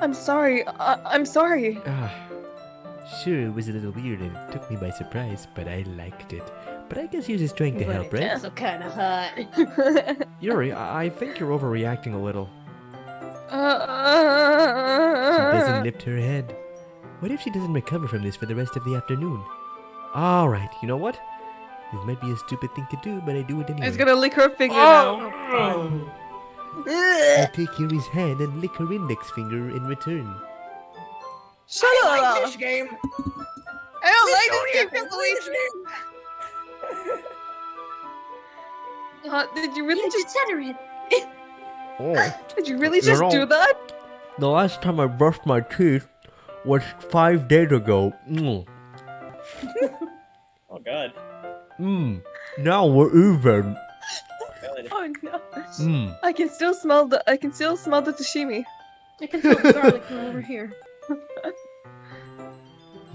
I'm sorry. I'm sorry. Sure, it was a little weird and it took me by surprise, but I liked it. But I guess you're just trying to help, right? Also kind of hot. Yuri, I think you're overreacting a little. She doesn't lift her head. What if she doesn't recover from this for the rest of the afternoon? Alright, you know what? This might be a stupid thing to do, but I do it anyway. It's gonna lick her finger now. I take Yuri's hand and lick her index finger in return. Shut I up! like this game. I don't like This this game, Kathleen. Did you really just Degenerate. Oh. Did you really just do that? The last time I brushed my teeth was 5 days ago. Oh god. Now we're even. God. Oh no. Mmm. I can still smell the sashimi. I can smell the garlic from over here.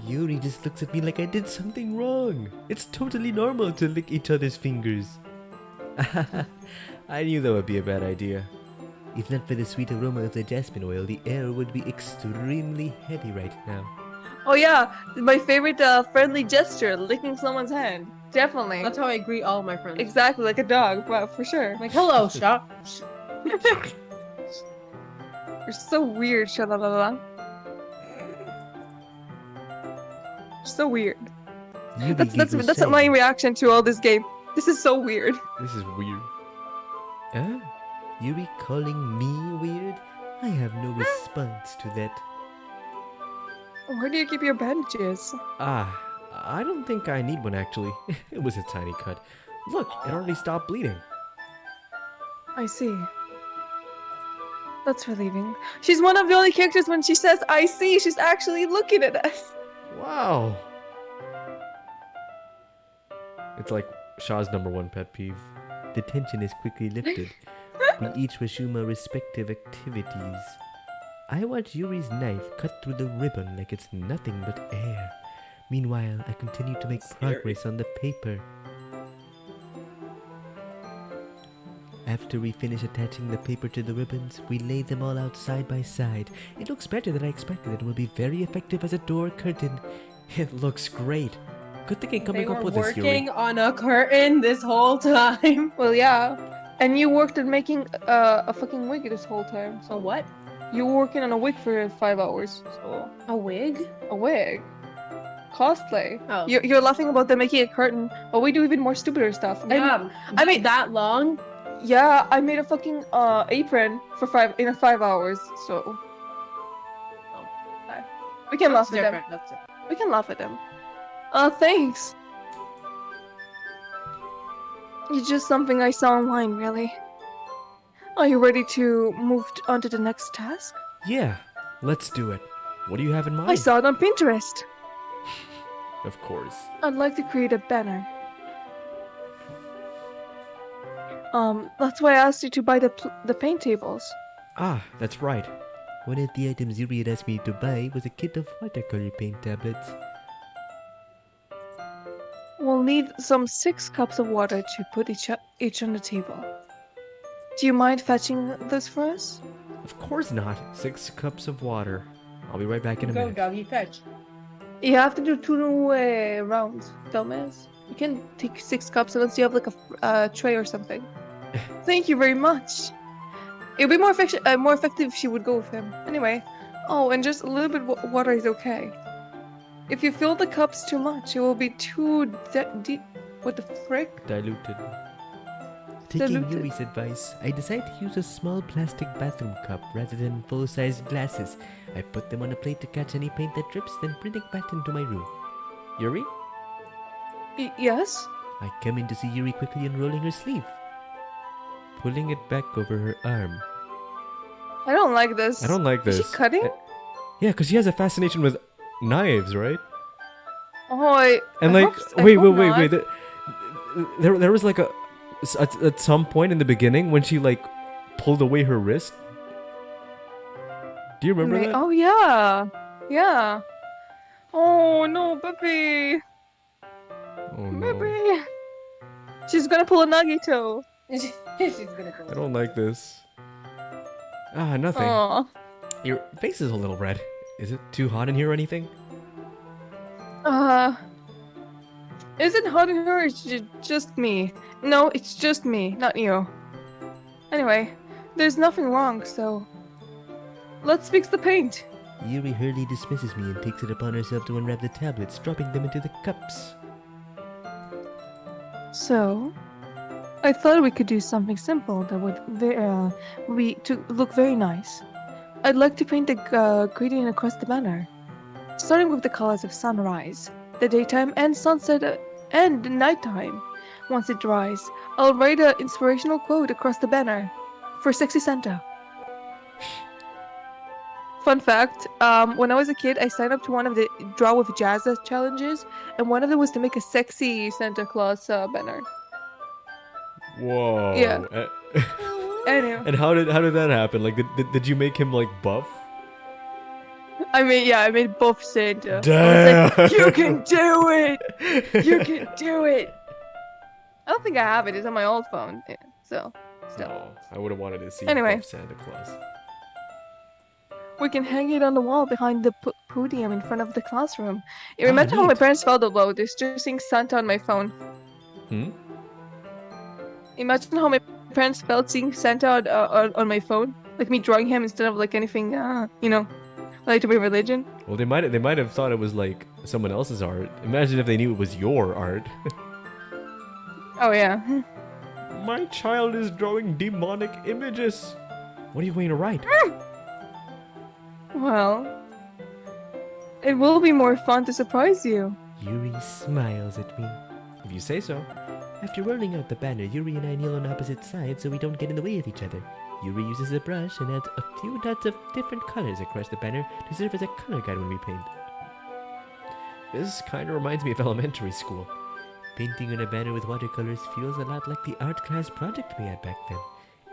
Yuri just looks at me like I did something wrong. It's totally normal to lick each other's fingers. I knew that would be a bad idea. If not for the sweet aroma of the jasmine oil, the air would be extremely heavy right now. Oh yeah, my favorite friendly gesture, licking someone's hand. Definitely. That's how I greet all my friends. Exactly, like a dog, well, for sure. Like, hello, shop. You're so weird, shalalala. So weird. Yuri That's giggles my sadly. reaction to all this game. This is so weird. This is weird. Huh? Yuri calling me weird? I have no response to that. Where do you keep your bandages? I don't think I need one actually. It was a tiny cut. Look, it already stopped bleeding. I see. That's relieving. She's one of the only characters when she says I see, she's actually looking at us. Wow. It's like Shaw's #1 pet peeve. The tension is quickly lifted. We each resume our respective activities. I watch Yuri's knife cut through the ribbon like it's nothing but air. Meanwhile, I continue to make Scary. progress on the paper. After we finish attaching the paper to the ribbons, we lay them all out side by side. It looks better than I expected and will be very effective as a door curtain. It looks great. Good thing They coming were up with this, Yuri. working on a curtain this whole time. Well, yeah. And you worked at making a fucking wig this whole time. So what? You were working on a wig for 5 hours. So A wig? a wig. Cosplay. Oh. You're laughing about them making a curtain, but we do even more stupider stuff. Yeah. I mean- that long? Yeah, I made a fucking apron for 5 hours. So we can laugh That's at them. different. That's different. We can laugh at them. Thanks. It's just something I saw online, really. Are you ready to move on to the next task? Yeah, let's do it. What do you have in mind? I saw it on Pinterest. Of course. I'd like to create a banner. That's why I asked you to buy the paint tables. Ah, that's right. One of the items Yuri had asked me to buy was a kit of watercolor paint tablets. We'll need some 6 cups of water to put each on the table. Do you mind fetching this for us? Of course not. 6 cups of water. I'll be right back in a Go, minute. doggy, fetch. You have to do 2 rounds, dumbass. You can take 6 cups unless you have like a tray or something. Thank you very much. It would be more effective if she would go with him. Anyway, oh, and just a little bit of water is okay. If you fill the cups too much, it will be too deep. What the frick? Diluted. Taking Diluted. Yuri's advice, I decided to use a small plastic bathroom cup rather than full-sized glasses. I put them on a plate to catch any paint that drips, then bring it back into my room. Yuri? Yes? I come in to see Yuri quickly unrolling her sleeve, pulling it back over her arm. I don't like this. I don't like this. Is she cutting? Yeah, because she has a fascination with knives, right? Oh, And I like, hope- I wait. hope not. There was like at some point in the beginning when she like pulled away her wrist. Do you remember that? Oh yeah, yeah. Oh no, baby, Oh no. baby. She's gonna pull a Nagito. She's gonna go. I don't like this. Ah, nothing. Oh. Your face is a little red. Is it too hot in here or anything? Is it hot in her? Or is it just me? No, it's just me, not you. Anyway, there's nothing wrong, so let's fix the paint. Yuri hurriedly dismisses me and takes it upon herself to unwrap the tablets, dropping them into the cups. So, I thought we could do something simple that would look very nice. I'd like to paint the gradient across the banner, starting with the colors of sunrise, the daytime and sunset, and the nighttime. Once it dries, I'll write an inspirational quote across the banner for Sexy Santa. Fun fact, when I was a kid, I signed up to one of the Draw with Jazza challenges, and one of them was to make a sexy Santa Claus banner. Whoa. Yeah. Anyway, And how did that happen? Like, did you make him like buff? I made both Santa. Damn. I was like, you can do it! You can do it! I don't think I have it. It's on my old phone. Yeah, so, still. Oh, I would have wanted to see Anyway. buff Santa Claus. We can hang it on the wall behind the podium in front of the classroom. Imagine how my neat. parents felt about this, just seeing Santa on my phone. Hmm? Imagine how my parents felt seeing Santa on my phone. Like me drawing him instead of like anything, related to my religion. Well, they might have thought it was like someone else's art. Imagine if they knew it was your art. Oh, yeah. My child is drawing demonic images. What are you going to write? Well, it will be more fun to surprise you. Yuri smiles at me. If you say so. After rolling out the banner, Yuri and I kneel on opposite sides so we don't get in the way of each other. Yuri uses a brush and adds a few dots of different colors across the banner to serve as a color guide when we paint. This kind of reminds me of elementary school. Painting on a banner with watercolors feels a lot like the art class project we had back then.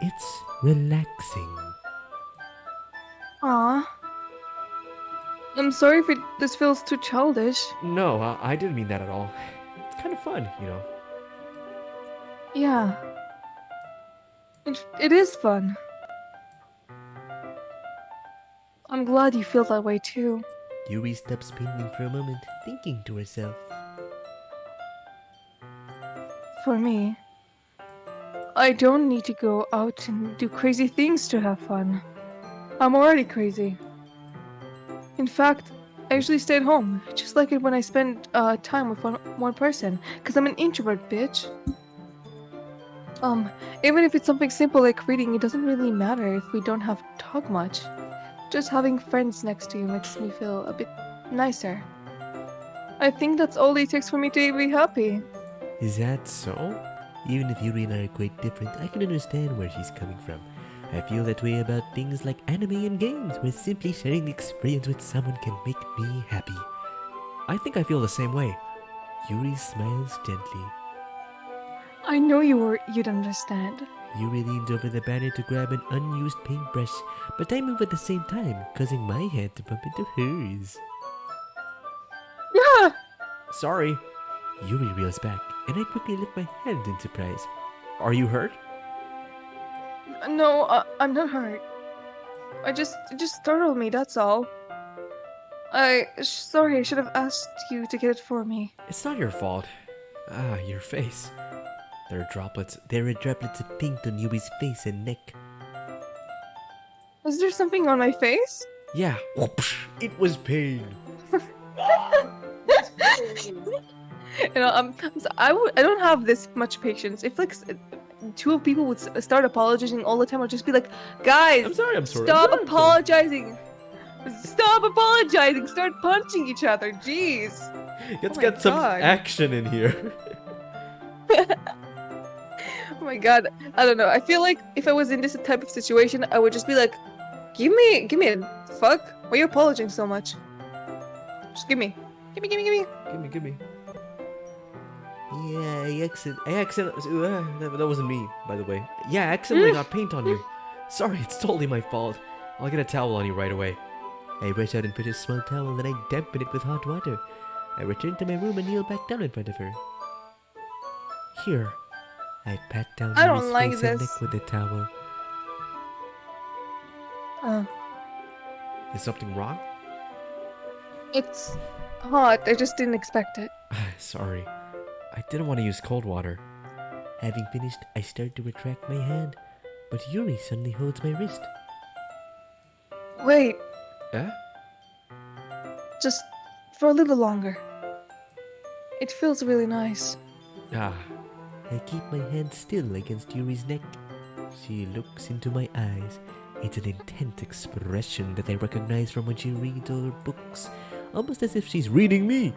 It's relaxing. Aw. I'm sorry if this feels too childish. No, I didn't mean that at all. It's kind of fun, you know. Yeah. It is fun. I'm glad you feel that way too. Yuri stops painting for a moment, thinking to herself. For me, I don't need to go out and do crazy things to have fun. I'm already crazy. In fact, I usually stay at home, just like it when I spend time with one person, because I'm an introvert, bitch. Even if it's something simple like reading, it doesn't really matter if we don't have to talk much. Just having friends next to you makes me feel a bit nicer. I think that's all it takes for me to be happy. Is that so? Even if Yuri and I are quite different, I can understand where she's coming from. I feel that way about things like anime and games, where simply sharing the experience with someone can make me happy. I think I feel the same way. Yuri smiles gently. I know you'd understand. Yuri leans over the banner to grab an unused paintbrush, but I move at the same time, causing my hand to bump into hers. Yeah! Sorry. Yuri reels back, and I quickly lift my hand in surprise. Are you hurt? No, I'm not hurt. It just startled me, that's all. Sorry, I should have asked you to get it for me. It's not your fault. Ah, your face. There are droplets. There are droplets of paint on Yuri's face and neck. Is there something on my face? Yeah. It was pain. I don't have this much patience. If like two people would start apologizing all the time, I'd just be like, guys, I'm sorry. stop apologizing. Stop apologizing. Start punching each other. Jeez. Let's Oh my get some God. action in here. Oh my god. I don't know. I feel like if I was in this type of situation, I would just be like, give me a fuck. Why are you apologizing so much? Just give me. Give me. Yeah, I accidentally... That wasn't me, by the way. Yeah, I accidentally got paint on you. Sorry, it's totally my fault. I'll get a towel on you right away. I rush out and put a small towel, then I dampen it with hot water. I return to my room and kneel back down in front of her. Here. I pat down I don't Yuri's like face and this. neck with the towel. Is something wrong? It's hot. I just didn't expect it. Sorry. I didn't want to use cold water. Having finished, I start to retract my hand, but Yuri suddenly holds my wrist. Wait, Eh? just for a little longer. It feels really nice. Ah. I keep my hand still against Yuri's neck. She looks into my eyes. It's an intent expression that I recognize from when she reads all her books, almost as if she's reading me.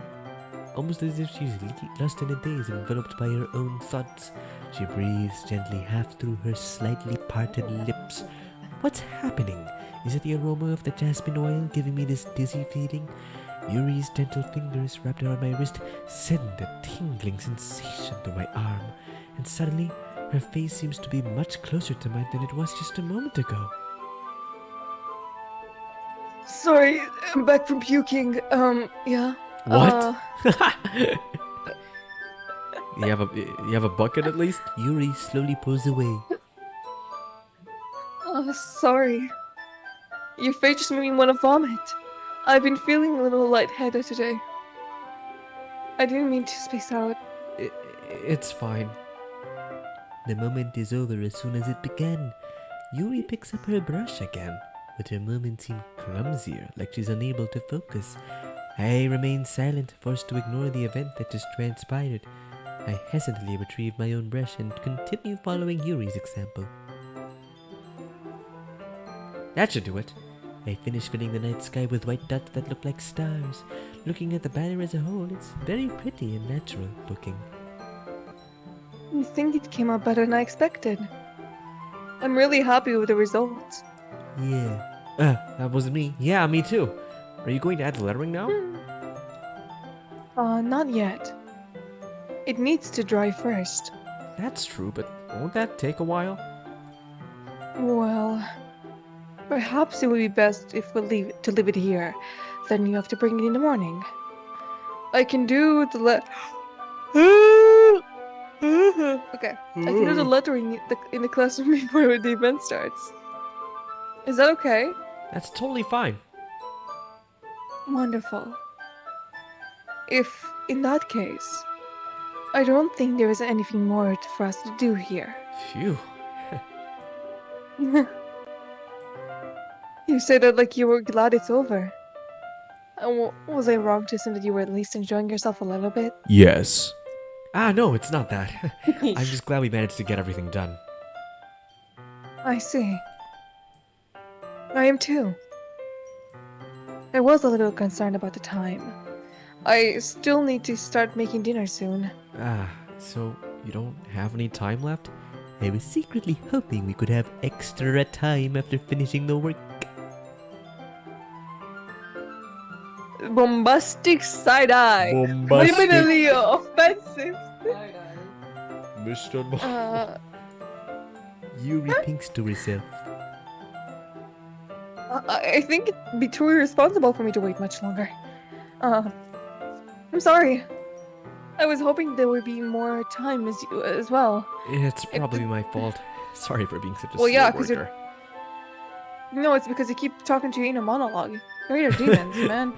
Almost as if she's lost in a daze, enveloped by her own thoughts. She breathes gently half through her slightly parted lips, What's happening? Is it the aroma of the jasmine oil giving me this dizzy feeling? Yuri's gentle fingers wrapped around my wrist send a tingling sensation to my arm, and suddenly her face seems to be much closer to mine than it was just a moment ago. Sorry, I'm back from puking. Yeah. What? You have a bucket at least? Yuri slowly pulls away. Sorry. Your face just made me want to vomit. I've been feeling a little lightheaded today. I didn't mean to space out. It's fine. The moment is over as soon as it began. Yuri picks up her brush again, but her movements seem clumsier, like she's unable to focus. I remain silent, forced to ignore the event that just transpired. I hesitantly retrieve my own brush and continue following Yuri's example. That should do it. I finish filling the night sky with white dots that look like stars. Looking at the banner as a whole, it's very pretty and natural looking. I think it came out better than I expected. I'm really happy with the results. Yeah. That wasn't me. Yeah, me too. Are you going to add the lettering now? Not yet. It needs to dry first. That's true, but won't that take a while? Well, perhaps it would be best if we leave it here. Then you have to bring it in the morning. I can do the Okay, I can do the lettering in the classroom before the event starts. Is that okay? That's totally fine. Wonderful. If, in that case, I don't think there is anything more for us to do here. Phew. You said that like you were glad it's over. Was I wrong to assume that you were at least enjoying yourself a little bit? Yes. No, it's not that. I'm just glad we managed to get everything done. I see. I am too. I was a little concerned about the time. I still need to start making dinner soon. So you don't have any time left? I was secretly hoping we could have extra time after finishing the work. Bombastic side-eye. Bombastic. Criminally offensive. Mr. Yuri thinks to herself. I think it'd be too irresponsible for me to wait much longer. I'm sorry. I was hoping there would be more time as well. It's probably my fault. Sorry for being such a Well, yeah, slow 'cause worker. No, it's because you keep talking to your inner monologue. Your inner demons, man.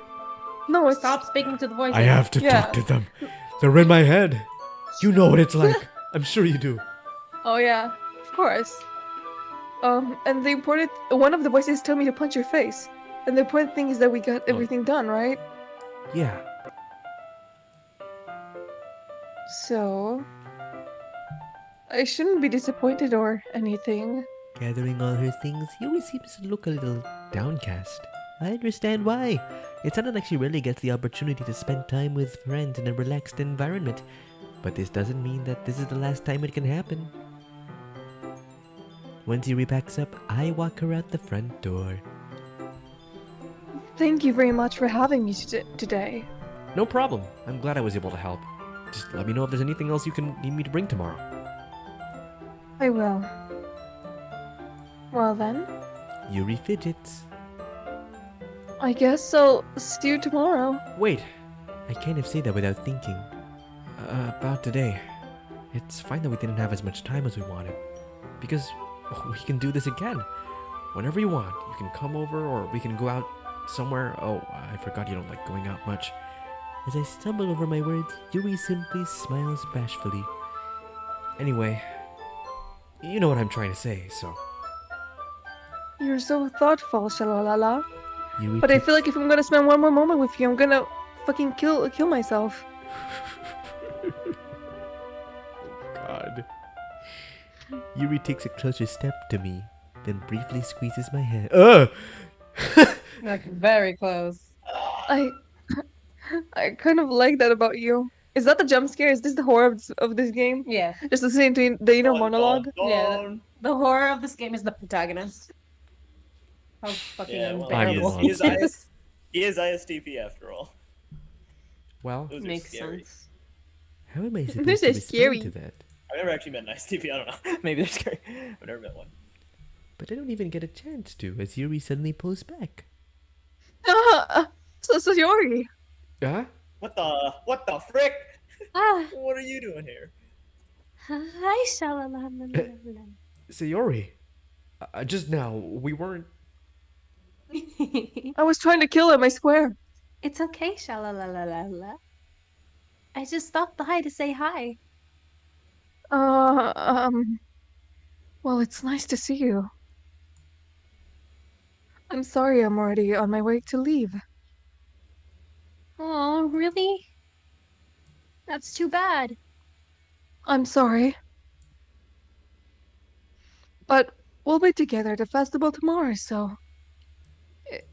No, it's Stop speaking to the voices. I have to Yeah. talk to them. They're in my head. You know what it's like. I'm sure you do. Oh yeah, of course. And the important one of the voices told me to punch your face. And the important thing is that we got everything done, right? Yeah. So I shouldn't be disappointed or anything. Gathering all her things, Yuri seems to look a little downcast. I understand why. It sounded like she really gets the opportunity to spend time with friends in a relaxed environment. But this doesn't mean that this is the last time it can happen. Once Yuri packs up, I walk her out the front door. Thank you very much for having me today. No problem. I'm glad I was able to help. Just let me know if there's anything else you need me to bring tomorrow. I will. Well then, Yuri fidgets. I guess I'll see you tomorrow. Wait. I kind of say that without thinking. About today. It's fine that we didn't have as much time as we wanted. Because we can do this again. Whenever you want. You can come over or we can go out somewhere. Oh, I forgot you don't like going out much. As I stumble over my words, Yuri simply smiles bashfully. Anyway, you know what I'm trying to say, so. You're so thoughtful, Shalalala. Yuri But I picks- feel like if I'm gonna spend one more moment with you, I'm gonna fucking kill myself. God. Yuri takes a closer step to me, then briefly squeezes my hand. Like very close. I kind of like that about you. Is that the jump scare? Is this the horror of this game? Yeah. Just listening to the inner monologue? Yeah. The horror of this game is the protagonist. How fucking Yeah, well, unbearable. he is ISTP after all. Well, Those are Makes scary. sense. How am I Those supposed to are respond scary. to that? I've never actually met an ISTP. I don't know. Maybe they're scary. I've never met one. But I don't even get a chance to, as Yuri suddenly posts back. So Yori. huh? What the frick? Ah, What are you doing here? hi, sha-la-la-la-la-la-la. Sayori, just now, we weren't... I was trying to kill him, I swear. It's okay, sha-la-la-la-la-la. I just stopped by to say hi. Well, it's nice to see you. I'm sorry I'm already on my way to leave. Oh, really? That's too bad. I'm sorry. But we'll be together at the festival tomorrow, so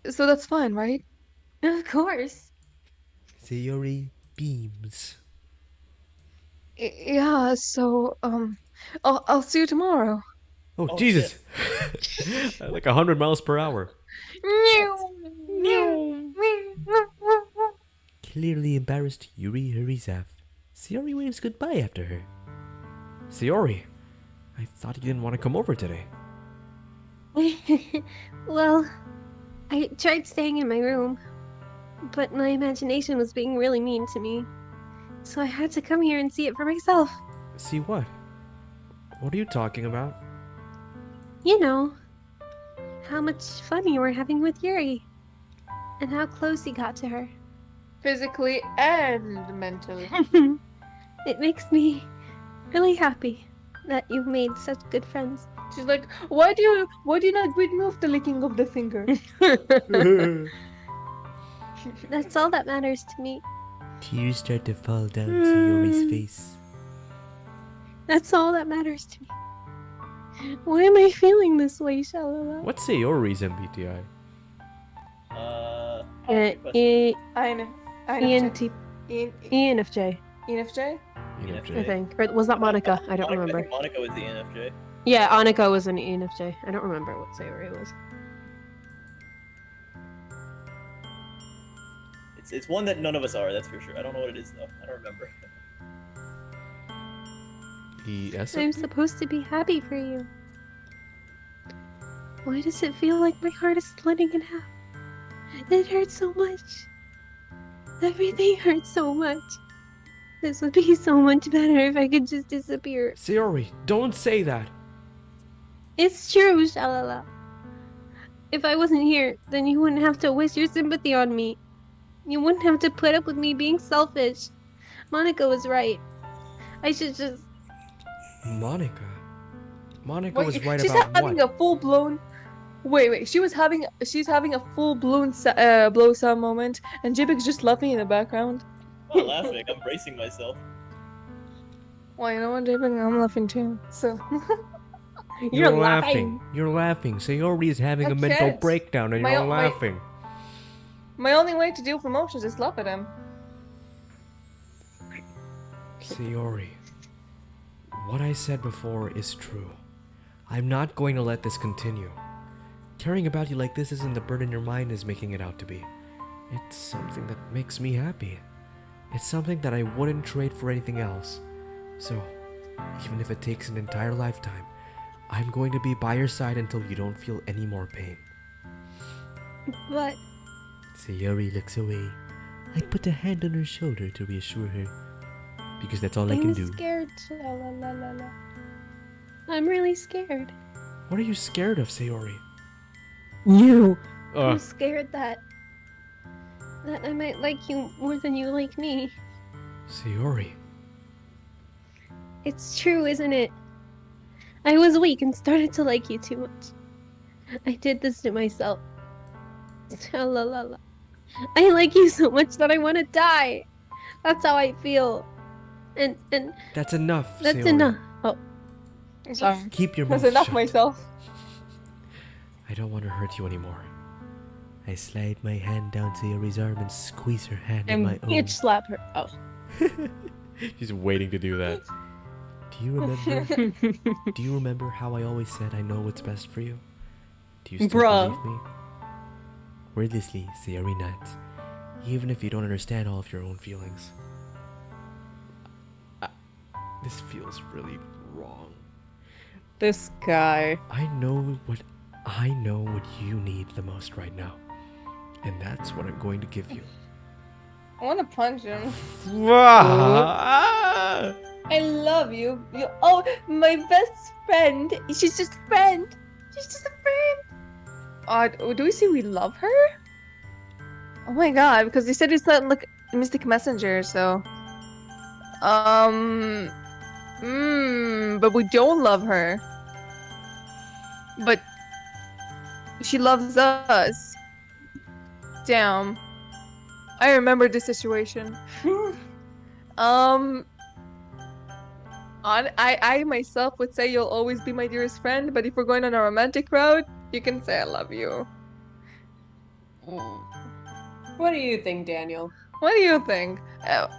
that's fine, right? Of course. Sayori beams. Yeah, so I'll see you tomorrow. Oh, Oh, Jesus! like 100 miles per hour. Clearly embarrassed, Yuri hurries off. Sayori waves goodbye after her. Sayori, I thought you didn't want to come over today. Well, I tried staying in my room, but my imagination was being really mean to me. So I had to come here and see it for myself. See what? What are you talking about? You know, how much fun you were having with Yuri, and how close you got to her. Physically and mentally. It makes me really happy that you've made such good friends. She's like, why do you not greet me with the licking of the finger? That's all that matters to me. Tears start to fall down Sayori's face. That's all that matters to me. Why am I feeling this way, Shalala? What's Sayori's MBTI? Good question. ENFJ. ENFJ? ENFJ. I think. Or was that Monica? I don't I remember. think Monica was the ENFJ. Yeah, Annika was an ENFJ. I don't remember what Sayori was. It's one that none of us are, that's for sure. I don't know what it is though. I don't remember. ES. I'm supposed to be happy for you. Why does it feel like my heart is splitting in half? It hurts so much. Everything hurts so much. This would be so much better if I could just disappear. Sayori, don't say that. It's true, Shalala. If I wasn't here, then you wouldn't have to waste your sympathy on me. You wouldn't have to put up with me being selfish. Monica was right. I should just... Monica Wait, was right she's about having what? a full blown. Wait. She's having a full blown blow sound moment, and Jibik's just laughing in the background. I'm not laughing, I'm bracing myself. Well, you know what, Jibik? I'm laughing too. So. You're laughing. You're laughing. Sayori is having I a mental can't. breakdown and My- you're my- laughing. My only way to deal with emotions is laugh at him. Sayori, what I said before is true. I'm not going to let this continue. Caring about you like this isn't the burden your mind is making it out to be. It's something that makes me happy. It's something that I wouldn't trade for anything else. So, even if it takes an entire lifetime, I'm going to be by your side until you don't feel any more pain. But... Sayori looks away. I put a hand on her shoulder to reassure her. Because that's all I can I'm do. scared, Shalala. I'm really scared. What are you scared of, Sayori? You. I'm scared that I might like you more than you like me. Sayori. It's true, isn't it? I was weak and started to like you too much. I did this to myself. Shalala. I like you so much that I want to die. That's how I feel. And That's enough, that's Sayori. enough. Oh, Sorry. Keep your mouth That's enough shut. myself. I don't want to hurt you anymore. I slide my hand down Sayori's arm and squeeze her hand in And my own. bitch slap her. Oh. She's waiting to do that. Do you remember? Do you remember how I always said I know what's best for you? Do you still Bruh. believe me? Wordlessly, Sayori nods. Even if you don't understand all of your own feelings. This feels really wrong. This guy. I know what you need the most right now. And that's what I'm going to give you. I want to punch him. Ah! I love you. Oh, my best friend. She's just a friend. She's just a friend. Do we see we love her? Oh my god, because they said it's not like Mystic Messenger, so. But we don't love her. But she loves us. Damn. I remember this situation. I myself would say you'll always be my dearest friend, but if we're going on a romantic route, you can say I love you. What do you think, Daniel? What do you think?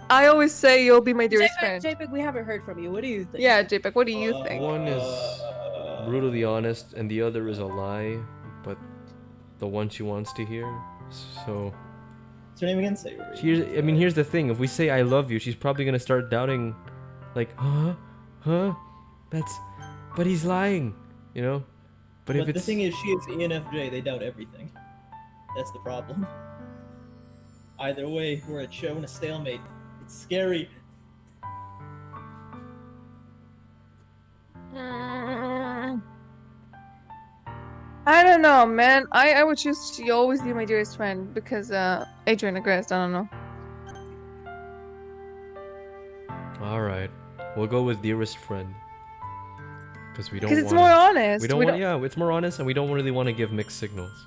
I always say you'll be my dearest friend. JPEG, we haven't heard from you. What do you think? Yeah, JPEG, what do you think? One is brutally honest, and the other is a lie, but the one she wants to hear. So What's her name again? Sayori. here's the thing. If we say I love you, she's probably gonna start doubting, like, huh? But he's lying, you know? But if The it's... thing is, she is ENFJ. They doubt everything. That's the problem. Either way, we're at show in a stalemate. It's scary. I don't know, man. I would choose you always be my dearest friend because Adrian agrees. I don't know. Alright, we'll go with dearest friend. Because we don't Because it's wanna- more honest. We don't want, yeah, it's more honest, and we don't really want to give mixed signals.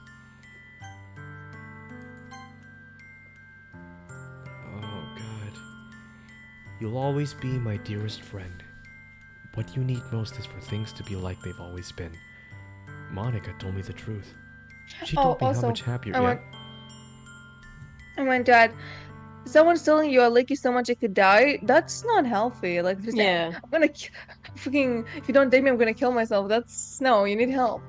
Oh god. You'll always be my dearest friend. What you need most is for things to be like they've always been. Monica told me the truth. She told me how much happier. Oh my dad. Someone's telling you I like you so much I could die. That's not healthy. Like, just Yeah. I'm gonna freaking. If you don't date me, I'm gonna kill myself. That's no. You need help.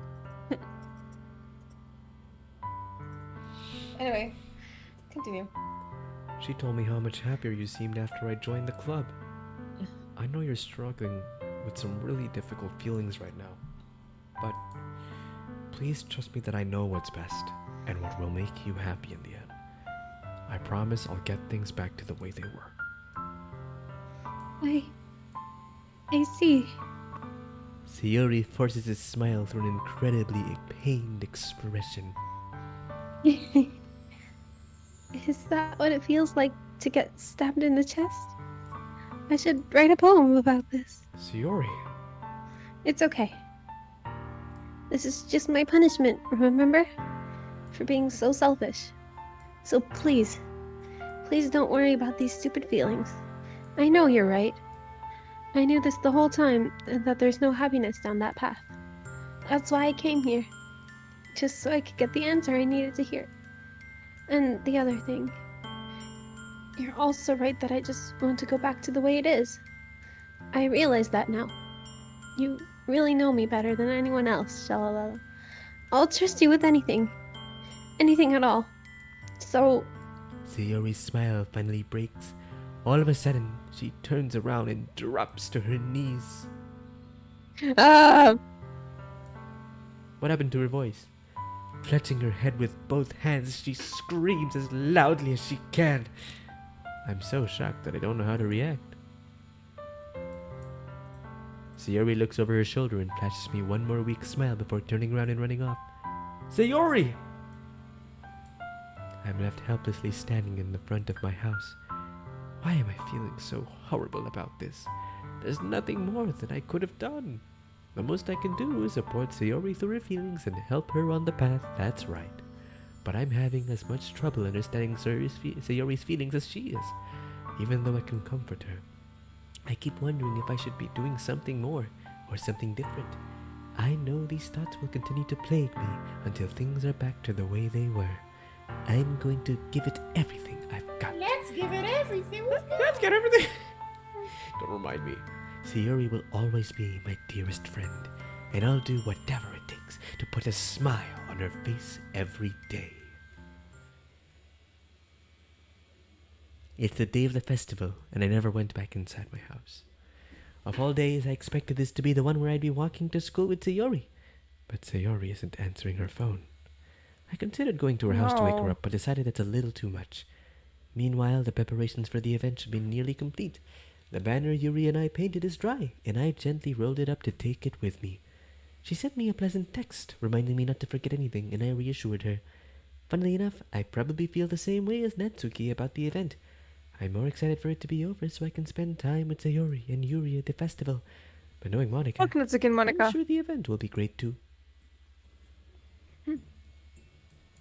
Anyway, continue. She told me how much happier you seemed after I joined the club. I know you're struggling with some really difficult feelings right now, but please trust me that I know what's best and what will make you happy in the end. I promise I'll get things back to the way they were. I see. Sayori forces a smile through an incredibly pained expression. Is that what it feels like to get stabbed in the chest? I should write a poem about this. Sayori. It's okay. This is just my punishment, remember? For being so selfish. So please don't worry about these stupid feelings. I know you're right. I knew this the whole time, and that there's no happiness down that path. That's why I came here. Just so I could get the answer I needed to hear. And the other thing. You're also right that I just want to go back to the way it is. I realize that now. You really know me better than anyone else, Shalalala. I'll trust you with anything. Anything at all. So... Sayori's smile finally breaks. All of a sudden, she turns around and drops to her knees. Ah! What happened to her voice? Clutching her head with both hands, she screams as loudly as she can. I'm so shocked that I don't know how to react. Sayori looks over her shoulder and flashes me one more weak smile before turning around and running off. Sayori! I'm left helplessly standing in the front of my house. Why am I feeling so horrible about this? There's nothing more that I could have done. The most I can do is support Sayori through her feelings and help her on the path that's right. But I'm having as much trouble understanding Sayori's feelings as she is, even though I can comfort her. I keep wondering if I should be doing something more or something different. I know these thoughts will continue to plague me until things are back to the way they were. I'm going to give it everything I've got. Let's give it everything we've got. Let's get everything. Don't remind me. Sayori will always be my dearest friend, and I'll do whatever it takes to put a smile on her face every day. It's the day of the festival, and I never went back inside my house. Of all days, I expected this to be the one where I'd be walking to school with Sayori. But Sayori isn't answering her phone. I considered going to her house to wake her No. up, but decided that's a little too much. Meanwhile, the preparations for the event should be nearly complete. The banner Yuri and I painted is dry, and I gently rolled it up to take it with me. She sent me a pleasant text, reminding me not to forget anything, and I reassured her. Funnily enough, I probably feel the same way as Natsuki about the event. I'm more excited for it to be over so I can spend time with Sayori and Yuri at the festival. But knowing Monica, Fuck Natsuki and Monica. I'm sure the event will be great too.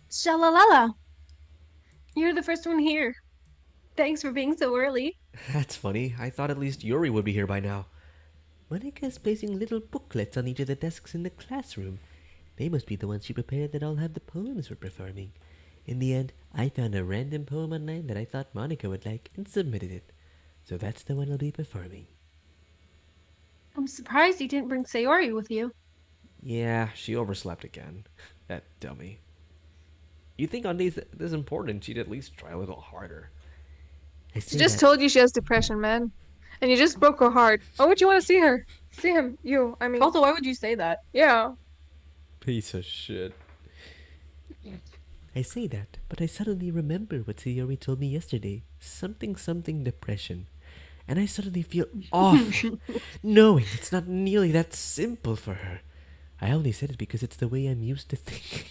Shalalala! You're the first one here. Thanks for being so early. That's funny. I thought at least Yuri would be here by now. Monica is placing little booklets on each of the desks in the classroom. They must be the ones she prepared that all have the poems we're performing. In the end, I found a random poem online that I thought Monica would like and submitted it. So that's the one I'll be performing. I'm surprised you didn't bring Sayori with you. Yeah, she overslept again. That dummy. You'd think on days this important, she'd at least try a little harder. I She say just that- told you she has depression, man. And you just broke her heart. Why would you want to see her? See him. You. I mean. Also, why would you say that? Yeah. Piece of shit. I say that, but I suddenly remember what Sayori told me yesterday. Something depression. And I suddenly feel awful, knowing it's not nearly that simple for her. I only said it because it's the way I'm used to thinking.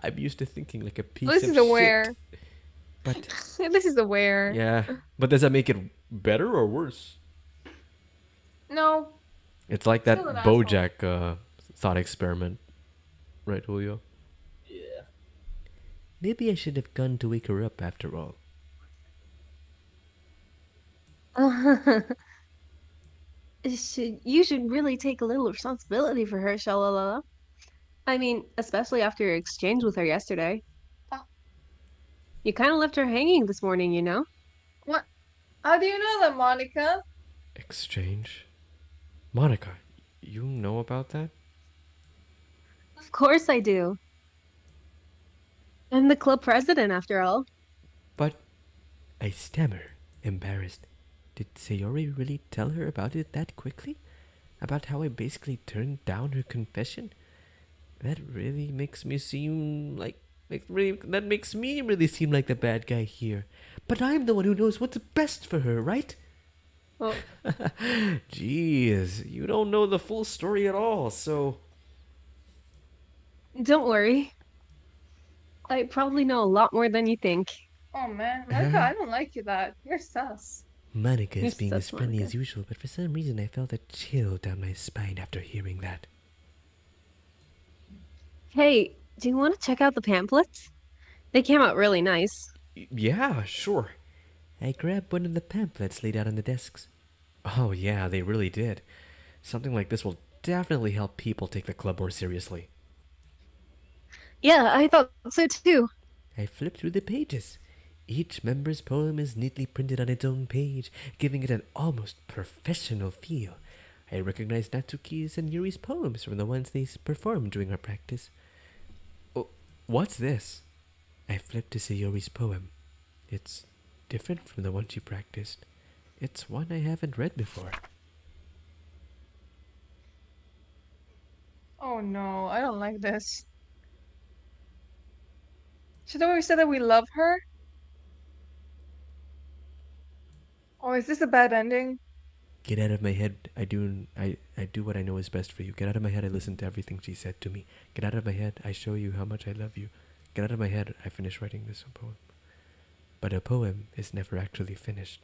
I'm used to thinking like a piece This of is aware. shit. But This is aware. Yeah, but does that make it better or worse? No. It's like that Still an asshole. BoJack thought experiment, right, Julio? Yeah. maybe I should have gone to wake her up after all. You should really take a little responsibility for her, Shalalala. I mean, especially after your exchange with her yesterday. Oh. You kind of left her hanging this morning, you know? What? How do you know that, Monica? Exchange? Monica, you know about that? Of course I do. I'm the club president, after all. But I stammer, embarrassed. Did Sayori really tell her about it that quickly? About how I basically turned down her confession? That really makes me seem like that makes me really seem like the bad guy here. But I'm the one who knows what's best for her, right? Well, Jeez, you don't know the full story at all, so... Don't worry. I probably know a lot more than you think. oh man, Monica, I don't like you that. You're sus. Monica is Yes, being that's as friendly Monica. as usual, but for some reason I felt a chill down my spine after hearing that. Hey, do you want to check out the pamphlets? They came out really nice. Yeah, sure. I grabbed one of the pamphlets laid out on the desks. Oh yeah, they really did. Something like this will definitely help people take the club more seriously. Yeah, I thought so too. I flipped through the pages. Each member's poem is neatly printed on its own page, giving it an almost professional feel. I recognized Natsuki's and Yuri's poems from the ones they performed during our practice. Oh, what's this? I flipped to Sayori's poem. It's different from the one she practiced. It's one I haven't read before. Oh no, I don't like this. Should we say that we love her? Oh, is this a bad ending? Get out of my head. I do what I know is best for you. Get out of my head. I listen to everything she said to me. Get out of my head. I show you how much I love you. Get out of my head. I finished writing this poem. But a poem is never actually finished.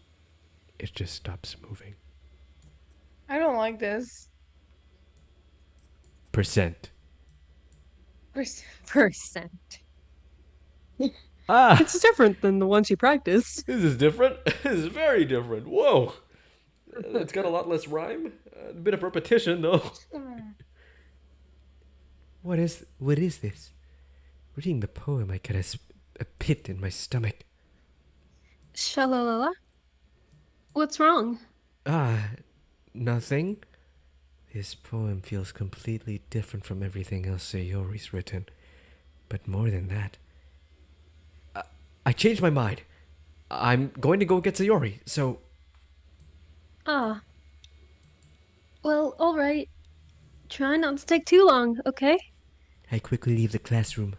It just stops moving. I don't like this. Percent. Percent. Ah, It's different than the one she practiced. this is different. This is very different. Whoa. It's got a lot less rhyme. A bit of repetition, though. What is this? Reading the poem, I get a pit in my stomach. Shalalala? What's wrong? Ah, nothing. This poem feels completely different from everything else Sayori's written. But more than that, I changed my mind. I'm going to go get Sayori, so... Ah. Well, alright. Try not to take too long, okay? I quickly leave the classroom.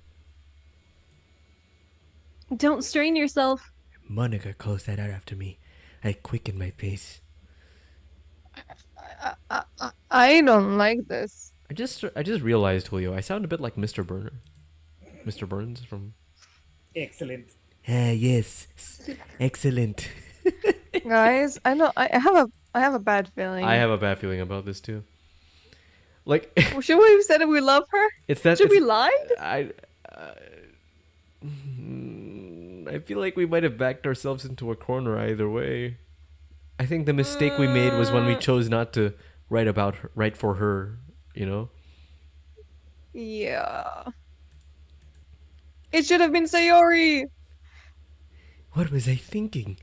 Don't strain yourself. Monica calls that out after me. I quicken my pace. I don't like this. I just realized, Julio, I sound a bit like Mr. Burner. Mr. Burns from... Excellent. Ah, yes. Excellent. Guys, I know I have a bad feeling. I have a bad feeling about this too. Like, Should we have said that we love her? it's that... Should we it's- lie? I feel like we might have backed ourselves into a corner either way. I think the mistake we made was when we chose not to write for her, you know? Yeah. It should have been Sayori. What was I thinking?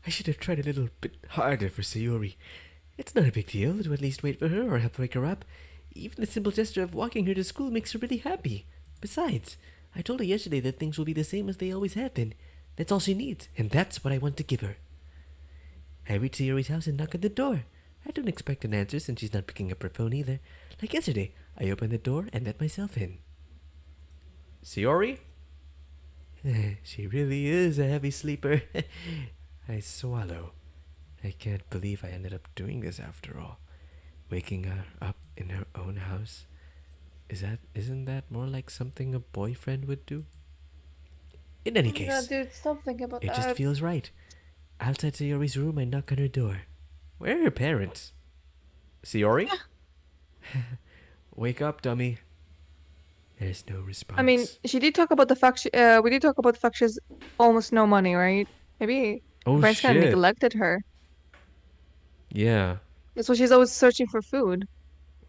I should have tried a little bit harder for Sayori. It's not a big deal to at least wait for her or help wake her up. Even the simple gesture of walking her to school makes her really happy. Besides, I told her yesterday that things will be the same as they always have been. That's all she needs, and that's what I want to give her. I reach Sayori's house and knock on the door. I don't expect an answer since she's not picking up her phone either. Like yesterday, I open the door and let myself in. Sayori? She really is a heavy sleeper. I swallow. I can't believe I ended up doing this after all. Waking her up in her own house. Isn't that more like something a boyfriend would do? In any case, Yeah, dude, stop thinking about it that. just feels right. Outside Sayori's room, I knock on her door. Where are her parents? Sayori? Wake up, dummy. There's no response. I mean, she did talk about the fact we did talk about the fact she has almost no money, right? Maybe Oh, parents kind of shit. neglected her. Yeah. That's why she's always searching for food.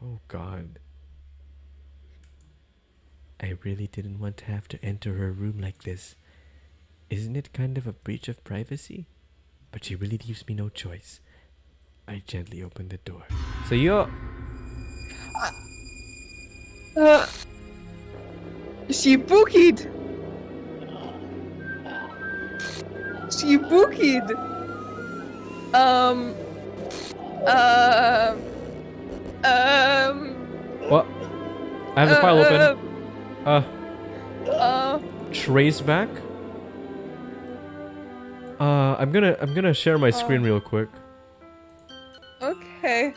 Oh, God. I really didn't want to have to enter her room like this. Isn't it kind of a breach of privacy? But she really leaves me no choice. I gently open the door. So you're... She bookied. She bookied. What? I have the file open. Trace back? I'm gonna share my screen real quick. Okay.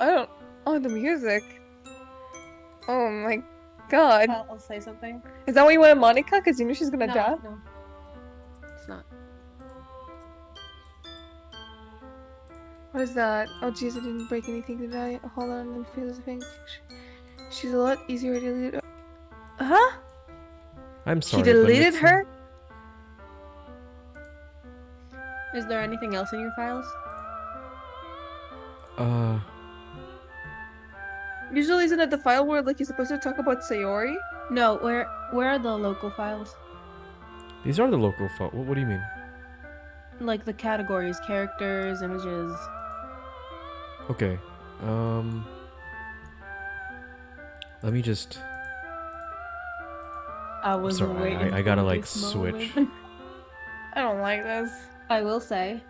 I don't. Oh, the music. Oh my god. I'll say something. Is that why you wanted Monica? Because you knew she's gonna die? No. It's not. What is that? Oh jeez, I didn't break anything, did I? Hold on, and feel the thing. She's a lot easier to delete. Huh? I'm sorry. He but deleted it's- her? Is there anything else in your files? Usually isn't it the file where like you're supposed to talk about Sayori? No. Where are the local files? These are the local files. What do you mean? Like the categories, characters, images. Okay. Let me just... I was Sorry, waiting. I gotta for like this switch. moment. I don't like this. I will say,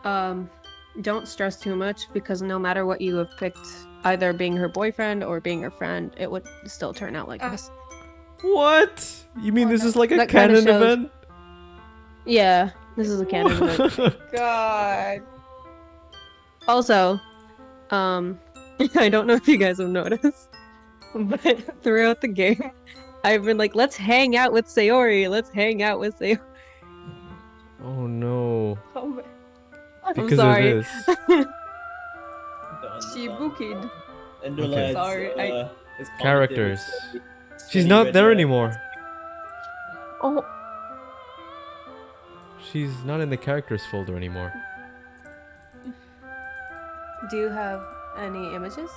don't stress too much because no matter what you have picked, either being her boyfriend or being her friend, it would still turn out like this. What? You mean this is like a That kinda canon shows- event? Yeah, this is a canon event. God. Also, I don't know if you guys have noticed, but throughout the game, I've been like, let's hang out with Sayori. Let's hang out with Sayori. Oh no. Oh my. I'm Because sorry. of this. She bookied. Okay. Sorry, Characters. She's not there anymore. Oh, She's not in the characters folder anymore. Do you have any images?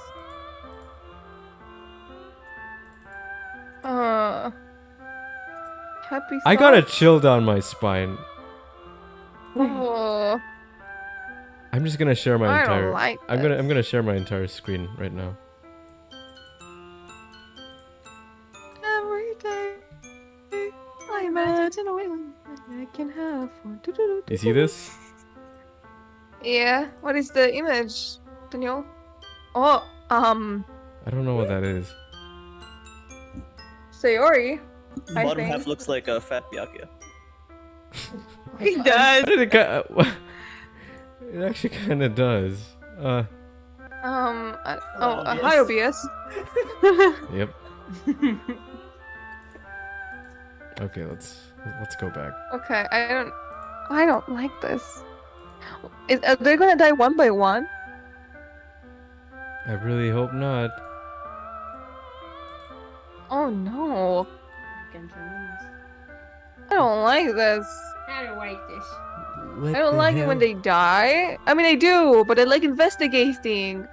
happy. I got a thoughts? chill down my spine. Oh, I'm just gonna share my I entire. don't like I'm this. gonna share my entire screen right now. every day I imagine a way. I can have one. You see this? Yeah. What is the image, Daniel? Oh, I don't know what that is. Sayori. The I bottom half think. looks like a fat Byakuya. He does. It actually kind of does. A Yes. Hyobius. Yep. Okay, let's go back. Okay, I don't like this. Are they gonna die one by one? I really hope not. Oh no. I don't like this. I don't like this. What I don't the like it hell? when they die. I mean, I do, but I like investigating.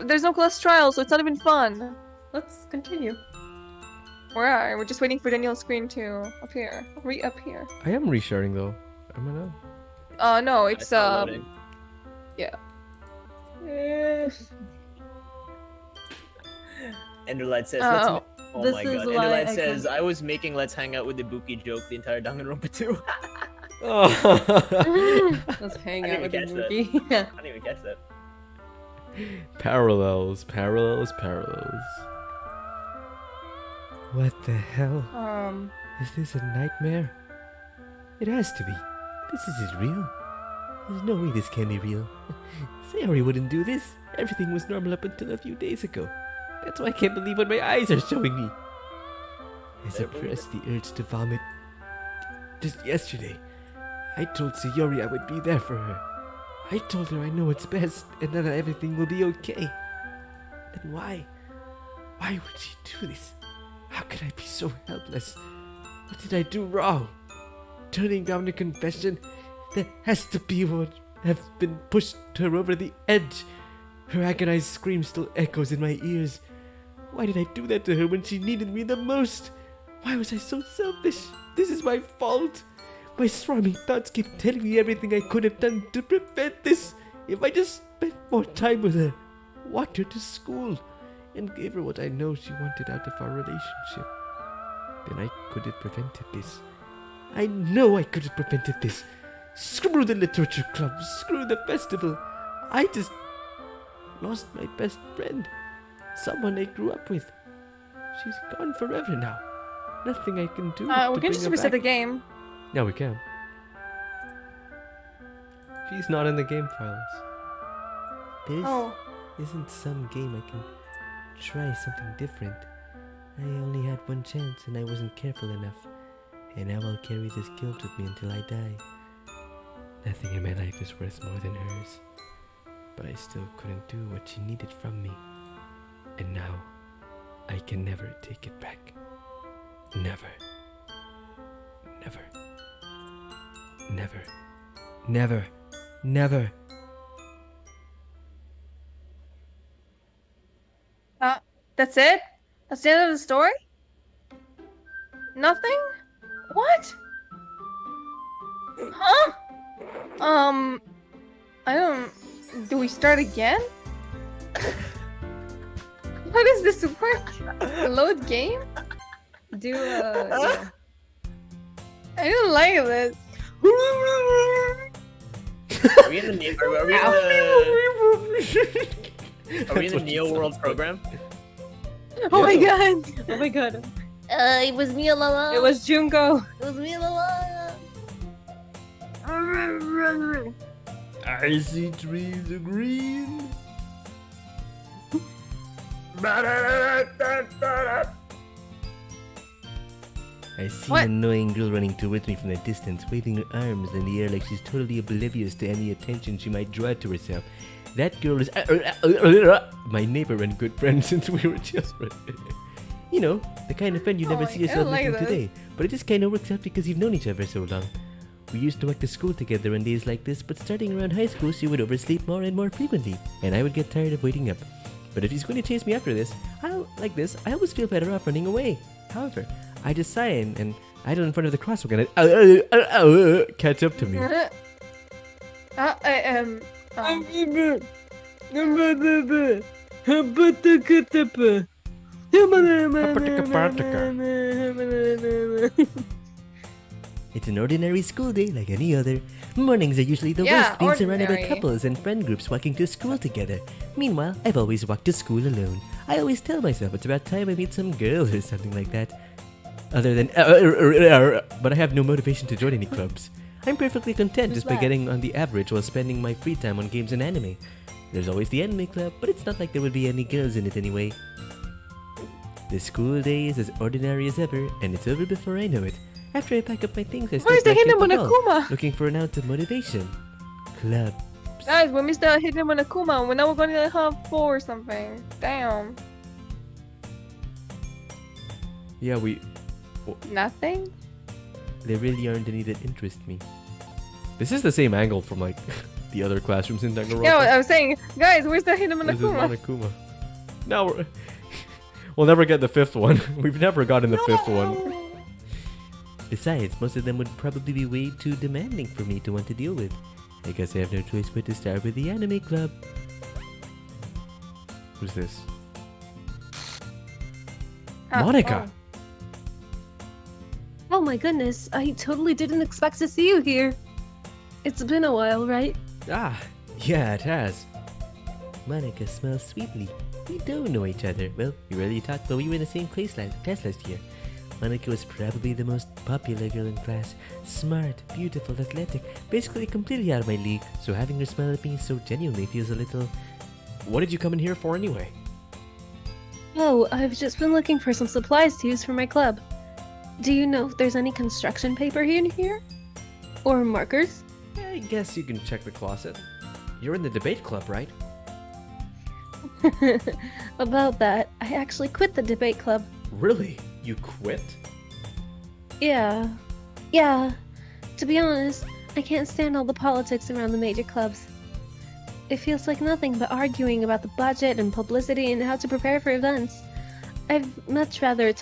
There's no class trial, so it's not even fun. Let's continue. Where are we? We're just waiting for Daniel's screen to appear. Reappear. I am resharing though. Am I not? No, it's not loading. Enderlight says, let's Oh. oh This my is god. why Enderlight I says, can- I was making Let's Hang Out with the Buki joke the entire Danganronpa 2. Oh. Let's hang I out didn't with the even catch that. movie. I didn't even catch that. Parallels. What the hell? Um, Is this a nightmare? It has to be. This isn't real. There's no way this can be real. Sayori wouldn't do this. Everything was normal up until a few days ago. That's why I can't believe what my eyes are showing me. I suppressed the urge to vomit. Just yesterday, I told Sayori I would be there for her. I told her I know what's best and that everything will be okay. Then why? Why would she do this? How could I be so helpless? What did I do wrong? Turning down a confession? That has to be what have been pushed her over the edge. Her agonized scream still echoes in my ears. Why did I do that to her when she needed me the most? Why was I so selfish? This is my fault. My swarming thoughts keep telling me everything I could have done to prevent this. If I just spent more time with her, walked her to school, and gave her what I know she wanted out of our relationship, then I could have prevented this. I know I could have prevented this. Screw the literature club. Screw the festival. I just lost my best friend. Someone I grew up with. She's gone forever now. Nothing I can do we to can bring just her reset the back. game. Yeah, we can. She's not in the game files. There Oh, isn't some game I can try something different. I only had one chance and I wasn't careful enough. And now I'll carry this guilt with me until I die. Nothing in my life is worth more than hers. But I still couldn't do what she needed from me. And now, I can never take it back. Never. Never. Never. Never. Never. that's it? That's the end of the story? Nothing? What? Huh? I don't... Do we start again? How does this work? Load game? Do yeah. I don't like this. Are we in the Are we in the Neo World program? Oh my god! Oh my god. It was me alone. It was Junko. It was me alone. I see trees of green. I see What? an annoying girl running towards me from the distance, waving her arms in the air like she's totally oblivious to any attention she might draw to herself. That girl is my neighbor and good friend since we were children. You know, the kind of friend you never Oh, see I yourself don't like making this. today. But it just kind of works out because you've known each other so long. We used to walk to school together on days like this, but starting around high school, she would oversleep more and more frequently, and I would get tired of waking up. But if he's going to chase me after this, I always feel better off running away. However, I just sigh and idle in front of the crosswalk and catch up to me. It's It's an ordinary school day like any other. Mornings are usually the Yeah, worst, being surrounded by ordinary. couples and friend groups walking to school together. Meanwhile, I've always walked to school alone. I always tell myself it's about time I meet some girls or something like that. Other than, but I have no motivation to join any clubs. I'm perfectly content Who's just by that? getting on the average while spending my free time on games and anime. There's always the anime club, but it's not like there would be any girls in it anyway. The school day is as ordinary as ever, and it's over before I know it. After I pack up my things, I Where's start the back Hidden at the hall, Monokuma? looking for an ounce of motivation. Club. Guys, we missed the Hidden Monokuma. Now we're gonna have 4 or something. Damn. Yeah, Nothing? there really aren't any that interest me. This is the same angle from like the other classrooms in Danganronpa. Yeah, I was saying, guys, where's the Hidden This is Monokuma? Monokuma. Now we'll never get the 5th one. We've never gotten the 5th one. Besides, most of them would probably be way too demanding for me to want to deal with. I guess I have no choice but to start with the anime club. Who's this? Monica! Oh my goodness, I totally didn't expect to see you here. It's been a while, right? Ah, yeah, it has. Monica smells sweetly. We don't know each other. Well, we rarely talked, but we were in the same class last year. Monica was probably the most popular girl in class. Smart, beautiful, athletic, basically completely out of my league. So having her smile at me so genuinely feels a little... What did you come in here for anyway? Oh, I've just been looking for some supplies to use for my club. Do you know if there's any construction paper in here? Or markers? I guess you can check the closet. You're in the debate club, right? About that, I actually quit the debate club. Really? You quit? Yeah. To be honest, I can't stand all the politics around the major clubs. It feels like nothing but arguing about the budget and publicity and how to prepare for events. I'd much rather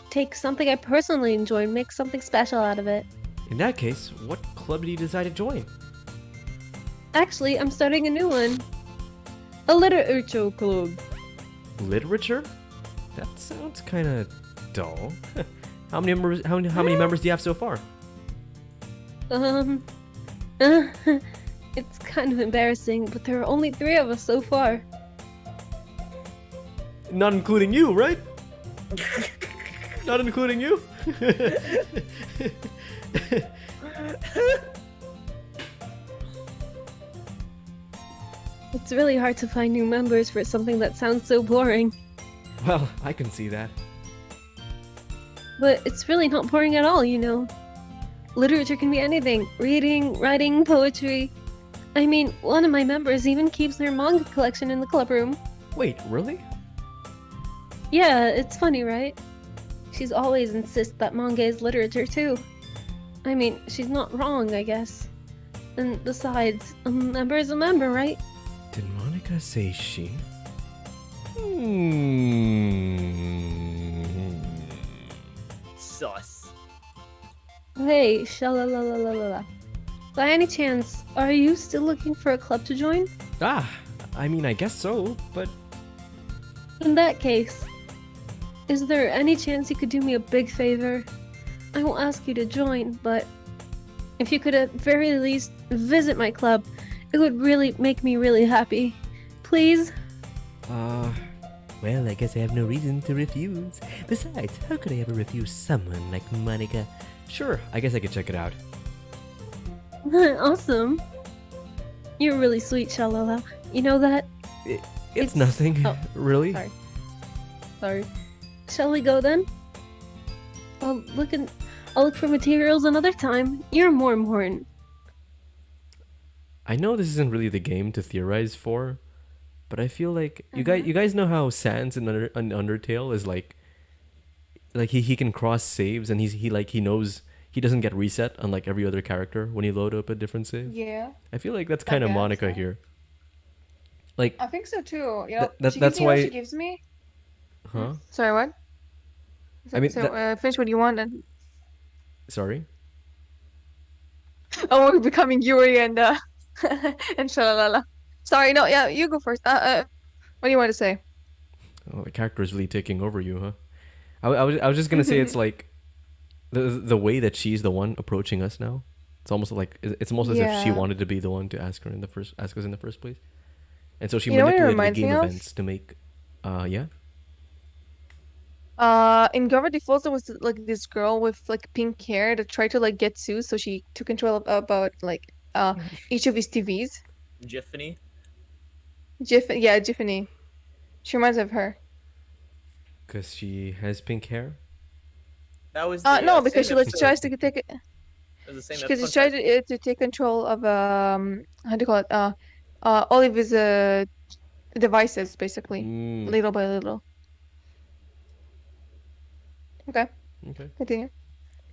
take something I personally enjoy and make something special out of it. In that case, what club did you decide to join? Actually, I'm starting a new one. A literature club. Literature? That sounds kind of dull. How many members? How many members do you have so far? It's kind of embarrassing, but there are only 3 of us so far. Not including you, right? Not including you? It's really hard to find new members for something that sounds so boring. Well, I can see that. But it's really not boring at all, you know. Literature can be anything. Reading, writing, poetry. I mean, one of my members even keeps their manga collection in the club room. Wait, really? Yeah, it's funny, right? She's always insists that manga is literature too. I mean, she's not wrong, I guess. And besides, a member is a member, right? Did Monica say she? Sus. Hey, shalalalala. By any chance, are you still looking for a club to join? Ah, I mean, I guess so, but In that case, is there any chance you could do me a big favor? I won't ask you to join, but if you could at very least visit my club, it would really make me really happy. Please? well, I guess I have no reason to refuse. Besides, how could I ever refuse someone like Monica? Sure, I guess I could check it out. Awesome. You're really sweet, Shalala. You know that? It's nothing, oh, really. Sorry. Shall we go then? I'll look for materials another time. You're more important. I know this isn't really the game to theorize for, but I feel like you guys know how Sans in Undertale is like he can cross saves and he knows he doesn't get reset unlike every other character when you load up a different save. Yeah, I feel like that's kind of guess, Monica yeah. here. Like, I think so too. You know, that's she gives me what why- she gives me. huh? Sorry, what? I mean, finish what you want and... Sorry. Oh, we're becoming Yuri and and Shalalala. Sorry, no, yeah, you go first. What do you want to say? Oh, the character is really taking over you, huh? I was just gonna say it's like The way that she's the one approaching us now, it's almost as if she Yeah. wanted to be the one to ask us in the first place, and so she You know what it manipulated the reminds game me of? events to make, yeah. In Gravity Falls, there was like this girl with like pink hair that tried to like get Sue, so she took control of about like each of his TVs. Jiffany. Yeah, Jiffany. She reminds me of her. Because she has pink hair. That was the, No, same because she like episode. tries to take it. It was the same Because she episode. tried to take control of how do you call it all of his devices basically, Mm, little by little. Okay, okay. continue.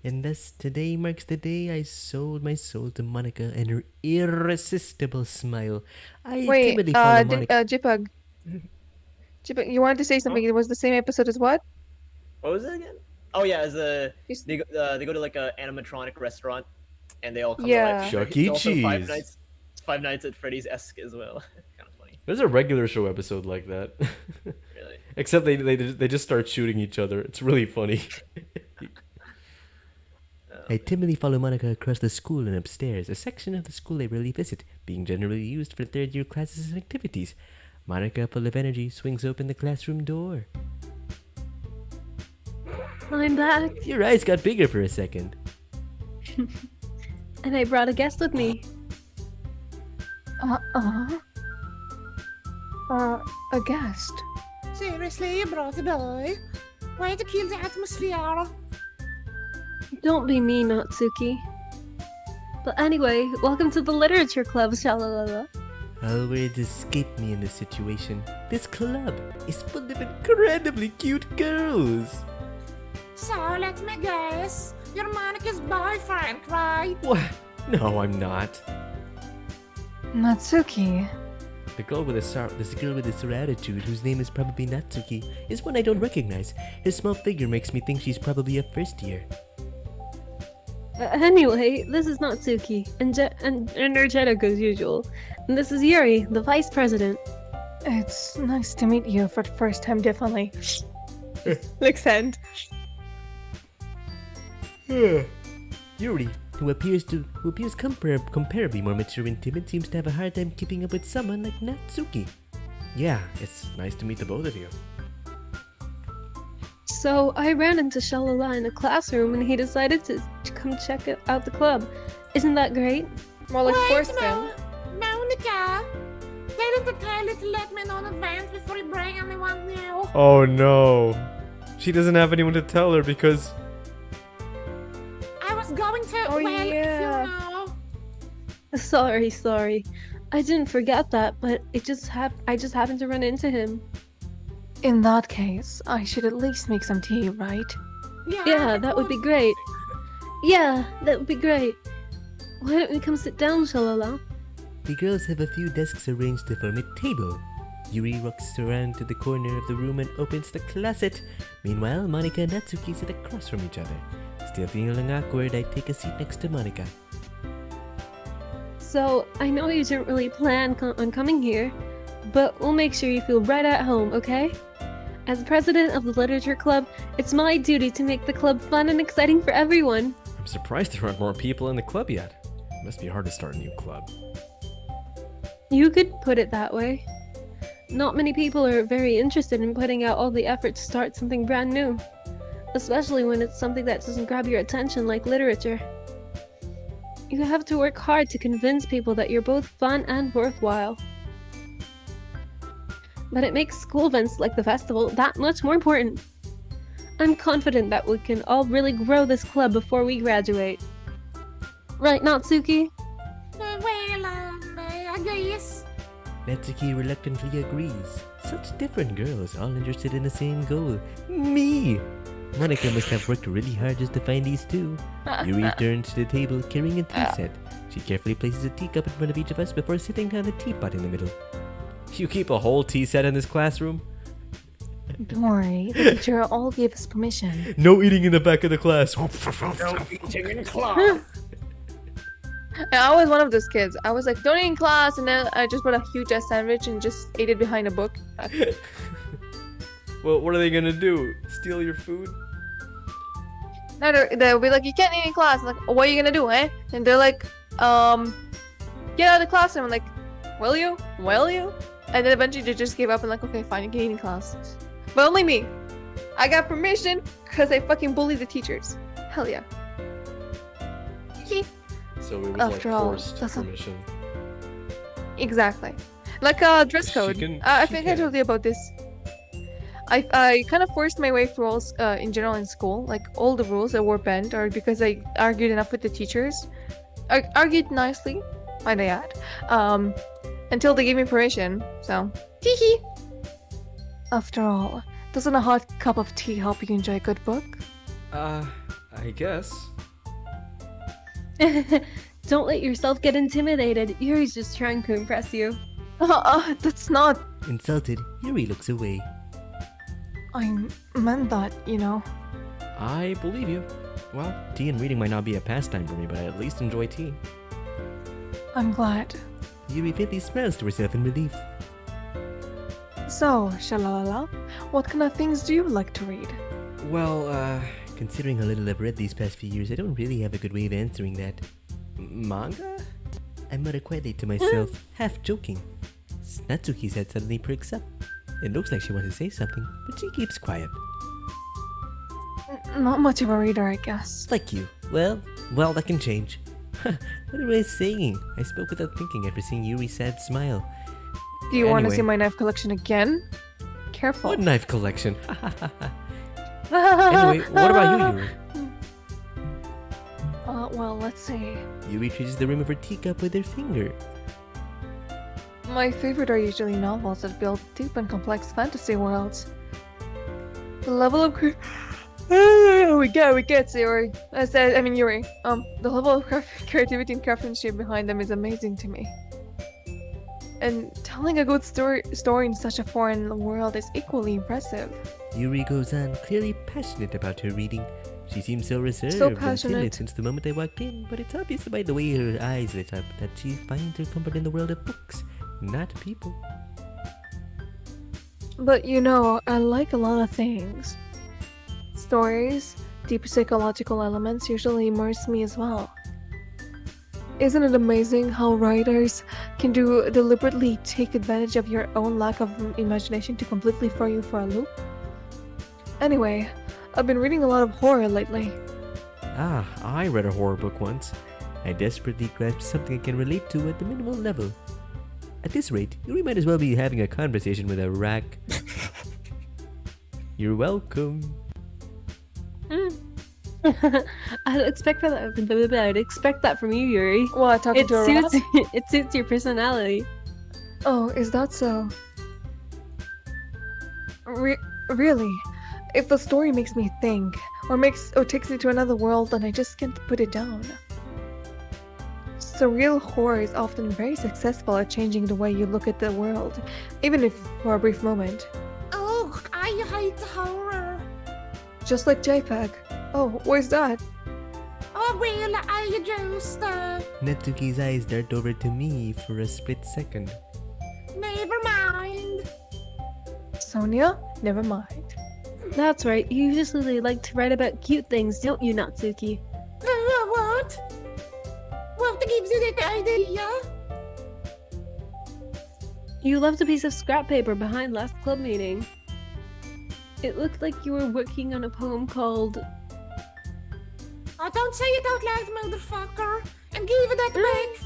And thus today marks the day I sold my soul to Monica and her irresistible smile. I Wait, timidly follow did Monica. Jipug, you wanted to say something? It was the same episode as what? What was it again? Oh yeah, it's You s- they go to like a animatronic restaurant, and they all come Yeah. to life. Chuck E. It's also Cheese. Five Nights at Freddy's-esque as well. Kind of funny, There's a regular show episode like that. really. Except they just start shooting each other. It's really funny. I timidly follow Monica across the school and upstairs, a section of the school I rarely visit, being generally used for third-year classes and activities. Monica, full of energy, swings open the classroom door. I'm back, Your eyes got bigger for a second. and I brought a guest with me. A guest. Seriously, you brought a boy? Way to kill the atmosphere. Don't be mean, Natsuki. But anyway, welcome to the Literature Club, shalalala. All words escape me in this situation. This club is full of incredibly cute girls. So, let me guess. You're Monica's boyfriend, right? What? No, I'm not. Natsuki. The girl with this girl with this attitude, whose name is probably Natsuki, is one I don't recognize. Her small figure makes me think she's probably a first year. Anyway, this is Natsuki, and energetic as usual. And this is Yuri, the vice president. It's nice to meet you for the first time, definitely. Licks hand. Yuri, who appears comparably more mature and timid, seems to have a hard time keeping up with someone like Natsuki. Yeah, it's nice to meet the both of you. So I ran into Shalala in a classroom, and he decided to come check out the club. Isn't that great? More like Wait, forced no, him. Monica. Didn't the toilet let me know in advance before you bring anyone new? Oh no. She doesn't have anyone to tell her because... I was going to, Oh, well, yeah. if you know. Sorry. I didn't forget that, but I just happened to run into him. In that case, I should at least make some tea, right? Yeah, that would be great. Yeah, that would be great. Why don't we come sit down, Shalala? The girls have a few desks arranged to form a table. Yuri walks around to the corner of the room and opens the closet. Meanwhile, Monica and Natsuki sit across from each other. Still feeling awkward, I take a seat next to Monica. So, I know you didn't really plan on coming here, but we'll make sure you feel right at home, okay? As president of the Literature Club, it's my duty to make the club fun and exciting for everyone. I'm surprised there aren't more people in the club yet. It must be hard to start a new club. You could put it that way. Not many people are very interested in putting out all the effort to start something brand new, especially when it's something that doesn't grab your attention like literature. You have to work hard to convince people that you're both fun and worthwhile. But it makes school events like the festival that much more important. I'm confident that we can all really grow this club before we graduate. Right, Natsuki? Well, I guess. Natsuki reluctantly agrees. Such different girls, all interested in the same goal. Me! Monica must have worked really hard just to find these two. Yuri turns to the table carrying a tea set. She carefully places a teacup in front of each of us before sitting down the teapot in the middle. You keep a whole tea set in this classroom? Don't worry, the teacher all gave us permission. No eating in the back of the class. And I was one of those kids. I was like, don't eat in class, and then I just bought a huge ass sandwich and just ate it behind a book. Well, what are they gonna do? Steal your food? They'll be like, you can't eat in class. I'm like, what are you gonna do, eh? And they're like, get out of the class. And I'm like, will you? Will you? And then eventually they just gave up and like, okay, fine, you can eat in class. But only me. I got permission because I fucking bullied the teachers. Hell yeah. So it was After like all, forced that's a- permission. Exactly. Like dress She code. can- I she think I can. told you about this. I kind of forced my way through rules in general in school. Like all the rules that were banned are because I argued enough with the teachers. I argued nicely, might I add. Until they gave me permission. So, hee. After all, doesn't a hot cup of tea help you enjoy a good book? I guess. Don't let yourself get intimidated. Yuri's just trying to impress you. That's not. Insulted, Yuri looks away. I meant that, you know. I believe you. Well, tea and reading might not be a pastime for me, but I at least enjoy tea. I'm glad. Yuri faintly smiles to herself in relief. So, shalalala, what kind of things do you like to read? Well, considering how little I've read these past few years, I don't really have a good way of answering that. Manga? I mutter quietly to myself, half joking. Natsuki's head suddenly perks up. It looks like she wants to say something, but she keeps quiet. Not much of a reader, I guess. Like you. Well, that can change. What am I saying? I spoke without thinking after seeing Yuri's sad smile. Do you want to Anyway. see my knife collection again? Careful. What knife collection? Anyway, what about you, Yuri? Well, let's see. Yuri traces the rim of her teacup with her finger. My favorite are usually novels that build deep and complex fantasy worlds. The level of we get Yuri. Yuri. The level of creativity and craftsmanship behind them is amazing to me. And telling a good story in such a foreign world is equally impressive. Yuri goes on, clearly passionate about her reading. She seems so reserved and timid passionate. since the moment I walked in, but it's obvious by the way her eyes lit up that she finds her comfort in the world of books, not people. But you know, I like a lot of things. Stories, deep psychological elements usually immerse me as well. Isn't it amazing how writers can deliberately take advantage of your own lack of imagination to completely throw you for a loop? Anyway, I've been reading a lot of horror lately. Ah, I read a horror book once. I desperately grasped something I can relate to at the minimal level. At this rate, Yuri might as well be having a conversation with a rack. You're welcome. I'd expect that from you, Yuri. What, talking It to a rat? suits it suits your personality. Oh, is that so? Really? If the story makes me think, or takes me to another world, then I just can't put it down. Surreal horror is often very successful at changing the way you look at the world, even if for a brief moment. Oh, I hate horror. Just like JPEG. Oh, where's that? Oh, well, I just, Natsuki's eyes dart over to me for a split second. never mind. Sonia? Never mind. That's right. You usually like to write about cute things, don't you, Natsuki? What? What gives you that idea? You left a piece of scrap paper behind last club meeting. It looked like you were working on a poem called... Oh, don't say it out loud, motherfucker. And give that back.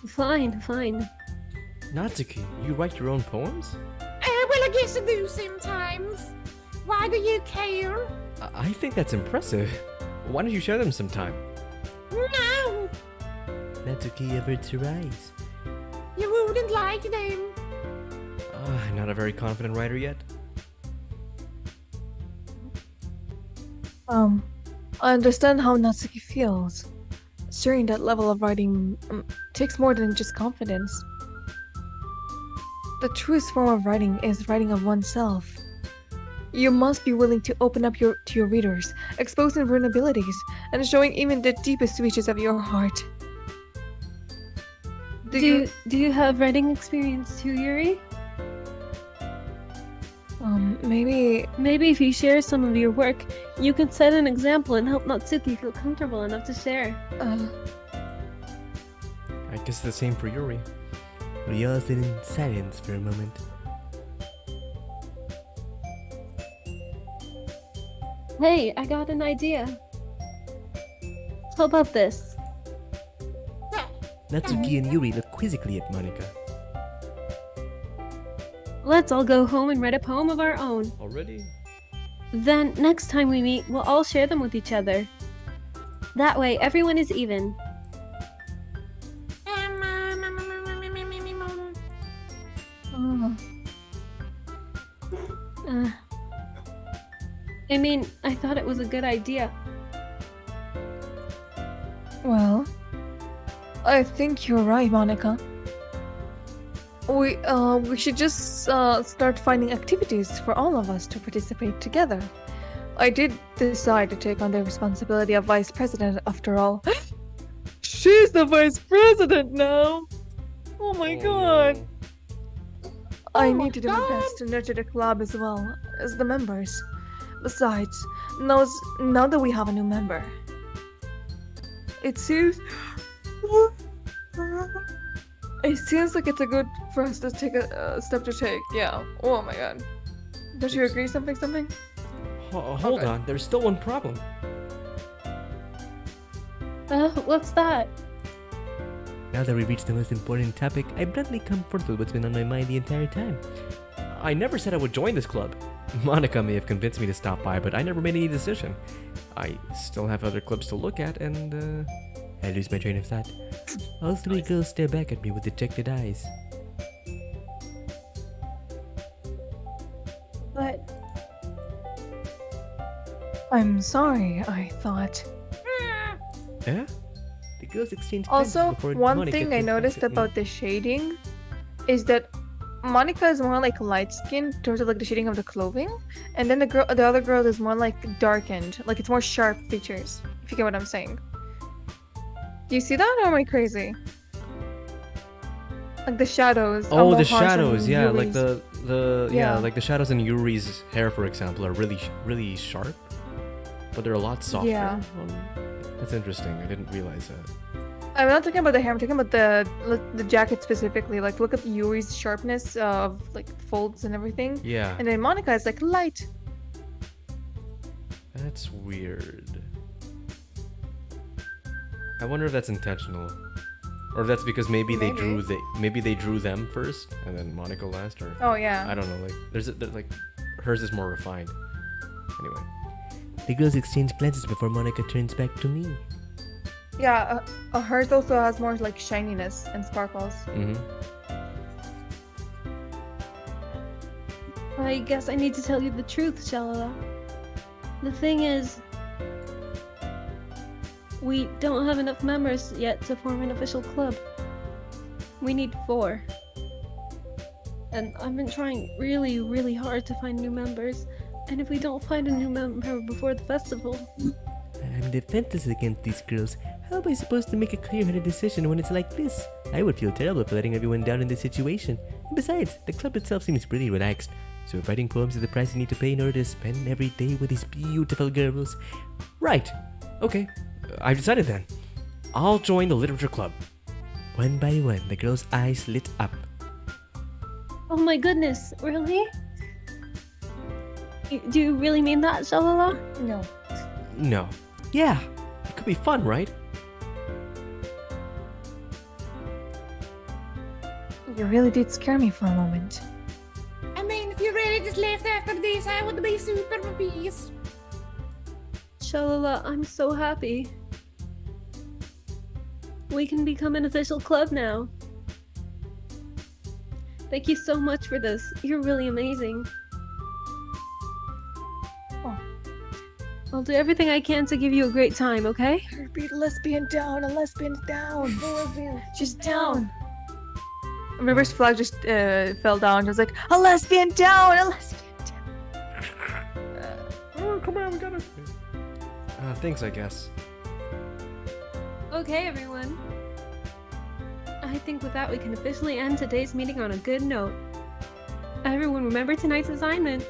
Fine. Natsuki, you write your own poems? Well, I guess I do sometimes. Why do you care? I think that's impressive. Why don't you share them sometime? No, Natsuki averts her eyes. you wouldn't like them. Not a very confident writer yet. I understand how Natsuki feels. Sharing that level of writing takes more than just confidence. The truest form of writing is writing of oneself. You must be willing to open up to your readers, exposing vulnerabilities, and showing even the deepest reaches of your heart. Do you have writing experience too, Yuri? Maybe. Maybe if you share some of your work, you can set an example and help Natsuki feel comfortable enough to share. I guess the same for Yuri. We all sit in silence for a moment. Hey, I got an idea. How about this? Natsuki and Yuri look quizzically at Monika. Let's all go home and write a poem of our own. Already? Then, next time we meet, we'll all share them with each other. That way, everyone is even. I mean, I thought it was a good idea. Well, I think you're right, Monika. We should just start finding activities for all of us to participate together. I did decide to take on the responsibility of vice president after all. She's the vice president now! Oh my god! I need to do my best to nurture the club as well as the members. Besides, now that we have a new member, it seems like it's a good for us to take a step to take. Yeah. Oh my god. Don't you agree? Something? Hold on, there's still one problem. What's that? Now that we've reached the most important topic, I bluntly come forth with what's been on my mind the entire time. I never said I would join this club. Monika may have convinced me to stop by, but I never made any decision. I still have other clubs to look at, and I lose my train of thought. All three girls stare back at me with dejected eyes. But I'm sorry, I thought. Huh? The girls exchange glances Also, before one Monika thing I turns back noticed at me. about the shading is that Monika is more like light skinned towards like the shading of the clothing, and then the other girl is more like darkened, like it's more sharp features. If you get what I'm saying. Do you see that, or am I crazy? Like the shadows. on Oh, the both Han's and shadows, yeah, like Yuri's. yeah, Yeah. like the shadows in Yuri's hair, for example, are really sharp, but they're a lot softer. Yeah. That's interesting. I didn't realize that. I'm not talking about the hair. I'm talking about the jacket specifically. Like, look at Yuri's sharpness of like folds and everything, Yeah, and then Monika is like light. that's weird. I wonder if that's intentional, or if that's because maybe they drew them first and then Monika last, or Oh yeah. I don't know. Like there's like hers is more refined. Anyway, The girls exchange glances before Monika turns back to me. Yeah, hers also has more like shininess and sparkles. I guess I need to tell you the truth, Shalala. The thing is, we don't have enough members yet to form an official club. We need 4. And I've been trying really hard to find new members. And if we don't find a new member before the festival... I'm defenseless against these girls. How am I supposed to make a clear-headed decision when it's like this? I would feel terrible for letting everyone down in this situation. And besides, the club itself seems pretty relaxed. So if writing poems is the price you need to pay in order to spend every day with these beautiful girls... right. Okay, I've decided then. I'll join the literature club. One by one, the girls' eyes lit up. Oh my goodness, really? Do you really mean that, Shalala? No. No. Yeah, it could be fun, right? You really did scare me for a moment. I mean, if you really just left after this, I would be super pleased. Shalala, I'm so happy. We can become an official club now. Thank you so much for this. You're really amazing. Oh. I'll do everything I can to give you a great time, okay? Repeat lesbian down, a lesbian down. A lesbian. She's down. River's flag just fell down. It was like, a lesbian down, a lesbian down. Oh, come on, we got it. Thanks, I guess. Okay, everyone. I think with that we can officially end today's meeting on a good note. Everyone remember tonight's assignment.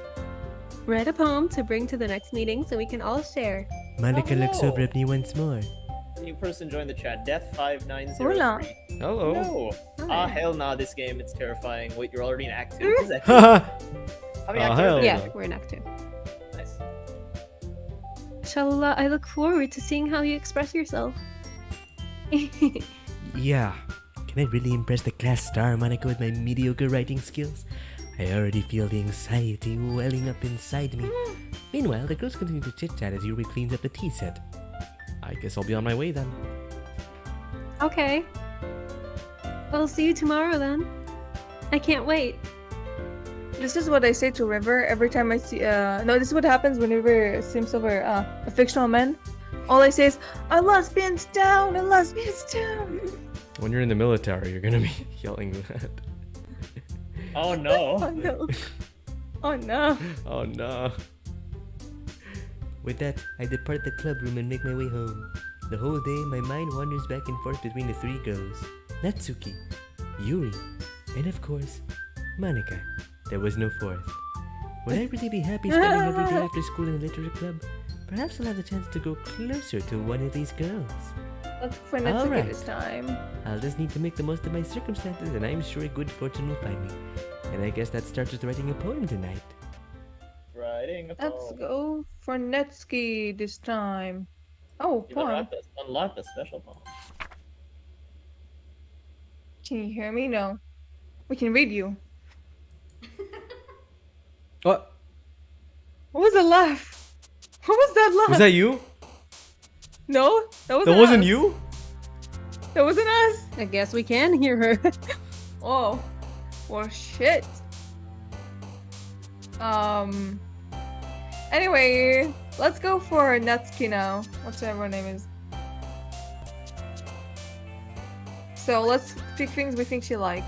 read a poem to bring to the next meeting so we can all share. Monica looks over at me once more. New person joined the chat. Death5903. Hola. Hello. No. Hi. Hell nah, this game, it's terrifying. Wait, you're already in Act 2? Mm. Is that How many Oh, acts are hell there? Yeah, no. we're in Act 2. Nice. Shalala, I look forward to seeing how you express yourself. Yeah. Can I really impress the class star Monica with my mediocre writing skills? I already feel the anxiety welling up inside me. Meanwhile, the girls continue to chit-chat as Yuri cleans up the tea set. I guess I'll be on my way then. Okay. I'll see you tomorrow then. I can't wait. This is what I say to River every time I see. No, this is what happens whenever it seems over a fictional man. All I say is, "A lesbian's down! A lesbian's down!" When you're in the military, you're gonna be yelling that. Oh no. Oh no! Oh no! Oh no. With that, I depart the club room and make my way home. The whole day, my mind wanders back and forth between the three girls. Natsuki, Yuri, and of course, Monica. There was no fourth. Would I really be happy spending every day after school in the literature club? Perhaps I'll have the chance to go closer to one of these girls. Let's go for Natsuki Alright. this time. I'll just need to make the most of my circumstances, and I'm sure good fortune will find me. And I guess that starts with writing a poem tonight. Writing a Let's poem. go for Netsuki this time. Oh, You've poem. unlocked the special poem. Can you hear me? No. We can read you. What? What was the laugh? What was that laugh? Was that you? No, that wasn't. That wasn't us. you? That wasn't us. I guess we can hear her. Oh, well, shit. Anyway, let's go for Natsuki now. Whatever her name is. So let's pick things we think she like.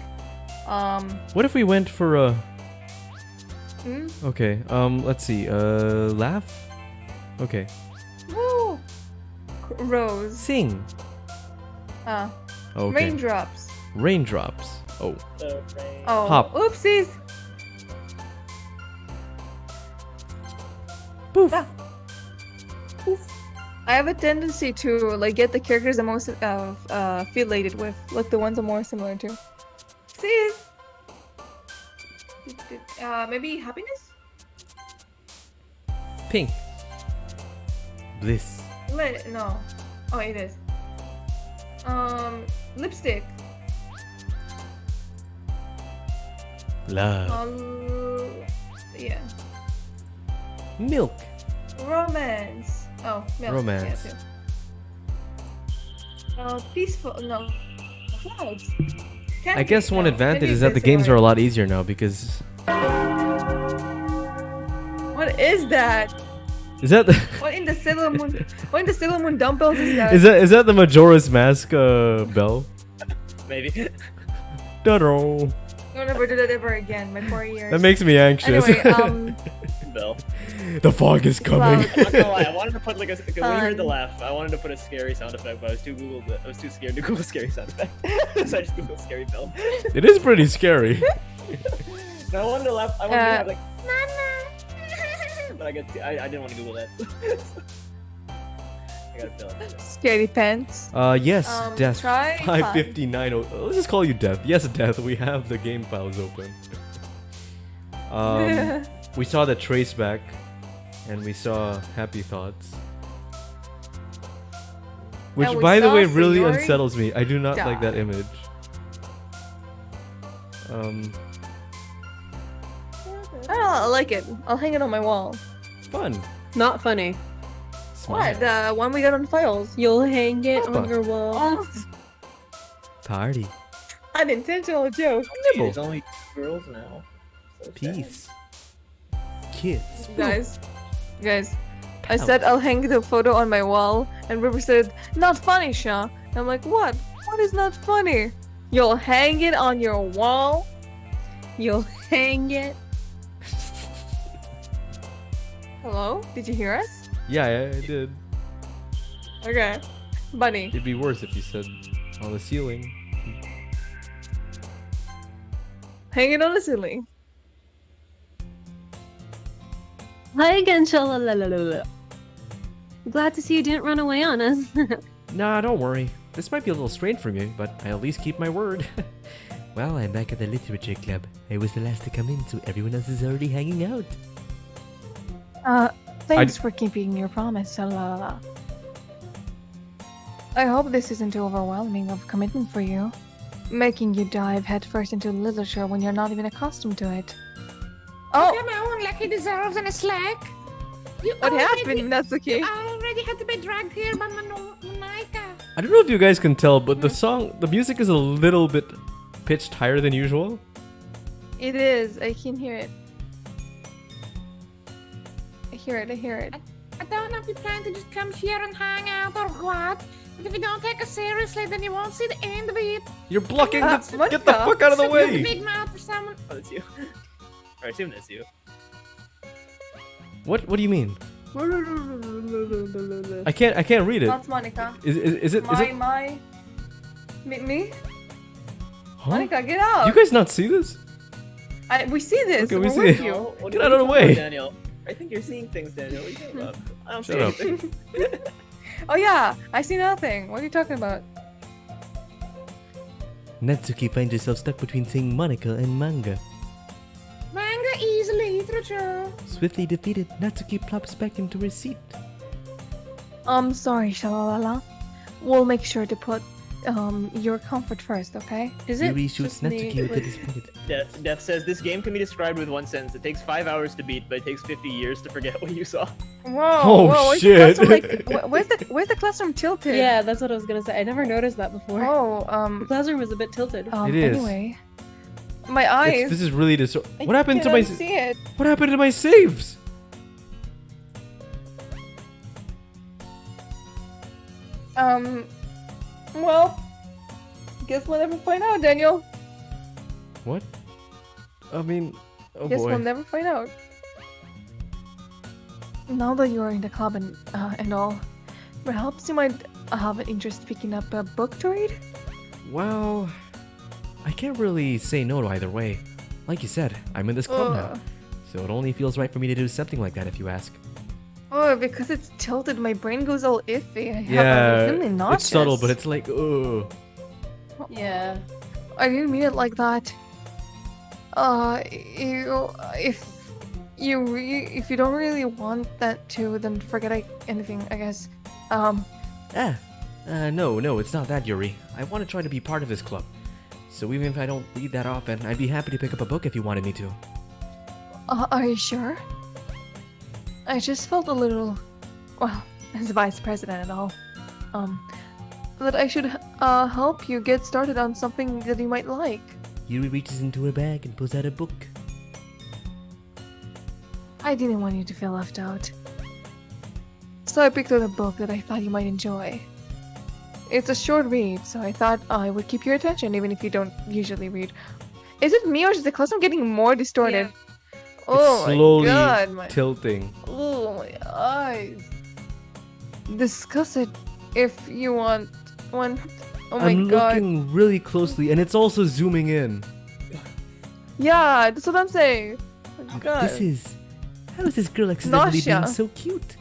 What if we went for a... Hmm? Okay, let's see. Laugh? Okay. Woo! Rose. Sing! Okay. Raindrops. Raindrops. Oh. So, rain. Oh, Hop. oopsies. Poof! Ah. I have a tendency to like get the characters I'm most affiliated with, like the ones I'm more similar to. See? Maybe happiness? Pink! Bliss! No. Oh, it is. Lipstick. Love! Yeah. Milk! Romance. Oh, milk. Romance. Yeah, too. Peaceful. No. Clouds. I guess one No, advantage maybe is that the this games are one. a lot easier now because... What is that? Is that the... What in the Sailor Moon? What in the Sailor Moon dumbbells is that? is that the Majora's Mask bell? Maybe. Da-do. Don't ever do that ever again. My 4 years. That makes me anxious. Anyway, Bell. the fog is coming. I'm not gonna lie, I wanted to put like a when you heard the Fun. laugh, I wanted to put a scary sound effect, but I was too scared to Google scary sound effect. So I just Googled scary bell. It is pretty scary. No, I wanted to laugh. I wanted to have like but I didn't want to Google that. I gotta feel it. Scaredy pants. Yes, Death. try 559. Let's just call you Death. Yes, Death. We have the game files open. We saw the trace back, and we saw Happy Thoughts. Which, And we by the saw way, really Sayori unsettles me. I do not like that die. image. Oh, I like it. I'll hang it on my wall. Fun. Not funny. Smile. What? The one we got on files. You'll hang it on Papa. your wall. Oh, Party! unintentional joke. Nibble. There's only 2 girls now. So sad. Peace! Kiss! Guys. I said I'll hang the photo on my wall, and River said, "Not funny, Shaw." And I'm like, what? What is not funny? You'll hang it on your wall? You'll hang it. Hello? Did you hear us? Yeah, I did. Okay. Bunny. It'd be worse if you said on the ceiling. Hang it on the ceiling. Hi again, Shalalala. Glad to see you didn't run away on us. Nah, don't worry. This might be a little strange for me, but I at least keep my word. Well, I'm back at the literature club. I was the last to come in, so everyone else is already hanging out. Thanks for keeping your promise, Shalala. I hope this isn't too overwhelming of commitment for you, making you dive headfirst into literature when you're not even accustomed to it. Oh, Come on, like he deserves an slack. You what already- happened, Natsuki? You already had to be dragged here by Monica. I don't know if you guys can tell, but the music is a little bit pitched higher than usual. It is. I can hear it. I hear it. I don't know if you plan to just come here and hang out or what. But if you don't take us seriously, then you won't see the end of it. You're blocking what the. Get the the- fuck out of the Except way! you're big mouth for someone. Oh, that's you. Or I assume that's you. What do you mean? I can't read it. That's Monica. Is it? Me? Huh? Monica, get out! You guys not see this? We see this. Okay, we We're see with it. you. Oh, what Get are out you of the talking way. about, Daniel. I think you're seeing things, Daniel. What are you talking about? I don't see Shut up. anything. Oh yeah, I see nothing. What are you talking about? Natsuki finds herself stuck between saying Monica and manga. Manga is literature. Swiftly defeated, Natsuki plops back into her seat. Sorry, Shalalala. We'll make sure to put your comfort first, okay? Is it Yuri shoots just me Natsuki with a with- disappointed. Death says this game can be described with one sentence. It takes 5 hours to beat, but it takes 50 years to forget what you saw. Whoa! Oh, whoa, where's shit. The classroom, like, where's the classroom tilted? Yeah, that's what I was gonna say. I never noticed that before. Oh, The classroom was a bit tilted. It is. Anyway, my eyes. This is really I What happened to my? cannot see it. What happened to my saves? Well, guess we'll never find out, Daniel. What? I mean, oh Guess boy. we'll never find out. Now that you're in the club and all, perhaps you might have an interest picking up a book to read? Well, I can't really say no to either way. Like you said, I'm in this club now, so it only feels right for me to do something like that if you ask. Oh, because it's tilted, my brain goes all iffy. I'm feeling nauseous. it's subtle, but it's like, ugh. Yeah. I didn't mean it like that. If you don't really want that to, then forget anything, I guess. No, it's not that, Yuri. I want to try to be part of this club. So even if I don't read that often, I'd be happy to pick up a book if you wanted me to. Are you sure? I just felt a little, well, as vice president and all, that I should help you get started on something that you might like. Yuri reaches into her bag and pulls out a book. I didn't want you to feel left out. So I picked out a book that I thought you might enjoy. It's a short read, so I thought I would keep your attention even if you don't usually read. Is it me or is the classroom getting more distorted? Oh it's slowly my god, tilting. oh my eyes. Discuss it if you want one. Oh my I'm god. looking really closely, and it's also zooming in. Yeah, that's what I'm saying. Oh my god. How is this girl accidentally being Nausea. so cute?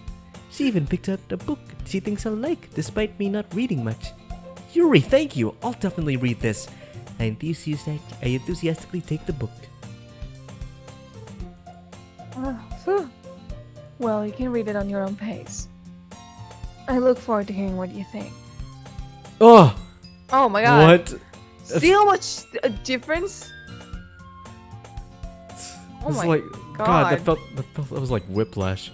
She even picked out a book she thinks I'll like, despite me not reading much. Yuri, thank you! I'll definitely read this. I enthusiastically take the book. Phew. Well, you can read it on your own pace. I look forward to hearing what you think. Oh! Oh my god. What? See how much difference? Oh It's my like, god. that was like whiplash.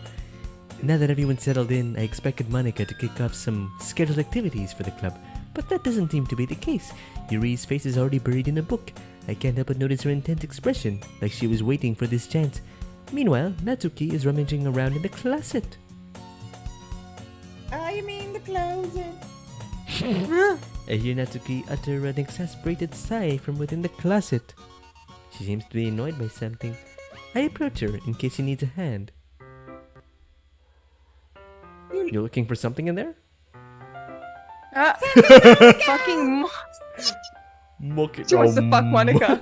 Now that everyone's settled in, I expected Monica to kick off some scheduled activities for the club, but that doesn't seem to be the case. Yuri's face is already buried in a book. I can't help but notice her intense expression, like she was waiting for this chance. Meanwhile, Natsuki is rummaging around in the closet. You mean the closet? I hear Natsuki utter an exasperated sigh from within the closet. She seems to be annoyed by something. I approach her in case she needs a hand. You're looking for something in there? Fucking Monkey. She wants to fuck Monica.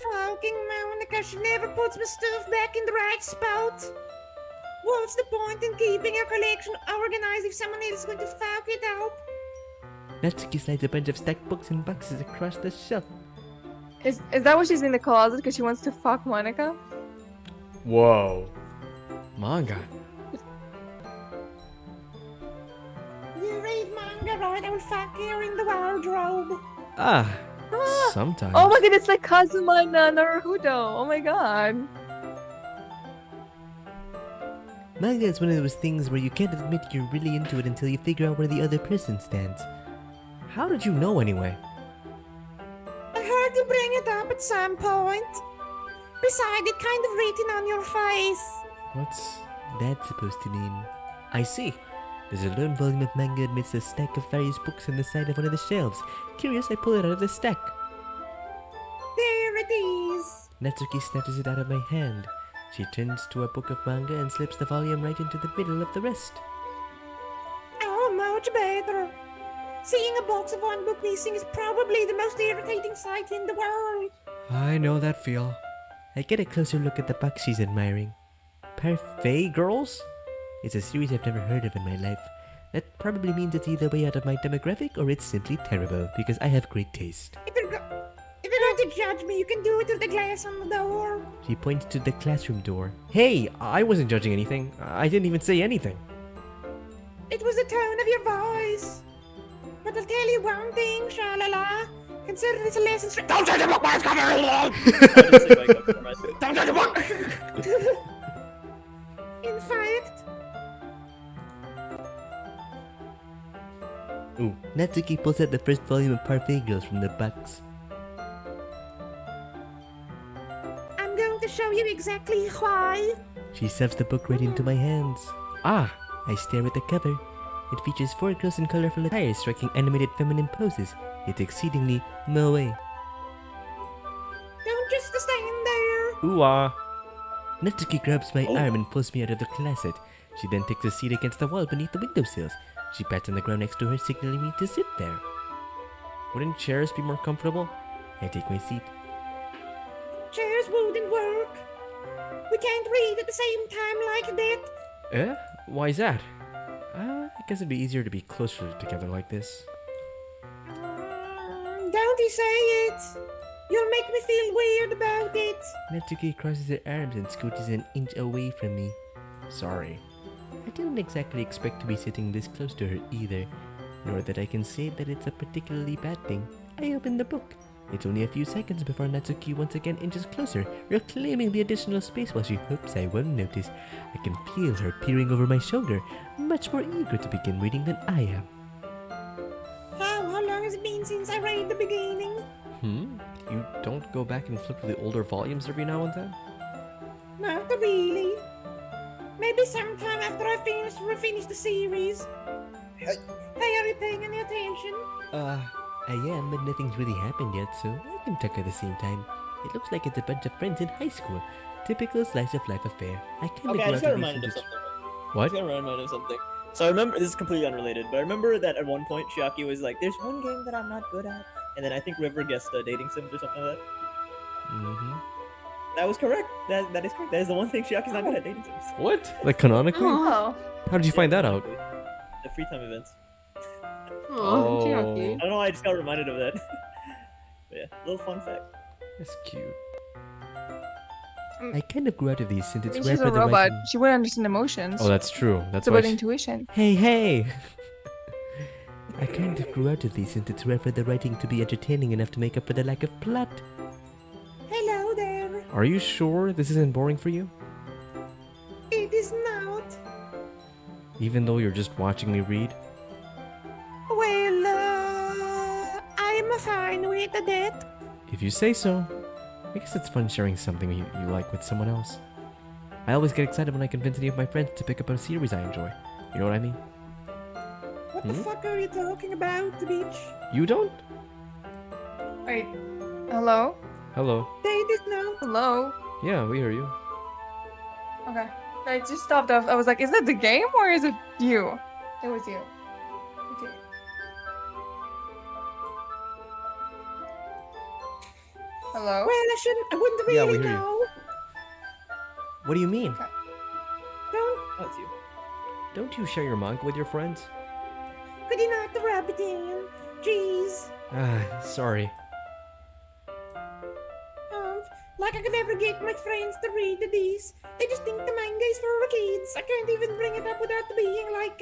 Fucking Monica. Monica. She never puts my stuff back in the right spot. What's the point in keeping her collection organized if someone else is going to fuck it up? Natsuki slides a bunch of stacked books and boxes across the shelf. Is that why she's in the closet? Because she wants to fuck Monica? Whoa. Manga. You read manga, right? I will fuck you in the wardrobe. Ah, Ah! sometimes. Oh my god, it's like Kazuma and Naruto. Oh my god. Manga is one of those things where you can't admit you're really into it until you figure out where the other person stands. How did you know anyway? I heard you bring it up at some point. Besides, it kind of written on your face. What's... That's supposed to mean. I see. There's a lone volume of manga amidst a stack of various books on the side of one of the shelves. Curious, I pull it out of the stack. There it is. Natsuki snatches it out of my hand. She turns to a book of manga and slips the volume right into the middle of the rest. Oh, much better. Seeing a box of one book missing is probably the most irritating sight in the world. I know that feel. I get a closer look at the box she's admiring. Parfait Girls? It's a series I've never heard of in my life. That probably means it's either way out of my demographic or it's simply terrible because I have great taste. If you're going to judge me, you can do it with the glass on the door. She points to the classroom door. Hey, I wasn't judging anything. I didn't even say anything. It was the tone of your voice. But I'll tell you one thing, sha-la-la. Consider this a lesson straight. Don't judge a book by its cover! Don't judge a book! In fact... Ooh. Natsuki pulls out the first volume of Parfait Girls from the box. I'm going to show you exactly why. She shoves the book right into my hands. Ah, I stare at the cover. It features 4 girls in colorful attire striking animated feminine poses, yet exceedingly moe. Don't just stand there. ooh ah. Natsuki grabs my arm and pulls me out of the closet. She then takes a seat against the wall beneath the windowsills. She pats on the ground next to her, signaling me to sit there. Wouldn't chairs be more comfortable? I take my seat. Chairs wouldn't work. We can't read at the same time like that. Eh? Why is that? I guess it'd be easier to be closer together like this. Don't you say it. You'll make me feel weird about it. Natsuki crosses her arms and scooches an inch away from me. Sorry. I didn't exactly expect to be sitting this close to her either, nor that I can say that it's a particularly bad thing. I open the book. It's only a few seconds before Natsuki once again inches closer, reclaiming the additional space while she hopes I won't notice. I can feel her peering over my shoulder, much more eager to begin reading than I am. How long has it been since I read the beginning? You don't go back and flip to the older volumes every now and then? Not really. Maybe sometime after I finish the series. Hey, are you paying any attention? I am, but nothing's really happened yet, so I can talk at the same time. It looks like it's a bunch of friends in high school. Typical slice of life affair. I kinda Okay, I go just out got to reminded these of and something. I What? just got reminded of something. So I remember, this is completely unrelated, but I remember that at one point Shiaki was like, there's one game that I'm not good at. And then I think River guessed dating sims or something like that. Mm-hmm. That was correct. That is correct. That is the one thing Shiaki's not good at, dating sims. What? Like canonically? Oh. How did you find that out? The free time events. Oh. Chiaki. I don't know why I just got reminded of that. But yeah, little fun fact. That's cute. I kind of grew out of these since I it's mean, rare she's for a the robot. writing. She wouldn't understand emotions. Oh, that's true. That's it's why about she... intuition. Hey! I kind of grew out of these since it's rare for the writing to be entertaining enough to make up for the lack of plot. Hello there. Are you sure this isn't boring for you? It is not. Even though you're just watching me read? Well, I'm fine with that. If you say so. I guess it's fun sharing something you like with someone else. I always get excited when I convince any of my friends to pick up a series I enjoy. You know what I mean? What the fuck are you talking about, bitch? You don't? Wait. Hello? Hello. They did not. Hello? Yeah, we hear you. Okay. I just stopped off. I was like, is that the game or is it you? It was you. Okay. Hello? Well, I wouldn't Yeah, we really hear you. know. What do you mean? Don't. Oh, it's you. Don't you share your manga with your friends? Could you not the rabbit in? Jeez. Sorry. Like I could never get my friends to read these. They just think the manga is for kids. I can't even bring it up without being like,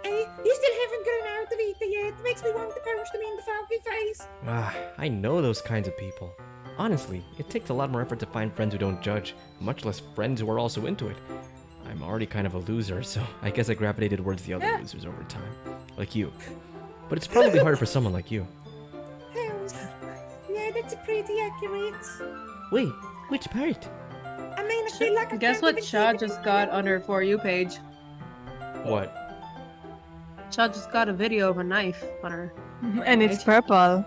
hey, you still haven't grown out of it yet. Makes me want to punch them in the fucking face. I know those kinds of people. Honestly, it takes a lot more effort to find friends who don't judge, much less friends who are also into it. I'm already kind of a loser, so I guess I gravitated towards the other losers over time. Like you. But it's probably harder for someone like you. Yeah, that's pretty accurate. Wait, which part? I mean, I feel like I Guess can't what even Shaw keep it just in got my- on her For You page? What? Shaw just got a video of a knife on her. And it's purple.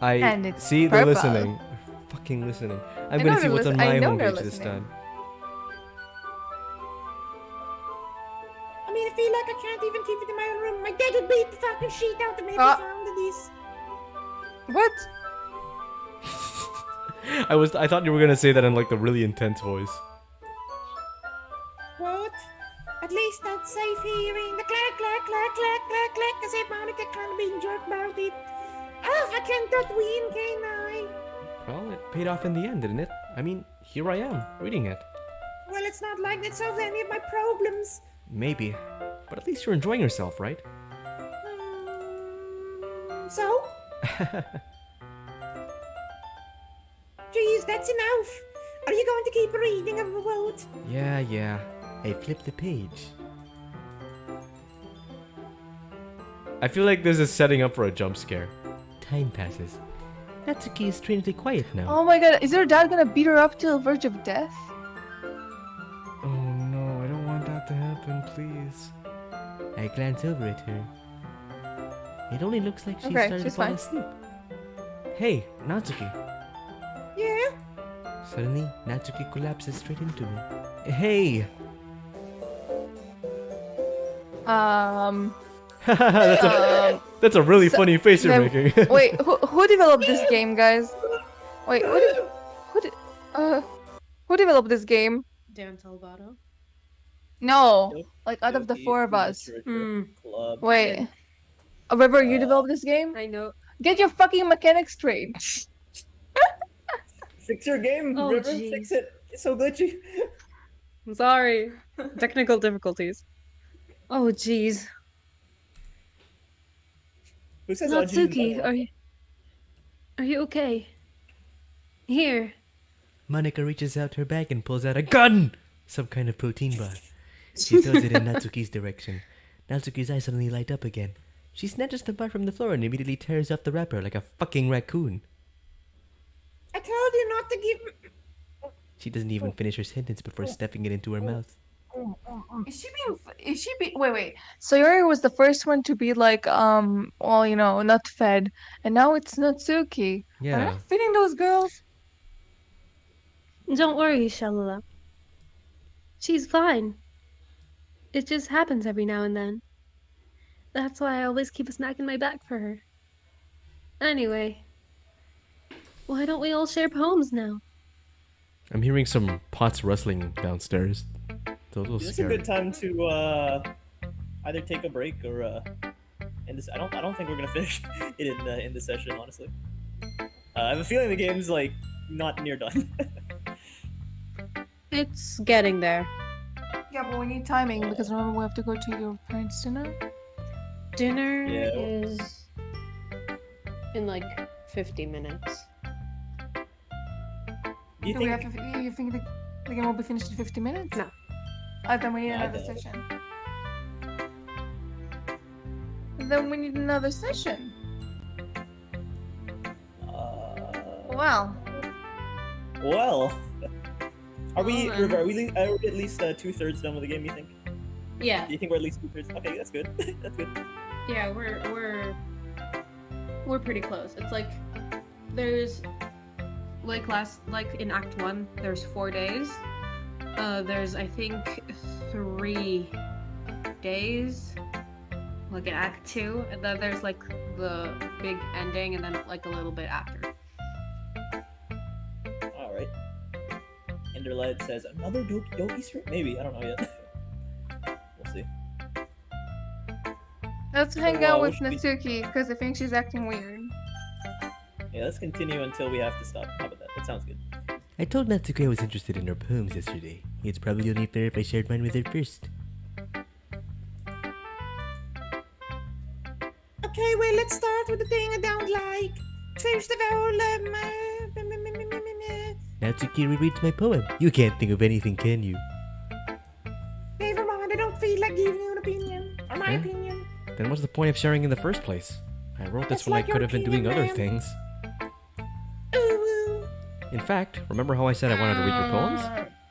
And it's see, they're purple. listening. They're fucking listening. I'm I gonna know see they're what's on I my know they're homepage this listening. time. I mean, I feel like I can't even keep it in my room. My dad would beat the fucking shit out of me if Ah. he found this. What? I thought you were gonna say that in like the really intense voice. What? At least that's safe hearing. The clack, clack, clack, clack, clack, clack. I said Monica can't be jerk about it. Oh, I can't that win, can I? Well, it paid off in the end, didn't it? I mean, here I am, reading it. Well, it's not like that solves any of my problems. Maybe. But at least you're enjoying yourself, right? So? Jeez, that's enough. Are you going to keep reading about? Yeah. I flipped the page. I feel like this is setting up for a jump scare. Time passes. Natsuki is strangely quiet now. Oh my god, is her dad gonna beat her up to the verge of death? Oh no, I don't want that to happen, please. I glance over at her. It only looks like she Okay, started to she's fall fine. asleep. Hey, Natsuki. Yeah? Suddenly, Natsuki collapses straight into me. Hey! That's a really so- funny face you're then- making. Wait, who developed this game, guys? Wait, who developed this game? Dan Salvato. No, Doki like out of the Doki four of us. Literature Club. Wait, River, you developed this game? I know. Get your fucking mechanics straight. Fix your game, Oh, River. jeez. Fix it. It's so glitchy. I'm sorry. Technical difficulties. Oh, jeez. Who says oh, geez, Natsuki, are you okay? Here. Monica reaches out her bag and pulls out a gun! Some kind of protein bar. She throws it in Natsuki's direction. Natsuki's eyes suddenly light up again. She snatches the bar from the floor and immediately tears off the wrapper like a fucking raccoon. I told you not to give. She doesn't even finish her sentence before stuffing it into her mouth. Is she being wait. Sayori was the first one to be like, well, you know, not fed. And now it's Natsuki. Are Yeah. not feeding those girls? Don't worry, Shalala. She's fine. It just happens every now and then. That's why I always keep a snack in my bag for her. Anyway, why don't we all share poems now? I'm hearing some pots rustling downstairs. It's a little This is a scary. good time to either take a break or end this. I don't think we're gonna finish it in this session, honestly. I have a feeling the game's like not near done. It's getting there. Yeah, but we need timing because remember we have to go to your parents' dinner. Dinner Yeah. is in like 50 minutes. Do you Do we think? have to, you think the game will be finished in 50 minutes? No. Then we need I another doubt it. session. Then we need another session. Wow. Well, are we? Well, then. Are we at least 2/3 done with the game? You think? Yeah, Do you think we're at least 2/3? Okay, that's good. That's good. yeah, we're pretty close. It's like there's like in Act 1, there's 4 days. There's I think 3 days. Like in Act 2, and then there's like the big ending, and then like a little bit after. All right. Enderled says, another Doki Doki stream? Maybe, I don't know yet. We'll see. Let's hang So, out what with should we- Natsuki because I think she's acting weird. Yeah, let's continue until we have to stop. How about that? That sounds good. I told Natsuki I was interested in her poems yesterday. It's probably only fair if I shared mine with her first. Okay, well, let's start with the thing I don't like. First of all, Natsuki rereads my poem. You can't think of anything, can you? never mind, I don't feel like giving you an opinion. Or my Yeah. opinion. Then what's the point of sharing in the first place? I wrote this It's when like I your could have been doing opinion, other man. things. Ooh. In fact, remember how I said I wanted to read your poems?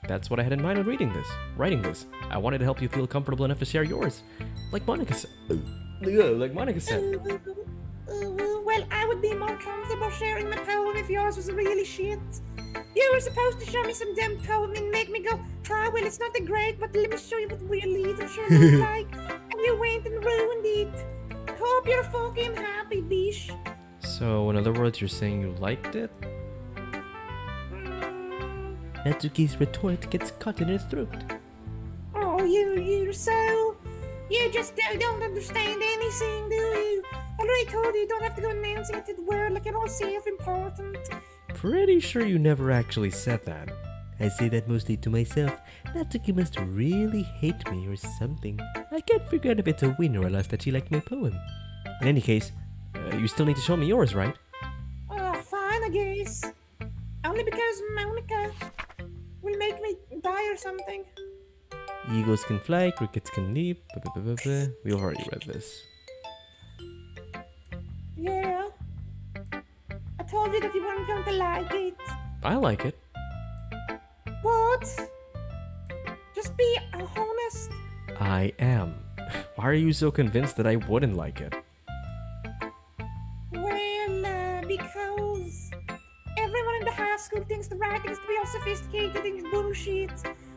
That's what I had in mind when writing this. I wanted to help you feel comfortable enough to share yours. Like Monica said. Well, I would be more comfortable sharing my poem if yours was really shit. You were supposed to show me some damn poem and make me go, ah, well, it's not that great, but let me show you what real literature looks like. And you went and ruined it. Hope you're fucking happy, bish. So, in other words, you're saying you liked it? Mm. Natsuki's retort gets caught in her throat. Oh, you just don't understand anything, do you? I already told you don't have to go announcing it to the world like you're all self-important. Pretty sure you never actually said that. I say that mostly to myself. Natsuki must really hate me or something. I can't figure out if it's a win or a loss that she liked my poem. In any case, you still need to show me yours, right? Oh, fine, I guess. Only because Monica will make me die or something. Eagles can fly, crickets can leap. We've already read this. Yeah. I told you that you weren't going to like it. I like it. But just be honest. I am. Why are you so convinced that I wouldn't like it? Well, because everyone in the high school thinks the writing is to be all sophisticated and bullshit.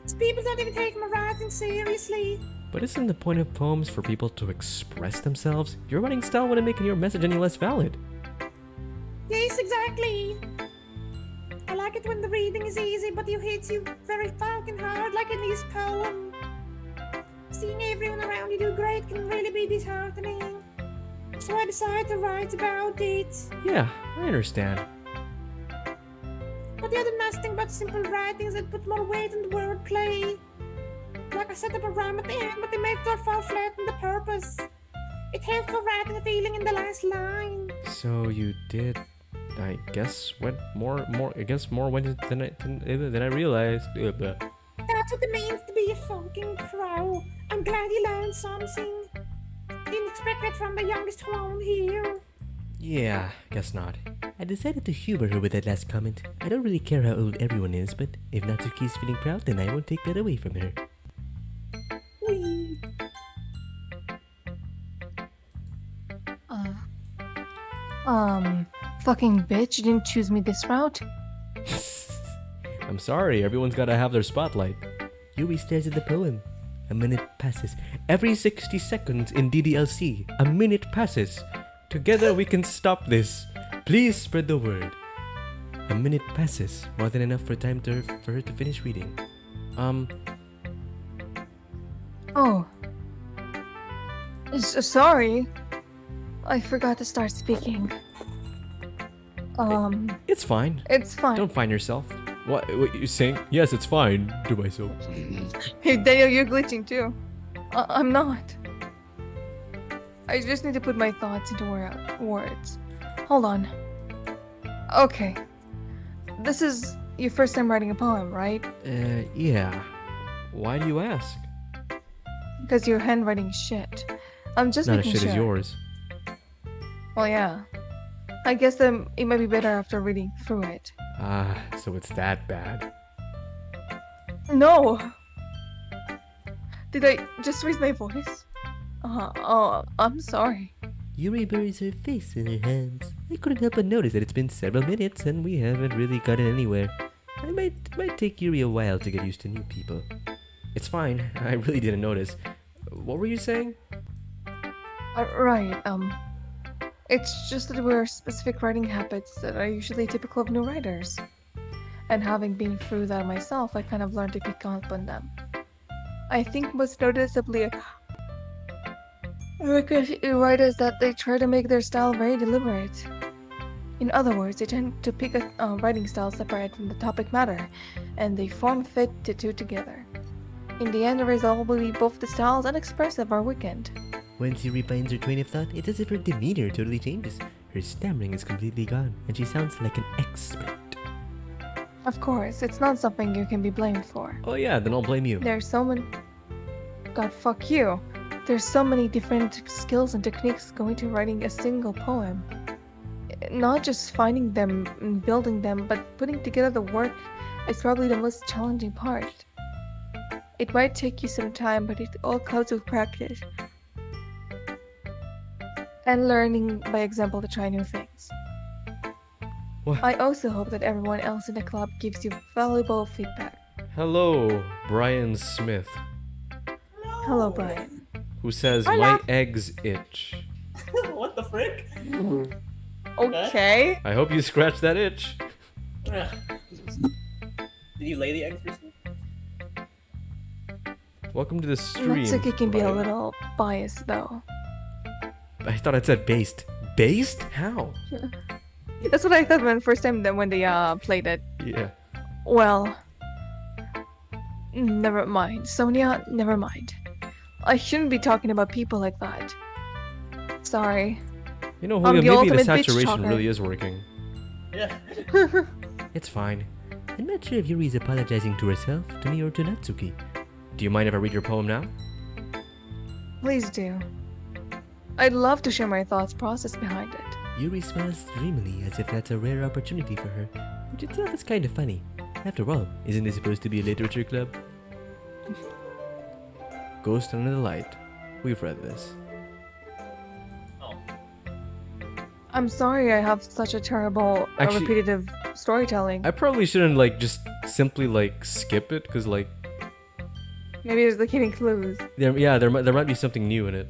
So people don't even take my writing seriously. But isn't the point of poems for people to express themselves? Your writing style wouldn't make your message any less valid. Yes, exactly. I like it when the reading is easy, but it hits you very fucking hard, like in this poem. Seeing everyone around you do great can really be disheartening. So I decided to write about it. Yeah, I understand. But the other nice thing about simple writing is that put more weight in the wordplay. Like I set up a rhyme at the end, but they made it fall flat on the purpose. It helped for writing a feeling in the last line. So you did, I guess, went more went than I realized. That's what it means to be a fucking pro. I'm glad you learned something. Didn't expect that from the youngest one here. Yeah, guess not. I decided to humor her with that last comment. I don't really care how old everyone is, but if Natsuki's feeling proud, then I won't take that away from her. Wee. Fucking bitch, you didn't choose me this route. I'm sorry, everyone's gotta have their spotlight. Yuri stares at the poem. A minute passes. Every 60 seconds in DDLC, a minute passes. Together we can stop this. Please spread the word. A minute passes, more than enough for her to finish reading. Oh. Sorry. I forgot to start speaking. It's fine. It's fine. Don't find yourself. What you saying? Yes, it's fine. To myself. Hey, Deo, you're glitching too. I'm not. I just need to put my thoughts into words. Hold on. Okay. This is your first time writing a poem, right? Yeah. Why do you ask? Because your handwriting is shit. I'm just Not as making shit sure. as yours. Well, yeah. I guess it might be better after reading through it. Ah, so it's that bad. No! Did I just raise my voice? Oh, I'm sorry. Yuri buries her face in her hands. I couldn't help but notice that it's been several minutes and we haven't really gotten anywhere. It might take Yuri a while to get used to new people. It's fine. I really didn't notice. What were you saying? Right, it's just that we're specific writing habits that are usually typical of new writers. and having been through that myself, I kind of learned to pick up on them. I think most noticeably, writers that they try to make their style very deliberate. In other words, they tend to pick a writing style separate from the topic matter, and they form fit the two together. In the end, the result will be both the styles and expressive are weakened. Once she refines her train of thought, it's as if her demeanor totally changes. Her stammering is completely gone, and she sounds like an expert. Of course, it's not something you can be blamed for. Oh yeah, then I'll blame you. There's so many... God, fuck you. There's so many different skills and techniques going to writing a single poem. Not just finding them and building them, but putting together the work is probably the most challenging part. It might take you some time, but it all comes with practice. And learning by example to try new things. What? I also hope that everyone else in the club gives you valuable feedback. Hello, Brian Smith, Hello, Brian. who says Hola. my eggs itch. What the frick? Okay. I hope you scratch that itch. Did you lay the eggs recently? Welcome to the stream. Natsuki can be a Brian. little biased though. I thought it said based. Based? How? That's what I thought when first time that when they played it. Yeah. Well, never mind. Sonia, never mind. I shouldn't be talking about people like that. Sorry. You know, I'm Julio, the maybe the ultimate bitch saturation talker. really is working. Yeah. It's fine. I'm not sure if Yuri's apologizing to herself, to me, or to Natsuki. Do you mind if I read your poem now? Please do. I'd love to share my thoughts process behind it. Yuri smiles dreamily as if that's a rare opportunity for her, which itself is kind of funny. After all, isn't this supposed to be a literature club? Ghost Under the Light. We've read this. Oh. I'm sorry I have such a terrible, Actually- repetitive storytelling. I probably shouldn't, like, just simply, like, skip it, because, like, Maybe it's like hidden clues. there might be something new in it.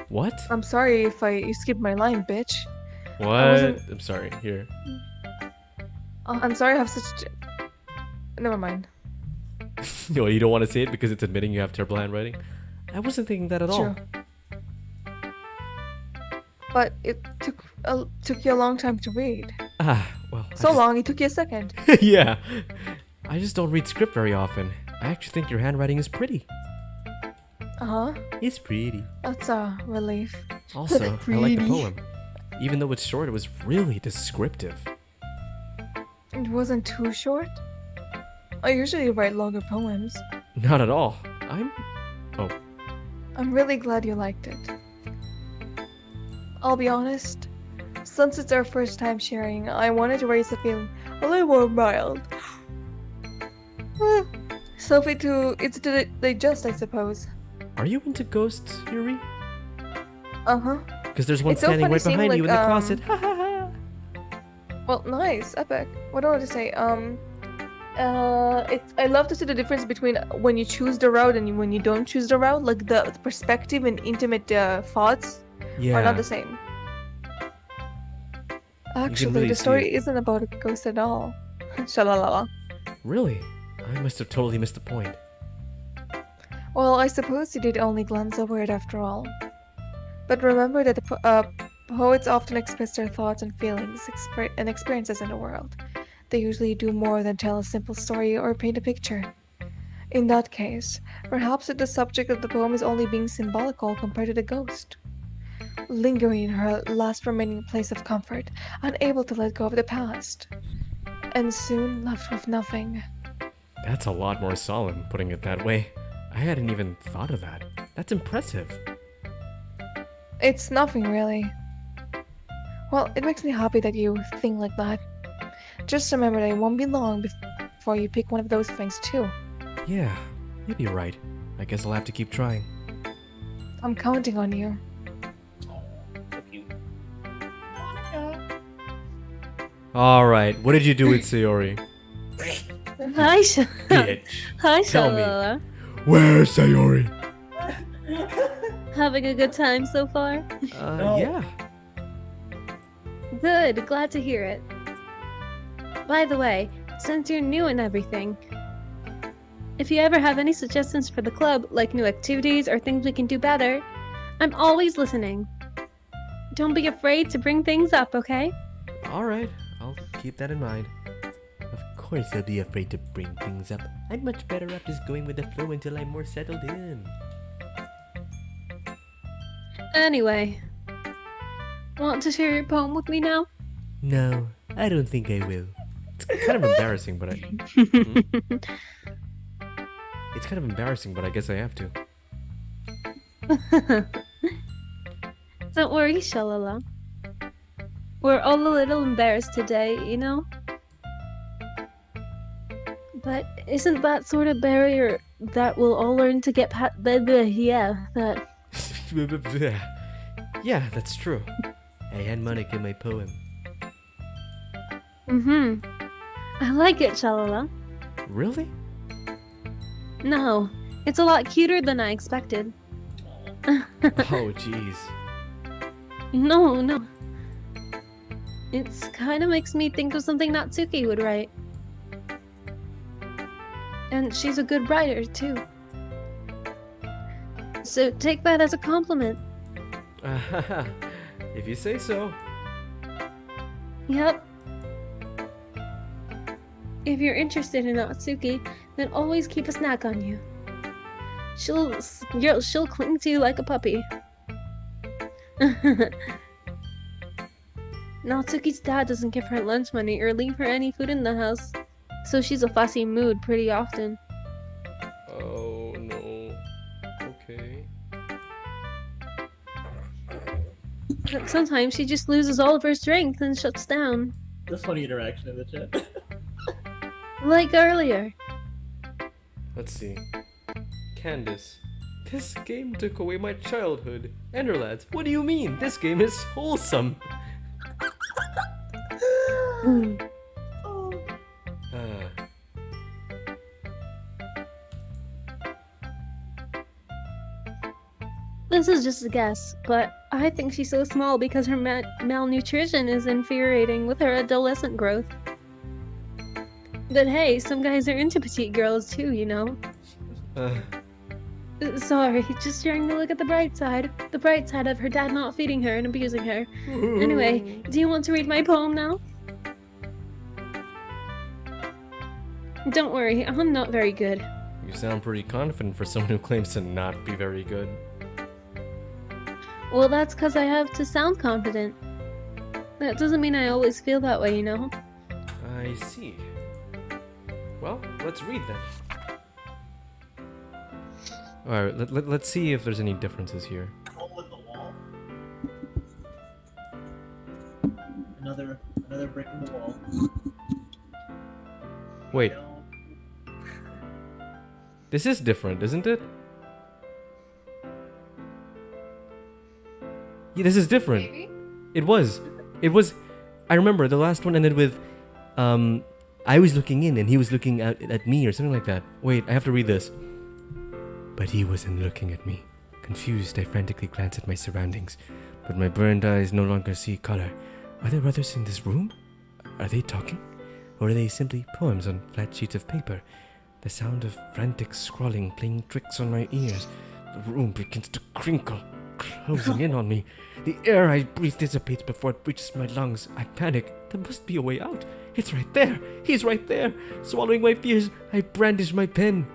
What? I'm sorry if you skipped my line, bitch. What? wasn't- I'm sorry. Here. I'm sorry I have such... Never mind. No, you don't want to say it because it's admitting you have terrible handwriting? I wasn't thinking that at all. True. But it took you a long time to read. Ah, well. So long, it took you a second. Yeah. I just don't read script very often. I actually think your handwriting is pretty. Uh-huh. It's pretty. That's a relief. Also, I like the Pretty. poem. Even though it's short, it was really descriptive. It wasn't too short. I usually write longer poems. Not at all. I'm really glad you liked it. I'll be honest. Since it's our first time sharing, I wanted to raise a feeling a little more mild. Something it's to digest, I suppose. Are you into ghosts, Yuri? Uh-huh. Because there's one It's so standing funny right seeing, behind you in like, the closet. Ha ha ha! Well, nice, epic. What do I want to say? I love to see the difference between when you choose the route and when you don't choose the route. Like the perspective and intimate thoughts Yeah. are not the same. Actually, really the see story it. isn't about a ghost at all. Shalalala. Really? I must have totally missed the point. Well, I suppose you did only glance over it after all. But remember that poets often express their thoughts and feelings and experiences in the world. They usually do more than tell a simple story or paint a picture. In that case, perhaps the subject of the poem is only being symbolical compared to the ghost. Lingering in her last remaining place of comfort, unable to let go of the past. And soon left with nothing. That's a lot more solemn, putting it that way. I hadn't even thought of that. That's impressive. It's nothing really. Well, it makes me happy that you think like that. Just remember that it won't be long before you pick one of those things too. Yeah, maybe you're right. I guess I'll have to keep trying. I'm counting on you. So cute. Alright, what did you do with Sayori? Hi, Bitch. Hi, Tell me. Shalala. Where's Sayori? Having a good time so far? No. Yeah. Good, glad to hear it. By the way, since you're new and everything, if you ever have any suggestions for the club, like new activities or things we can do better, I'm always listening. Don't be afraid to bring things up, okay? Alright, I'll keep that in mind. Of course I'll be afraid to bring things up. I'm much better off just going with the flow until I'm more settled in. Anyway, want to share your poem with me now? No, I don't think I will. It's kind of embarrassing, but It's kind of embarrassing, but I guess I have to. Don't worry, Shalala. We're all a little embarrassed today, you know? But isn't that sort of barrier that we'll all learn to get past? Yeah, that. Yeah, that's true. I had Monica in my poem. I like it, Shalala. Really? No, it's a lot cuter than I expected. Oh, jeez. No. It's kind of makes me think of something Natsuki would write. And she's a good writer, too. So take that as a compliment. If you say so. Yep. If you're interested in Natsuki, then always keep a snack on you. She'll cling to you like a puppy. Natsuki's dad doesn't give her lunch money or leave her any food in the house, so she's a fussy mood pretty often. Oh, no. Okay. But sometimes she just loses all of her strength and shuts down. This funny interaction in the chat. Like earlier. Let's see. Candace. This game took away my childhood. Ender lads, what do you mean? This game is wholesome. This is just a guess, but I think she's so small because her malnutrition is infuriating with her adolescent growth. But hey, some guys are into petite girls too, you know? Sorry, just trying to look at the bright side. The bright side of her dad not feeding her and abusing her. Anyway, do you want to read my poem now? Don't worry, I'm not very good. You sound pretty confident for someone who claims to not be very good. Well, that's because I have to sound confident. That doesn't mean I always feel that way, you know? I see. Well, let's read then. Alright, let's see if there's any differences here. Hole in the wall. Another brick in the wall. Wait, No. this is different, isn't it? Yeah, this is different. Maybe? It was. I remember the last one ended with, I was looking in and he was looking at me or something like that. Wait, I have to read this. But he wasn't looking at me. Confused, I frantically glanced at my surroundings, but my burned eyes no longer see color. Are there others in this room? Are they talking? Or are they simply poems on flat sheets of paper? The sound of frantic scrawling playing tricks on my ears. The room begins to crinkle, closing in on me. The air I breathe dissipates before it reaches my lungs. I panic. There must be a way out. It's right there. He's right there. Swallowing my fears, I brandish my pen.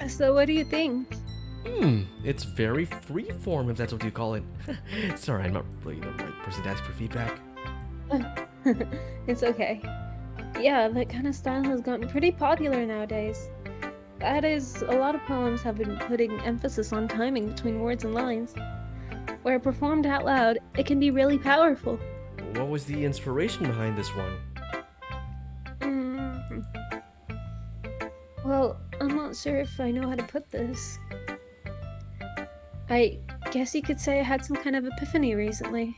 So what do you think? It's very freeform, if that's what you call it. Sorry, I'm not really the right person to ask for feedback. It's okay. Yeah, that kind of style has gotten pretty popular nowadays. That is, a lot of poems have been putting emphasis on timing between words and lines. Where performed out loud, it can be really powerful. What was the inspiration behind this one? Well, I'm not sure if I know how to put this. I guess you could say I had some kind of epiphany recently.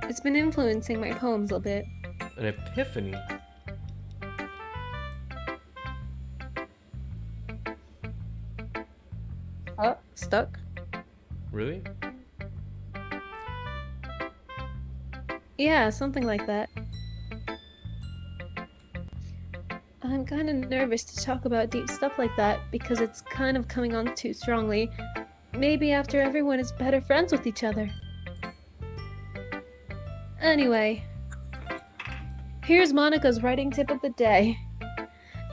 It's been influencing my poems a bit. An epiphany? Oh, stuck? Really? Yeah, something like that. I'm kind of nervous to talk about deep stuff like that because it's kind of coming on too strongly. Maybe after everyone is better friends with each other. Anyway, here's Monica's writing tip of the day.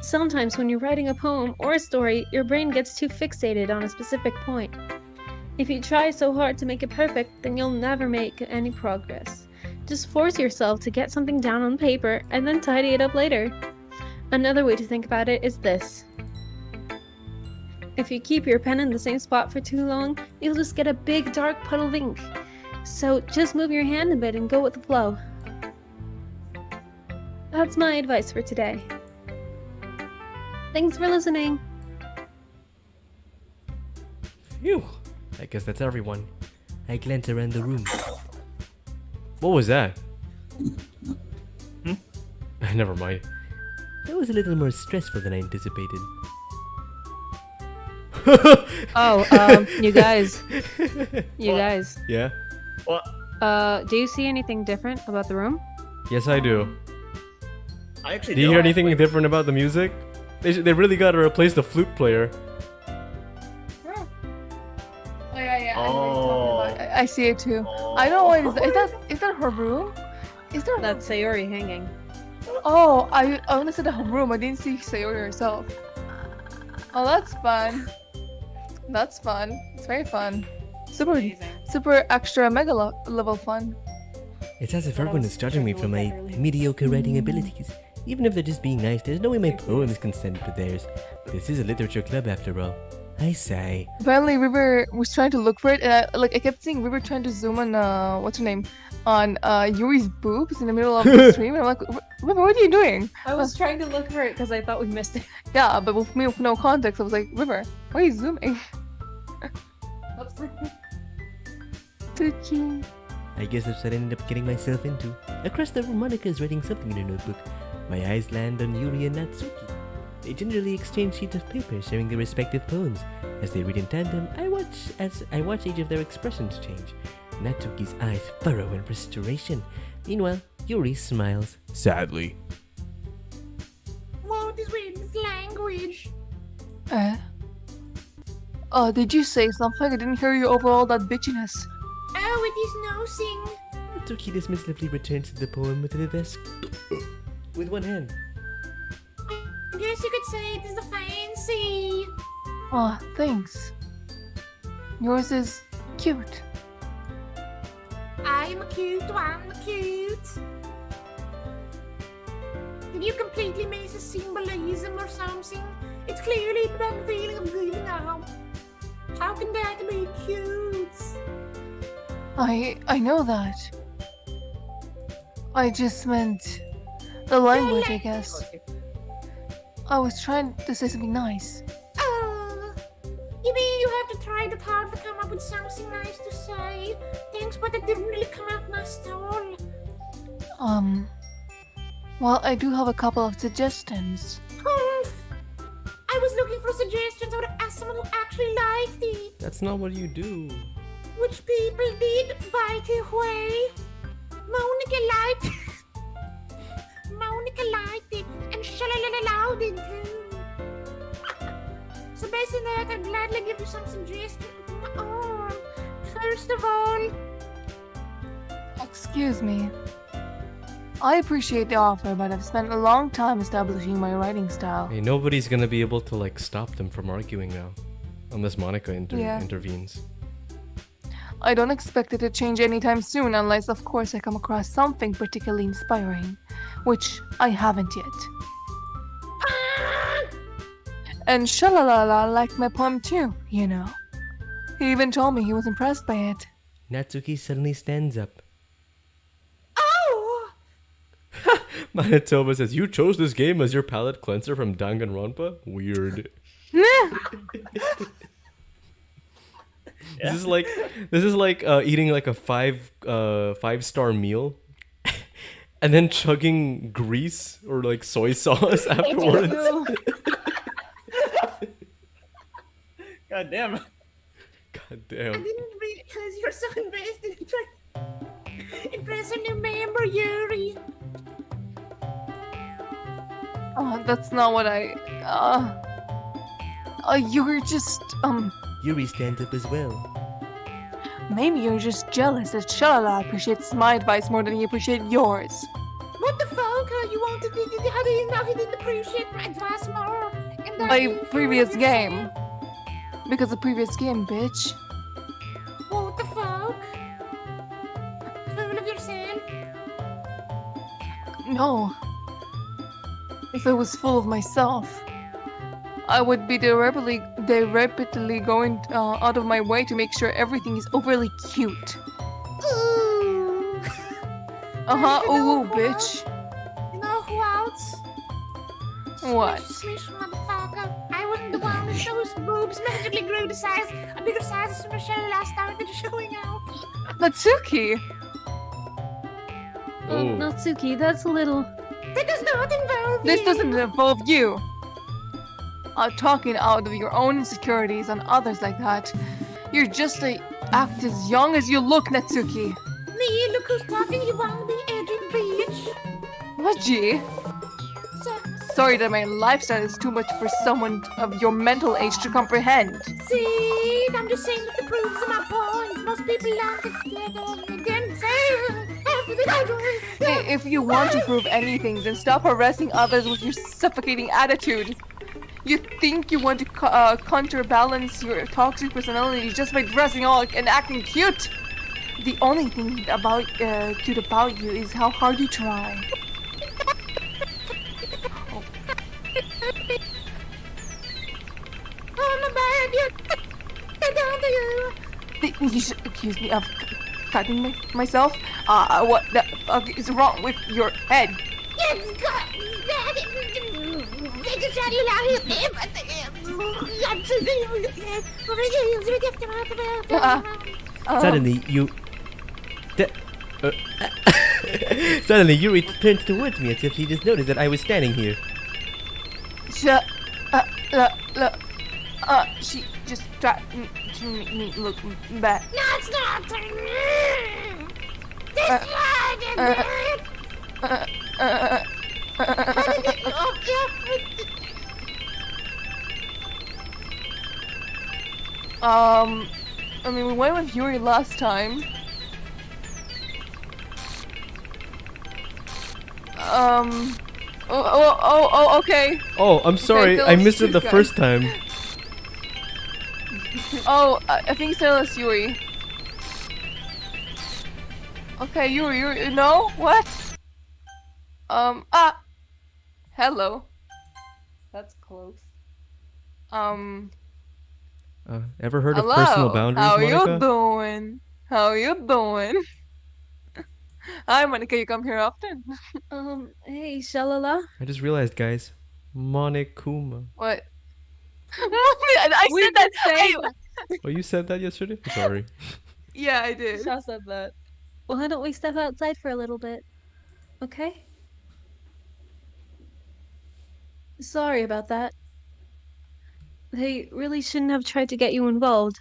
Sometimes when you're writing a poem or a story, your brain gets too fixated on a specific point. If you try so hard to make it perfect, then you'll never make any progress. Just force yourself to get something down on paper and then tidy it up later. Another way to think about it is this. If you keep your pen in the same spot for too long, you'll just get a big dark puddle of ink. So just move your hand a bit and go with the flow. That's my advice for today. Thanks for listening. Phew. I guess that's everyone. I glance around the room. What was that? Never mind. That was a little more stressful than I anticipated. You guys. You What? guys. Yeah? Well, Do you see anything different about the room? Yes, I do. I actually Do you don't. hear anything Wait, different about the music? They really gotta replace the flute player. Oh yeah, Oh. I see it too. I know what is that her room? Is there That's Sayori hanging. Oh, I only said her room. I didn't see Sayori herself. Oh, that's fun. That's fun. It's very fun. Super extra mega level fun. It's as if everyone is judging me for my mediocre writing abilities. Even if they're just being nice, there's no way my poems can stand to theirs. This is a literature club after all. I sigh. Apparently, River was trying to look for it, and I kept seeing River trying to zoom on what's her name, on Yuri's boobs in the middle of the stream, and I'm like, River, what are you doing? I was trying to look for it because I thought we missed it. Yeah, but with me with no context, I was like, River, why are you zooming? Tucci. I guess that's what I ended up getting myself into. Across the room, Monica is writing something in her notebook. My eyes land on Yuri and Natsuki. They gingerly exchange sheets of paper, sharing their respective poems. As they read in tandem, I watch each of their expressions change. Natsuki's eyes furrow in frustration. Meanwhile, Yuri smiles. Sadly. What is with this language? Did you say something? I didn't hear you over all that bitchiness. Oh, it is nosing. Natsuki dismissively returns to the poem with the desk. With one hand. I guess you could say it is the fancy. Oh, thanks. Yours is cute. I'm a cute one, cute. Did you completely miss a symbolism or something? It's clearly the feeling of giving up. How can that be cute? I know that. I just meant the language, I guess. I was trying to say something nice. Oh, you mean you have to try that hard to come up with something nice to say? Thanks, but it didn't really come out nice at all. Well, I do have a couple of suggestions. Humph! I was looking for suggestions. I would have asked someone who actually liked it. That's not what you do. Which people did, by the way. Monica liked Monica liked it, and Shalala allowed it too. So based on that, I'd gladly give you some suggestions. First of all, Excuse me. I appreciate the offer, but I've spent a long time establishing my writing style. Hey, nobody's gonna be able to like stop them from arguing now, unless Monica Yeah. intervenes. I don't expect it to change anytime soon, unless, of course, I come across something particularly inspiring, which I haven't yet. And Shalalala liked my poem too, you know. He even told me he was impressed by it. Natsuki suddenly stands up. oh, Manitoba says, you chose this game as your palate cleanser from Danganronpa? Weird. Yeah. This is like eating like a five-star meal and then chugging grease or like soy sauce afterwards. God damn. God I damn. didn't realize you're so invested in trying to impress a new member, Yuri. That's not what I. You were just Yuri stands up as well. maybe you're just jealous that Shalala appreciates my advice more than he appreciates yours. What the fuck? You wanted to, how do you know he didn't appreciate my advice more? In the My fool previous of game. yourself? Because the previous game, bitch. What the fuck? Fool of yourself? No. If I was full of myself, I would be deliberately going out of my way to make sure everything is overly cute. Ooh. Ooh, bitch. You know who else? What? Swish, motherfucker. I wasn't the one who shows boobs magically grew to size, a bigger size as Michelle last started showing out. Natsuki! Oh. Natsuki, that's a little. That does not involve This you. doesn't involve you! Talking out of your own insecurities on others like that. You're just act as young as you look, Natsuki. Me, look who's talking, you wanna be edgy bitch. What, G? So, Sorry that my lifestyle is too much for someone of your mental age to comprehend. see, I'm just saying that the proofs of my point. Most people learn to again say. If you want to prove anything, then stop harassing others with your suffocating attitude. You think you want to counterbalance your toxic personality just by dressing all and acting cute? The only thing cute about you is how hard you try. Oh, my bad, you. Down to you. You should accuse me of cutting myself? What the fuck is wrong with your head? It's got. Suddenly, Suddenly, Yuri turns towards me as if he just noticed that I was standing here. She just tried to make me look bad. No, it's not. This I mean, we went with Yuri last time. Okay. Oh, I'm sorry. tell I us missed it the guys. first time. I think so, it's Yuri. Okay, Yuri, no? What? Hello. That's close. Ever heard of Hello. personal boundaries, How Monica? you doing? How you doing? Hi, Monica, you come here often? Hey, Shalala. I just realized, guys. Monikuma. What? I said that. Oh, you said that yesterday? Sorry. Yeah, I did. Shah said that. Well, why don't we step outside for a little bit? Okay? Sorry about that. They really shouldn't have tried to get you involved.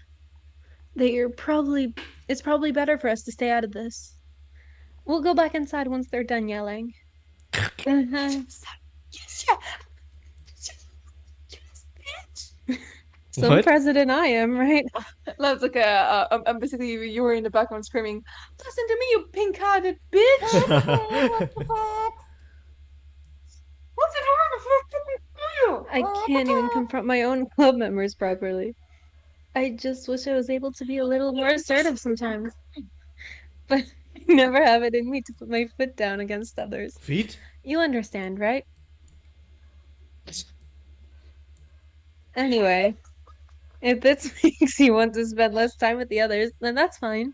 It's probably better for us to stay out of this. We'll go back inside once they're done yelling. Some What? president I am, right? That's okay. I'm basically Yuri in the background screaming, "Listen to me, you pink-hearted bitch!" What's it wrong? I can't even confront my own club members properly. I just wish I was able to be a little more assertive sometimes. But I never have it in me to put my foot down against others. Feet? You understand, right? Anyway, if this makes you want to spend less time with the others, then that's fine.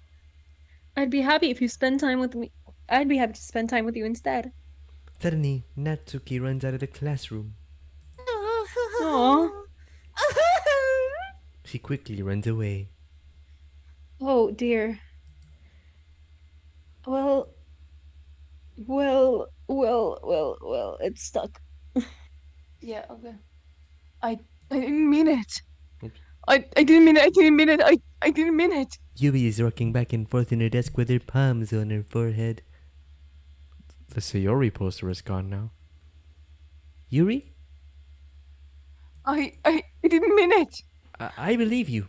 I'd be happy if you spend time with me. I'd be happy to spend time with you instead. Suddenly, Natsuki runs out of the classroom. Aw. She quickly runs away. Oh dear. Well, it's stuck. Yeah, okay. I didn't mean it. Oops. I didn't mean it. I didn't mean it. I didn't mean it. Yui is rocking back and forth in her desk with her palms on her forehead. The Sayori poster is gone now. Yuri? I didn't mean it. I believe you.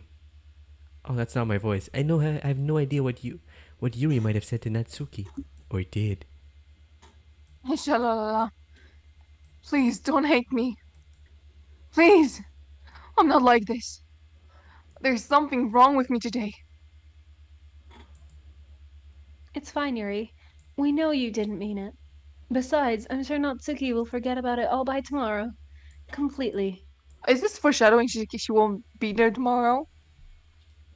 Oh, that's not my voice. I have no idea what Yuri might have said to Natsuki. Or did. Shalalala. Please don't hate me. Please. I'm not like this. There's something wrong with me today. It's fine, Yuri. We know you didn't mean it. Besides, I'm sure Natsuki will forget about it all by tomorrow. Completely. Is this foreshadowing she won't be there tomorrow?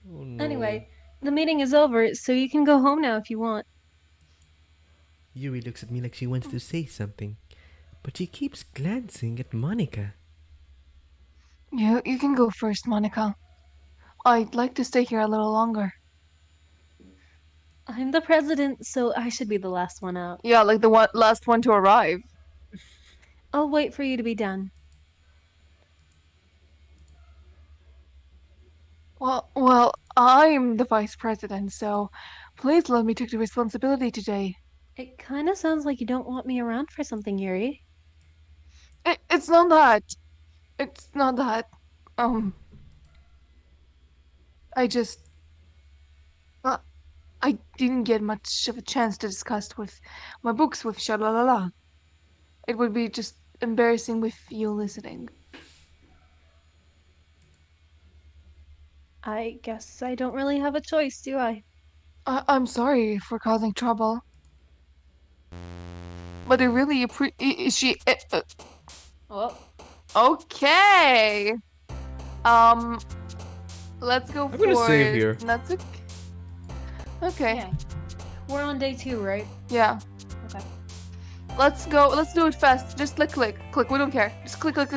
Oh no. Anyway, the meeting is over, so you can go home now if you want. Yuri looks at me like she wants to say something, but she keeps glancing at Monica. You can go first, Monica. I'd like to stay here a little longer. I'm the president, so I should be the last one out. Yeah, like the last one to arrive. I'll wait for you to be done. Well, I'm the vice president, so please let me take the responsibility today. It kind of sounds like you don't want me around for something, Yuri. It's not that. It's not that. I just... I didn't get much of a chance to discuss with my books with Shalalala. It would be just embarrassing with you listening. I guess I don't really have a choice, do I? I'm sorry for causing trouble. But I really appreciate... She... Oh. Okay! Let's go I'm for... gonna save here. Natsuki? Okay. Yeah. We're on day 2, right? Yeah. Okay. Let's go. Let's do it fast. Just click. We don't care. Just click. Click.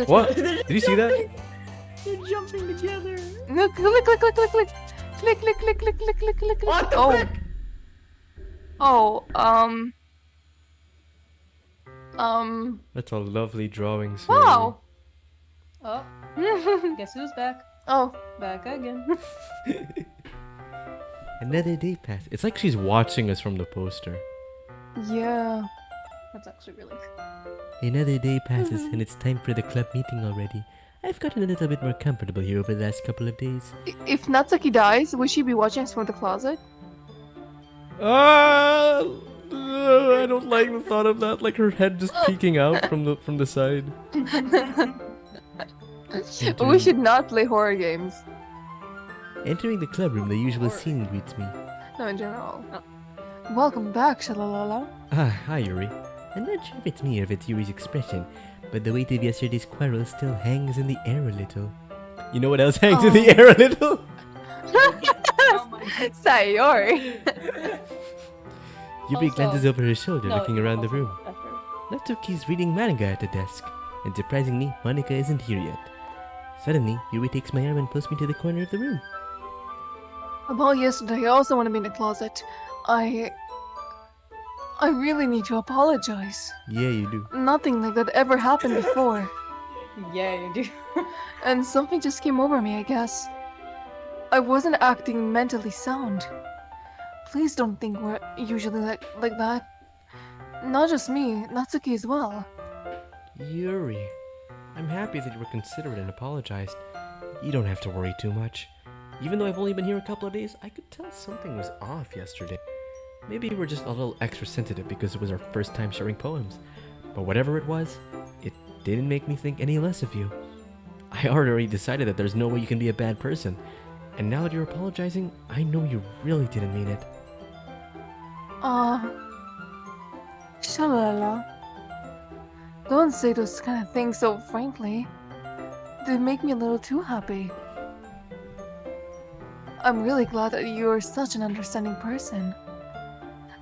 What? Did you see that? They're jumping together. No, click. Click. What the Oh. frick? Oh, That's a lovely drawing. wow. Oh, guess who's back? Oh, Back again. Another day passes. It's like she's watching us from the poster. yeah. That's actually really Another day passes and it's time for the club meeting already. I've gotten a little bit more comfortable here over the last couple of days. If Natsuki dies, will she be watching us from the closet? I don't like the thought of that. Like her head just peeking out from the side. We should not play horror games. Entering the club room, the usual scene greets me. No, in general. No. Welcome back, Shalalala. Ah, hi Yuri. I'm not sure if it's me or if it's Yuri's expression, but the weight of yesterday's quarrel still hangs in the air a little. You know what else hangs in the air a little? Sayori. Yuri Also- glances over her shoulder, No, looking around the also room. after. Natsuki's reading manga at the desk, and surprisingly, Monica isn't here yet. Suddenly, Yuri takes my arm and pulls me to the corner of the room. About yesterday, I also want to be in the closet. I really need to apologize. Yeah, you do. Nothing like that ever happened before. Yeah, you do. And something just came over me, I guess. I wasn't acting mentally sound. Please don't think we're usually like that. Not just me, Natsuki as well. Yuri, I'm happy that you were considerate and apologized. You don't have to worry too much. Even though I've only been here a couple of days, I could tell something was off yesterday. Maybe you were just a little extra sensitive because it was our first time sharing poems. But whatever it was, it didn't make me think any less of you. I already decided that there's no way you can be a bad person. And now that you're apologizing, I know you really didn't mean it. Shalala. Don't say those kind of things so frankly. They make me a little too happy. I'm really glad that you are such an understanding person.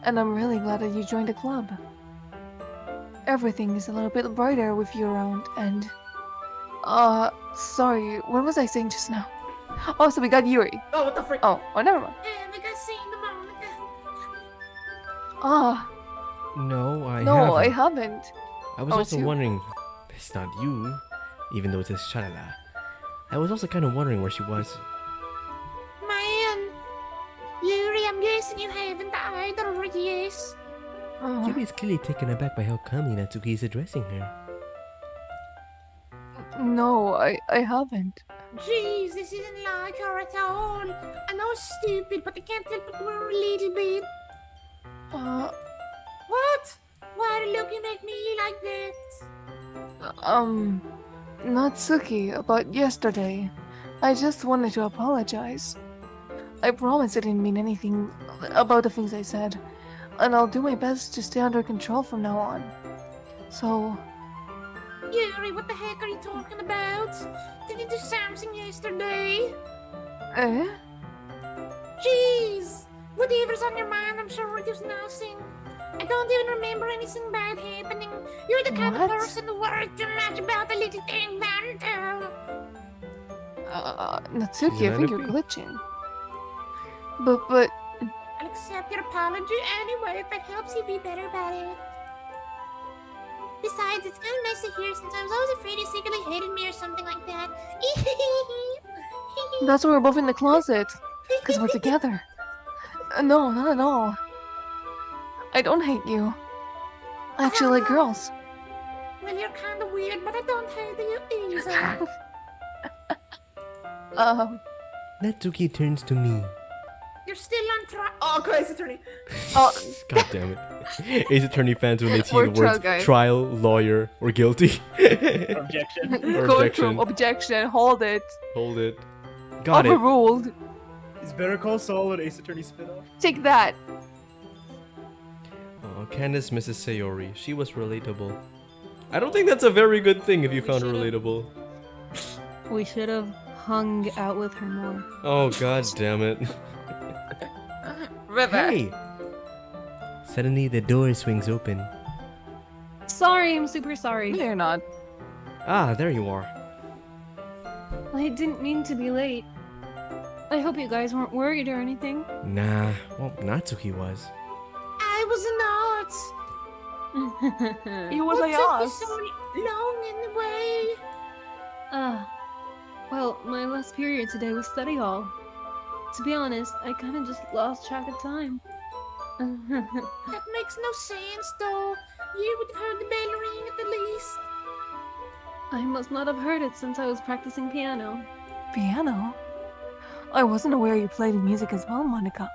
And I'm really glad that you joined the club. Everything is a little bit brighter with you around, and... sorry, what was I saying just now? Oh, so we got Yuri. Oh, what the frick? Oh, never mind. And we got seen the Monica. Ah, No, I no, I haven't. haven't. I was Oh, also it's you. wondering, it's not you, even though it says shalala. I was also kind of wondering where she was. Man, Yuri, I'm guessing you haven't either, yes. Yuri's clearly taken aback by how calmly Natsuki is addressing her. No, I haven't. Jeez, this isn't like her at all. I know it's stupid, but I can't help but worry a little bit. What? Why are you looking at me like that? Natsuki, about yesterday. I just wanted to apologize. I promise I didn't mean anything about the things I said, and I'll do my best to stay under control from now on. So, Yuri, what the heck are you talking about? Did you do something yesterday? eh? Jeez! Whatever's on your mind, I'm sure it was nothing. I don't even remember anything bad happening. You're the kind of What? person who worries too much about a little thing, Vanto. Natsuki, She's I an think you're NFP. glitching. But, I'll accept your apology anyway if that helps you be better about it. Besides, it's kind of nice to hear sometimes. I was afraid you secretly hated me or something like that. that's why we're both in the closet. Because we're together. No, not at all. I don't hate you. I actually like girls. Well, you're kind of weird, but I don't hate you either. Natsuki turns to me. You're still on track. Oh, Ace Attorney. God damn it. Ace Attorney fans when they see We're the words trial guys. trial, lawyer, or guilty. Objection. Or Courtroom, objection. objection, hold it. Hold it. Got it. Overruled. Is Better Call Saul an Ace Attorney spinoff? Take that. Oh, Candace Mrs. Sayori. She was relatable. I don't think that's a very good thing if you found her relatable. We should have hung out with her more. Oh, god damn it. River. Hey! Suddenly the door swings open. Sorry, I'm super sorry. No, you're not. Ah, there you are. I didn't mean to be late. I hope you guys weren't worried or anything. Nah, well, Natsuki was. I was not. You was What a took you ass. so long anyway? Well, my last period today was study hall. To be honest, I kind of just lost track of time. That makes no sense, though. You would have heard the bell ring at the least. I must not have heard it since I was practicing piano. Piano? I wasn't aware you played music as well, Monica.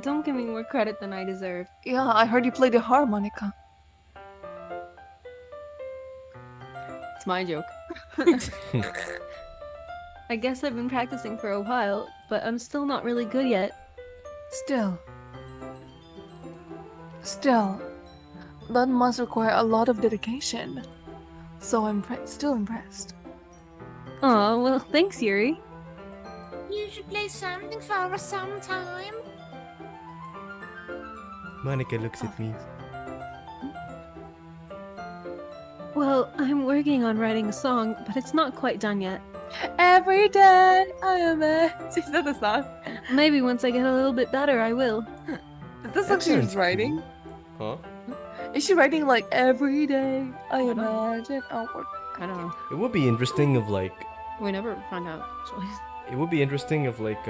Don't give me more credit than I deserve. Yeah, I heard you played the harmonica. It's my joke. I guess I've been practicing for a while, but I'm still not really good yet. Still, that must require a lot of dedication. So I'm still impressed. Aw, well, thanks, Yuri. You should play something for us sometime. Monica looks at me. Well, I'm working on writing a song, but it's not quite done yet. Every day I am a... Is that the song? Maybe once I get a little bit better, I will. Is this what she's writing? Huh? Is she writing like every day I imagine? Oh, I don't know. It would be interesting if like We never find out, actually. it would be interesting if like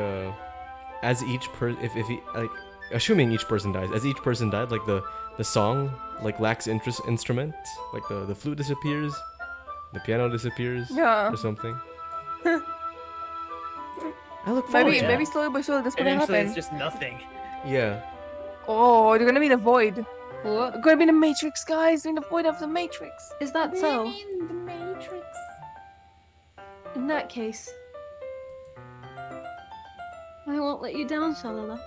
as each if he, like assuming each person dies, as each person died, like the song like lacks instrument, like the flute disappears, the piano disappears, yeah. or something. I look forward Maybe, to maybe it. slowly but surely that's gonna Eventually, happen. it's just nothing. Yeah. Oh, they're gonna be the void. What? They're gonna be the Matrix, guys. They're in the void of the Matrix. Is that so? In the Matrix. In that case, I won't let you down, Shalala.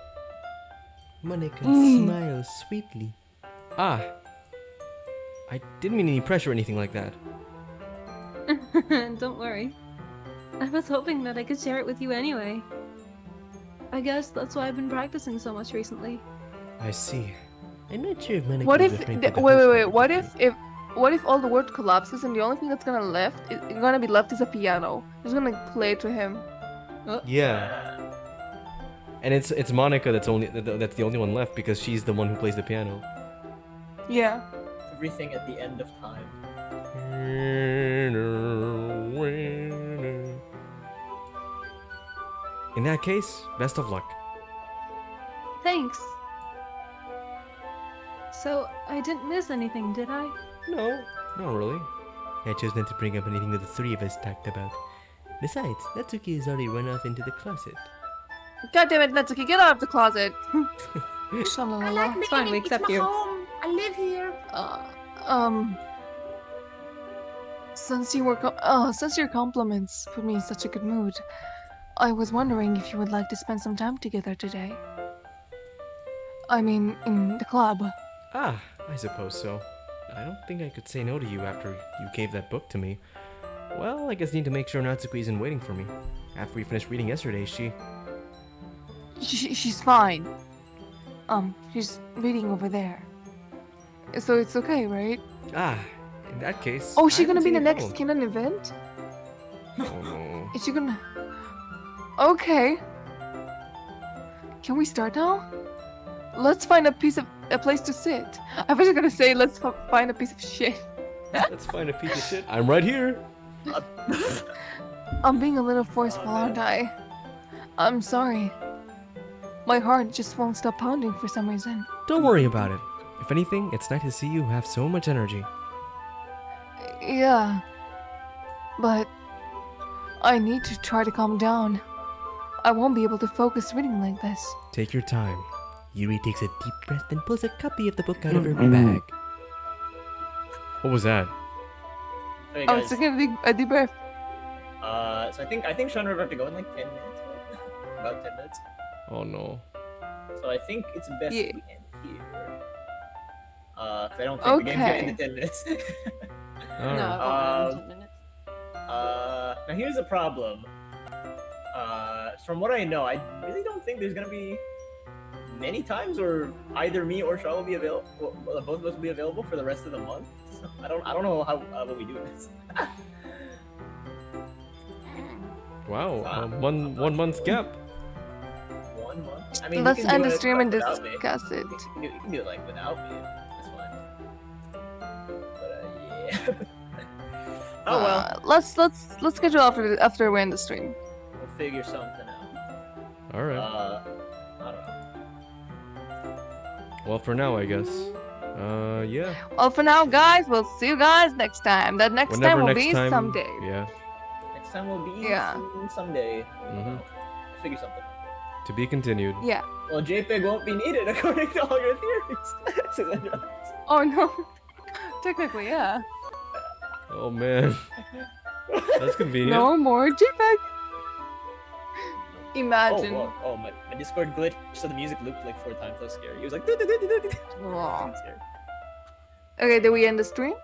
Monica Mm. smiles sweetly. Ah. I didn't mean any pressure or anything like that. Don't worry. I was hoping that I could share it with you anyway. I guess that's why I've been practicing so much recently. I see. I'm not sure if Monica What was if? referring to the Wait, host wait, wait. of What the if all the world collapses and the only thing that's gonna be left is a piano? Who's gonna play to him? Yeah. And it's Monica that's the only one left because she's the one who plays the piano. Yeah. Everything at the end of time. In that case, best of luck. Thanks. So, I didn't miss anything, did I? No, not really. I chose not to bring up anything that the three of us talked about. Besides, Natsuki has already run off into the closet. God damn it, Natsuki, get out of the closet. I like Shalalala. being fine, we it's accept my you. home. I live here. Since your compliments put me in such a good mood, I was wondering if you would like to spend some time together today. I mean, in the club. Ah, I suppose so. I don't think I could say no to you after you gave that book to me. Well, I guess need to make sure Natsuki isn't waiting for me. After we finished reading yesterday, She's fine. She's reading over there. So it's okay, right? Ah, in that case... Oh, is she I gonna haven't be in the seen next you canon event? Oh no. Is she gonna... Okay. Can we start now? Let's find a place to sit. I was gonna say let's find a piece of shit. Let's find a piece of shit. I'm right here. I'm being a little forceful, aren't I? I'm sorry. My heart just won't stop pounding for some reason. Don't worry about it. If anything, it's nice to see you have so much energy. Yeah. But I need to try to calm down. I won't be able to focus reading like this. Take your time. Yuri takes a deep breath and pulls a copy of the book out of her bag. What was that? Okay, I guys. was taking a deep breath. So I think Sean will have to go in like 10 minutes. About 10 minutes. Oh no. So I think it's best Yeah. we end here. 'Cause I don't think the game's gonna end in Okay. 10 minutes. Alright. Now here's the problem. From what I know, I really don't think there's gonna be many times where either me or Shaw will be available. Well, both of us will be available for the rest of the month. So I don't know how what we do this. Wow, one month's gap. 1 month. I mean, Let's you can end do the it, stream like, and without me. discuss it. You can do it like without me. That's fine. But yeah. Oh well, Let's schedule after we end the stream. we'll figure something out. Alright. I don't know. Well, for now, I guess. Yeah. Well, for now, guys, we'll see you guys next time. That next Whenever time will next be time. someday. Yeah. Next time will be Yeah. someday. Mhm. Figure something out. To be continued. Yeah. Well, JPEG won't be needed according to all your theories. Oh no. Technically, yeah. Oh man. That's convenient. No more JPEG. Oh, Imagine. whoa, oh, my Discord glitched, so the music looped like 4 times. That was scary. It was like. Aw. Scary. Okay, did we end the stream?